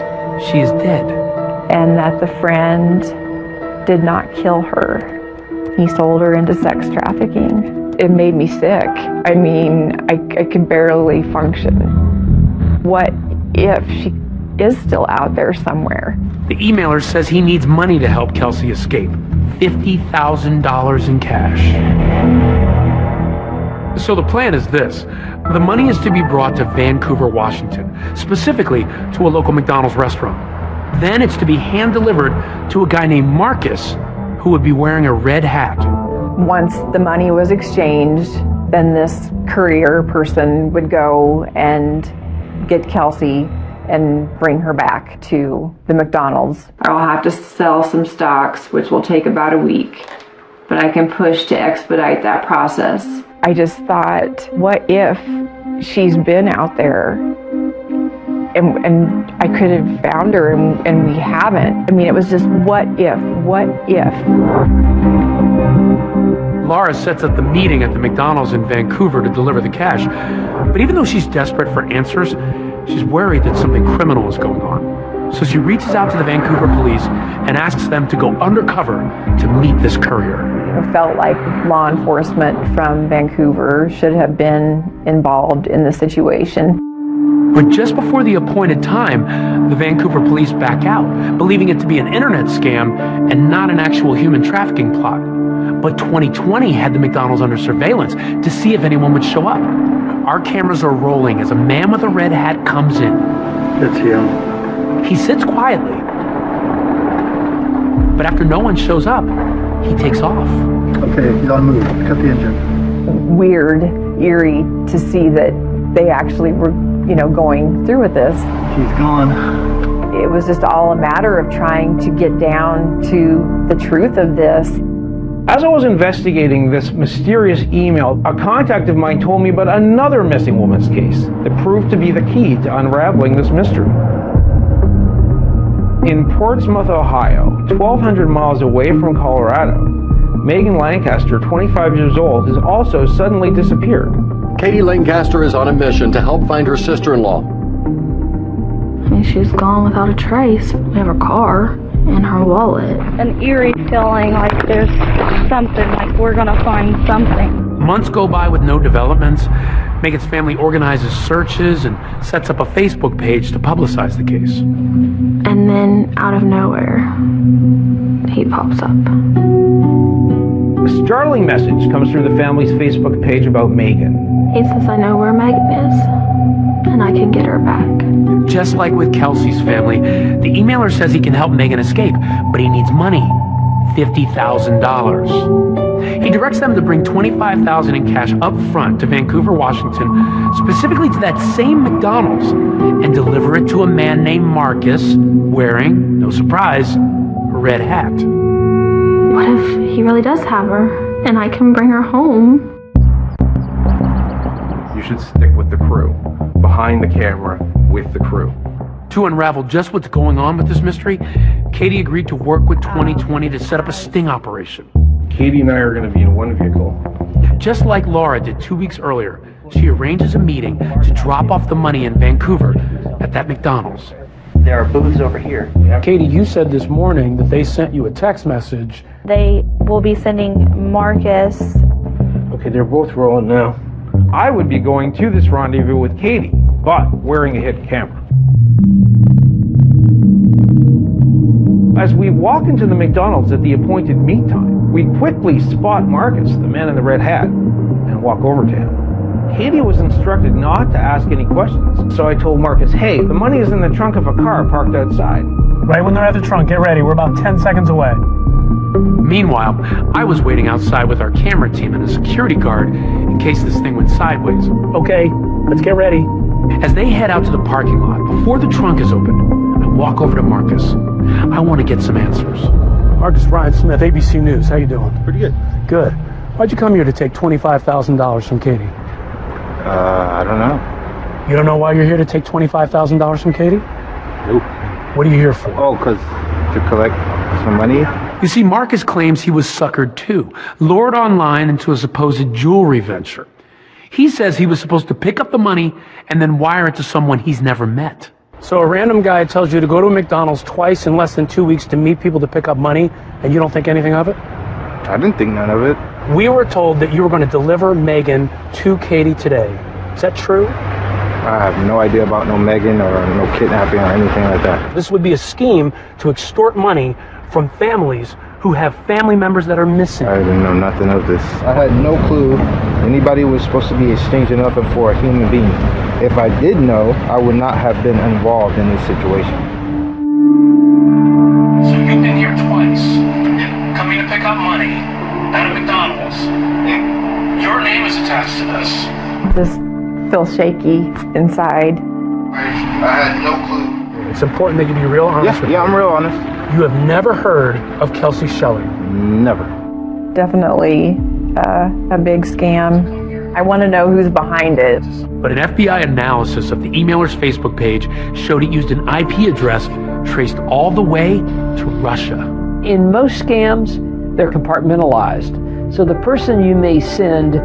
she is dead. And that the friend did not kill her. He sold her into sex trafficking. It made me sick. I could barely function. What if she is still out there somewhere? The emailer says he needs money to help Kelsey escape. $50,000 in cash. So the plan is this. The money is to be brought to Vancouver, Washington, specifically to a local McDonald's restaurant. Then it's to be hand-delivered to a guy named Marcus, who would be wearing a red hat. Once the money was exchanged, then this courier person would go and get Kelsey and bring her back to the McDonald's. I'll have to sell some stocks, which will take about a week, but I can push to expedite that process. I just thought, what if she's been out there and I could have found her and we haven't? It was just what if? Laura sets up the meeting at the McDonald's in Vancouver to deliver the cash. But even though she's desperate for answers, she's worried that something criminal is going on. So she reaches out to the Vancouver police and asks them to go undercover to meet this courier. It felt like law enforcement from Vancouver should have been involved in the situation. But just before the appointed time, the Vancouver police back out, believing it to be an internet scam and not an actual human trafficking plot. But 2020 had the McDonald's under surveillance to see if anyone would show up. our cameras are rolling as a man with a red hat comes in. That's him. He sits quietly, but after no one shows up, he takes off. Okay, he's on move. Cut the engine. Weird, eerie to see that they actually were, going through with this. She's gone. It was just all a matter of trying to get down to the truth of this. As I was investigating this mysterious email, a contact of mine told me about another missing woman's case that proved to be the key to unraveling this mystery. In Portsmouth, Ohio, 1,200 miles away from Colorado, Megan Lancaster, 25 years old, has also suddenly disappeared. Katie Lancaster is on a mission to help find her sister-in-law. She's gone without a trace. We have her car and her wallet. An eerie feeling like there's something, like we're gonna find something. Months go by with no developments. Megan's family organizes searches and sets up a Facebook page to publicize the case. And then, out of nowhere, he pops up. A startling message comes through the family's Facebook page about Megan. He says, I know where Megan is, and I can get her back. Just like with Kelsey's family, the emailer says he can help Megan escape, but he needs money, $50,000. He directs them to bring $25,000 in cash up front to Vancouver, Washington, specifically to that same McDonald's, and deliver it to a man named Marcus, wearing, no surprise, a red hat. What if he really does have her, and I can bring her home? You should stick with the crew, behind the camera, with the crew. To unravel just what's going on with this mystery, Katie agreed to work with 2020 to set up a sting operation. Katie and I are going to be in one vehicle. Just like Laura did 2 weeks earlier, she arranges a meeting to drop off the money in Vancouver at that McDonald's. There are booths over here. Katie, you said this morning that they sent you a text message. They will be sending Marcus. Okay, they're both rolling now. I would be going to this rendezvous with Katie, but wearing a hidden camera. As we walk into the McDonald's at the appointed meet time, we quickly spot Marcus, the man in the red hat, and walk over to him. Katie was instructed not to ask any questions, so I told Marcus, hey, the money is in the trunk of a car parked outside. Right when they're at the trunk, get ready. We're about 10 seconds away. Meanwhile, I was waiting outside with our camera team and a security guard in case this thing went sideways. Okay, let's get ready. As they head out to the parking lot, before the trunk is opened, I walk over to Marcus. I want to get some answers. Marcus, Ryan Smith, ABC News. How you doing? Pretty good. Good. Why'd you come here to take $25,000 from Katie? I don't know. You don't know why you're here to take $25,000 from Katie? Nope. What are you here for? Oh, because to collect some money. You see, Marcus claims he was suckered too, lured online into a supposed jewelry venture. He says he was supposed to pick up the money and then wire it to someone he's never met. So a random guy tells you to go to a McDonald's twice in less than 2 weeks to meet people to pick up money, and you don't think anything of it? I didn't think none of it. We were told that you were going to deliver Megan to Katie today. Is that true? I have no idea about no Megan or no kidnapping or anything like that. This would be a scheme to extort money from families who have family members that are missing. I didn't know nothing of this. I had no clue anybody was supposed to be exchanging nothing for a human being. If I did know, I would not have been involved in this situation. So you've been here twice, coming to pick up money at a McDonald's. Your name is attached to this. Just feel shaky inside. I had no clue. It's important that you be real honest with me. Yeah, I'm real honest. You have never heard of Kelsey Schelling? Never. Definitely a big scam. I want to know who's behind it. But an FBI analysis of the emailer's Facebook page showed it used an IP address traced all the way to Russia. In most scams, they're compartmentalized. So the person you may send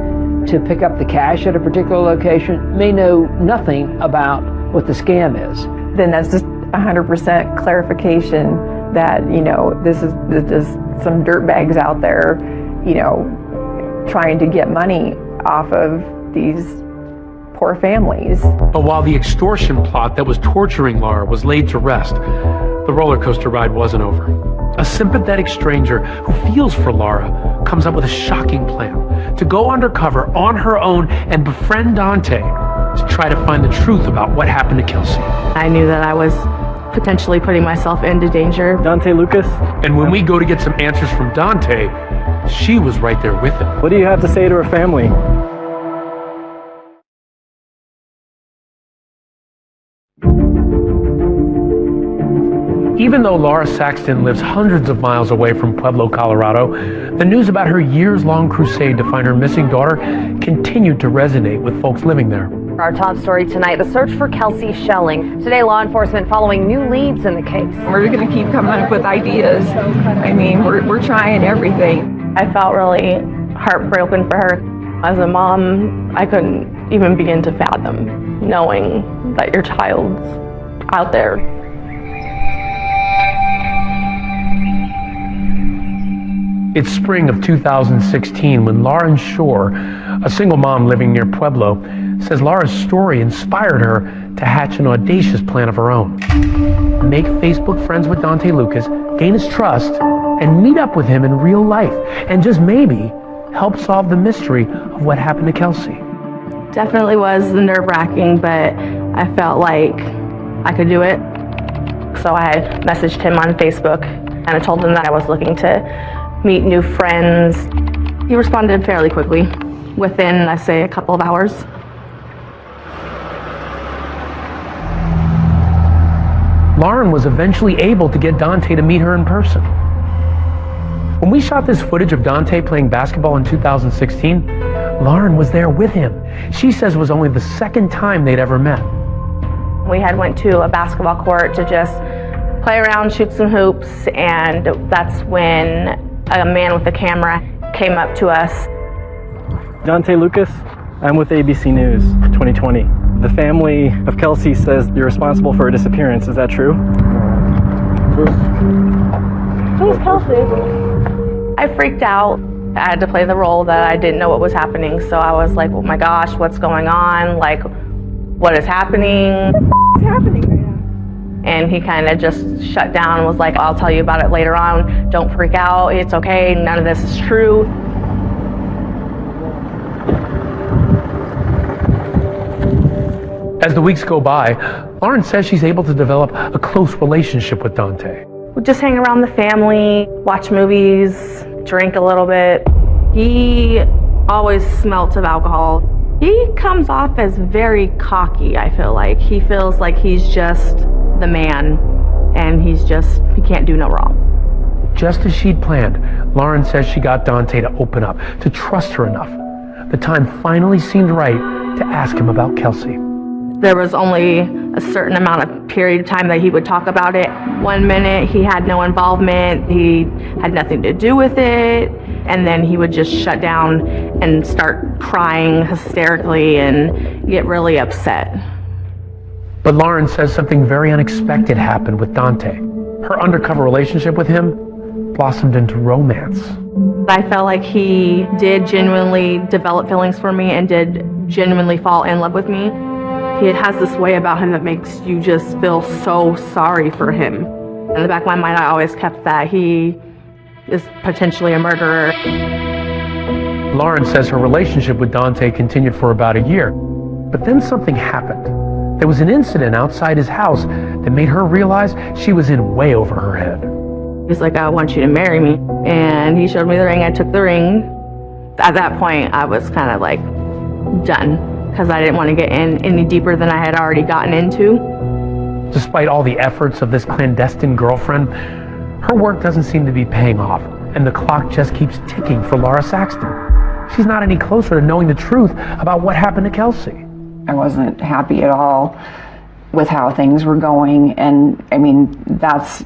to pick up the cash at a particular location may know nothing about what the scam is. Then that's just 100% clarification that, this is just some dirtbags out there, trying to get money off of these poor families. But while the extortion plot that was torturing Laura was laid to rest, the roller coaster ride wasn't over. A sympathetic stranger who feels for Laura comes up with a shocking plan to go undercover on her own and befriend Dante to try to find the truth about what happened to Kelsey. I knew that I was potentially putting myself into danger. Dante Lucas? And when we go to get some answers from Dante, she was right there with him. What do you have to say to her family? Even though Laura Saxton lives hundreds of miles away from Pueblo, Colorado, the news about her years-long crusade to find her missing daughter continued to resonate with folks living there. Our top story tonight, the search for Kelsey Schelling. Today, law enforcement following new leads in the case. We're going to keep coming up with ideas. I mean, we're trying everything. I felt really heartbroken for her. As a mom, I couldn't even begin to fathom knowing that your child's out there. It's spring of 2016 when Lauren Shore, a single mom living near Pueblo, says Laura's story inspired her to hatch an audacious plan of her own. Make Facebook friends with Dante Lucas, gain his trust, and meet up with him in real life, and just maybe help solve the mystery of what happened to Kelsey. Definitely was nerve-wracking, but I felt like I could do it. So I messaged him on Facebook, and I told him that I was looking to meet new friends. He responded fairly quickly, within, I say, a couple of hours. Lauren was eventually able to get Dante to meet her in person. When we shot this footage of Dante playing basketball in 2016, Lauren was there with him. She says it was only the second time they'd ever met. We had went to a basketball court to just play around, shoot some hoops, and that's when a man with a camera came up to us. Dante Lucas, I'm with ABC News 2020. The family of Kelsey says you're responsible for her disappearance. Is that true? Who's Kelsey? I freaked out. I had to play the role that I didn't know what was happening, so I was like, oh my gosh, what's going on? Like, what is happening? What's happening right now? And he kind of just shut down and was like, I'll tell you about it later on. Don't freak out. It's okay. None of this is true. As the weeks go by, Lauren says she's able to develop a close relationship with Dante. We just hang around the family, watch movies, drink a little bit. He always smelt of alcohol. He comes off as very cocky, I feel like. He feels like he's just the man, and he can't do no wrong. Just as she'd planned, Lauren says she got Dante to open up, to trust her enough. The time finally seemed right to ask him about Kelsey. There was only a certain amount of period of time that he would talk about it. 1 minute he had no involvement, he had nothing to do with it, and then he would just shut down and start crying hysterically and get really upset. But Lauren says something very unexpected happened with Dante. Her undercover relationship with him blossomed into romance. I felt like he did genuinely develop feelings for me and did genuinely fall in love with me. He has this way about him that makes you just feel so sorry for him. In the back of my mind, I always kept that he is potentially a murderer. Lauren says her relationship with Dante continued for about a year, but then something happened. There was an incident outside his house that made her realize she was in way over her head. He's like, I want you to marry me. And he showed me the ring, I took the ring. At that point, I was kind of like done, because I didn't want to get in any deeper than I had already gotten into. Despite all the efforts of this clandestine girlfriend, her work doesn't seem to be paying off, and the clock just keeps ticking for Laura Saxton. She's not any closer to knowing the truth about what happened to Kelsey. I wasn't happy at all with how things were going, and I mean, that's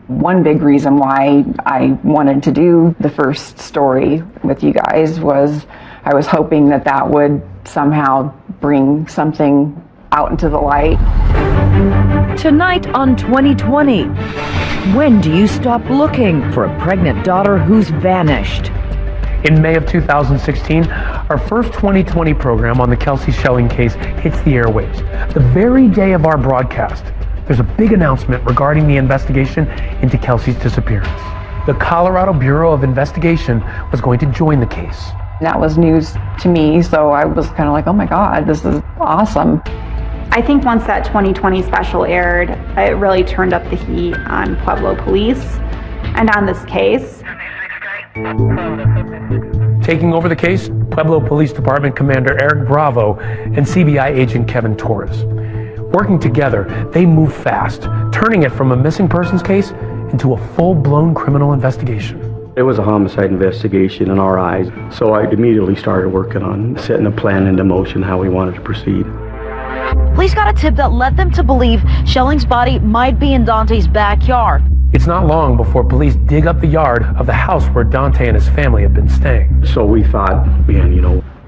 one big reason why I wanted to do the first story with you guys. Was I was hoping that that would somehow bring something out into the light. Tonight on 2020, when do you stop looking for a pregnant daughter who's vanished? In May of 2016, our first 2020 program on the Kelsey Schelling case hits the airwaves. The very day of our broadcast, there's a big announcement regarding the investigation into Kelsey's disappearance. The Colorado Bureau of Investigation was going to join the case. That was news to me, so I was kind of like, oh my God, this is awesome. I think once that 2020 special aired, it really turned up the heat on Pueblo police and on this case. Taking over the case, Pueblo Police Department Commander Eric Bravo and CBI agent Kevin Torres. Working together, they moved fast, turning it from a missing persons case into a full-blown criminal investigation. It was a homicide investigation in our eyes, so I immediately started working on setting a plan into motion how we wanted to proceed. Police got a tip that led them to believe Schelling's body might be in Dante's backyard. It's not long before police dig up the yard of the house where Dante and his family had been staying. So we thought, man,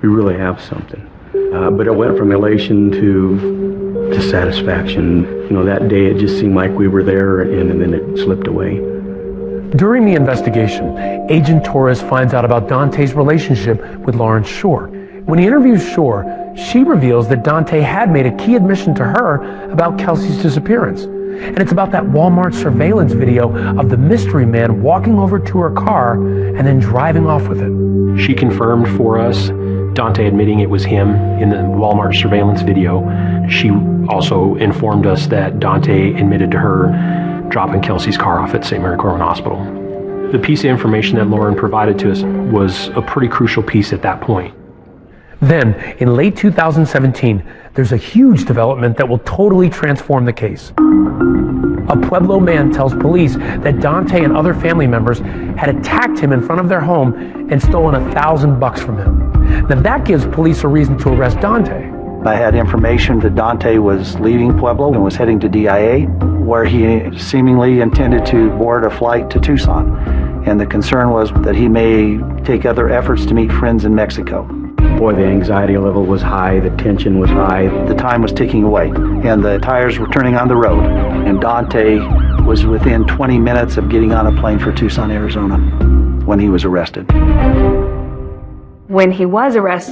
we really have something. But it went from elation to satisfaction. That day it just seemed like we were there, and then it slipped away. During the investigation, Agent Torres finds out about Dante's relationship with Lawrence Shore. When he interviews Shore, she reveals that Dante had made a key admission to her about Kelsey's disappearance. And it's about that Walmart surveillance video of the mystery man walking over to her car and then driving off with it. She confirmed for us Dante admitting it was him in the Walmart surveillance video. She also informed us that Dante admitted to her dropping Kelsey's car off at St. Mary Corwin Hospital. The piece of information that Lauren provided to us was a pretty crucial piece at that point. Then, in late 2017, there's a huge development that will totally transform the case. A Pueblo man tells police that Dante and other family members had attacked him in front of their home and stolen $1,000 from him. Now that gives police a reason to arrest Dante. I had information that Dante was leaving Pueblo and was heading to DIA, where he seemingly intended to board a flight to Tucson. And the concern was that he may take other efforts to meet friends in Mexico. Boy, the anxiety level was high, the tension was high. The time was ticking away, and the tires were turning on the road. And Dante was within 20 minutes of getting on a plane for Tucson, Arizona, when he was arrested. When he was arrested,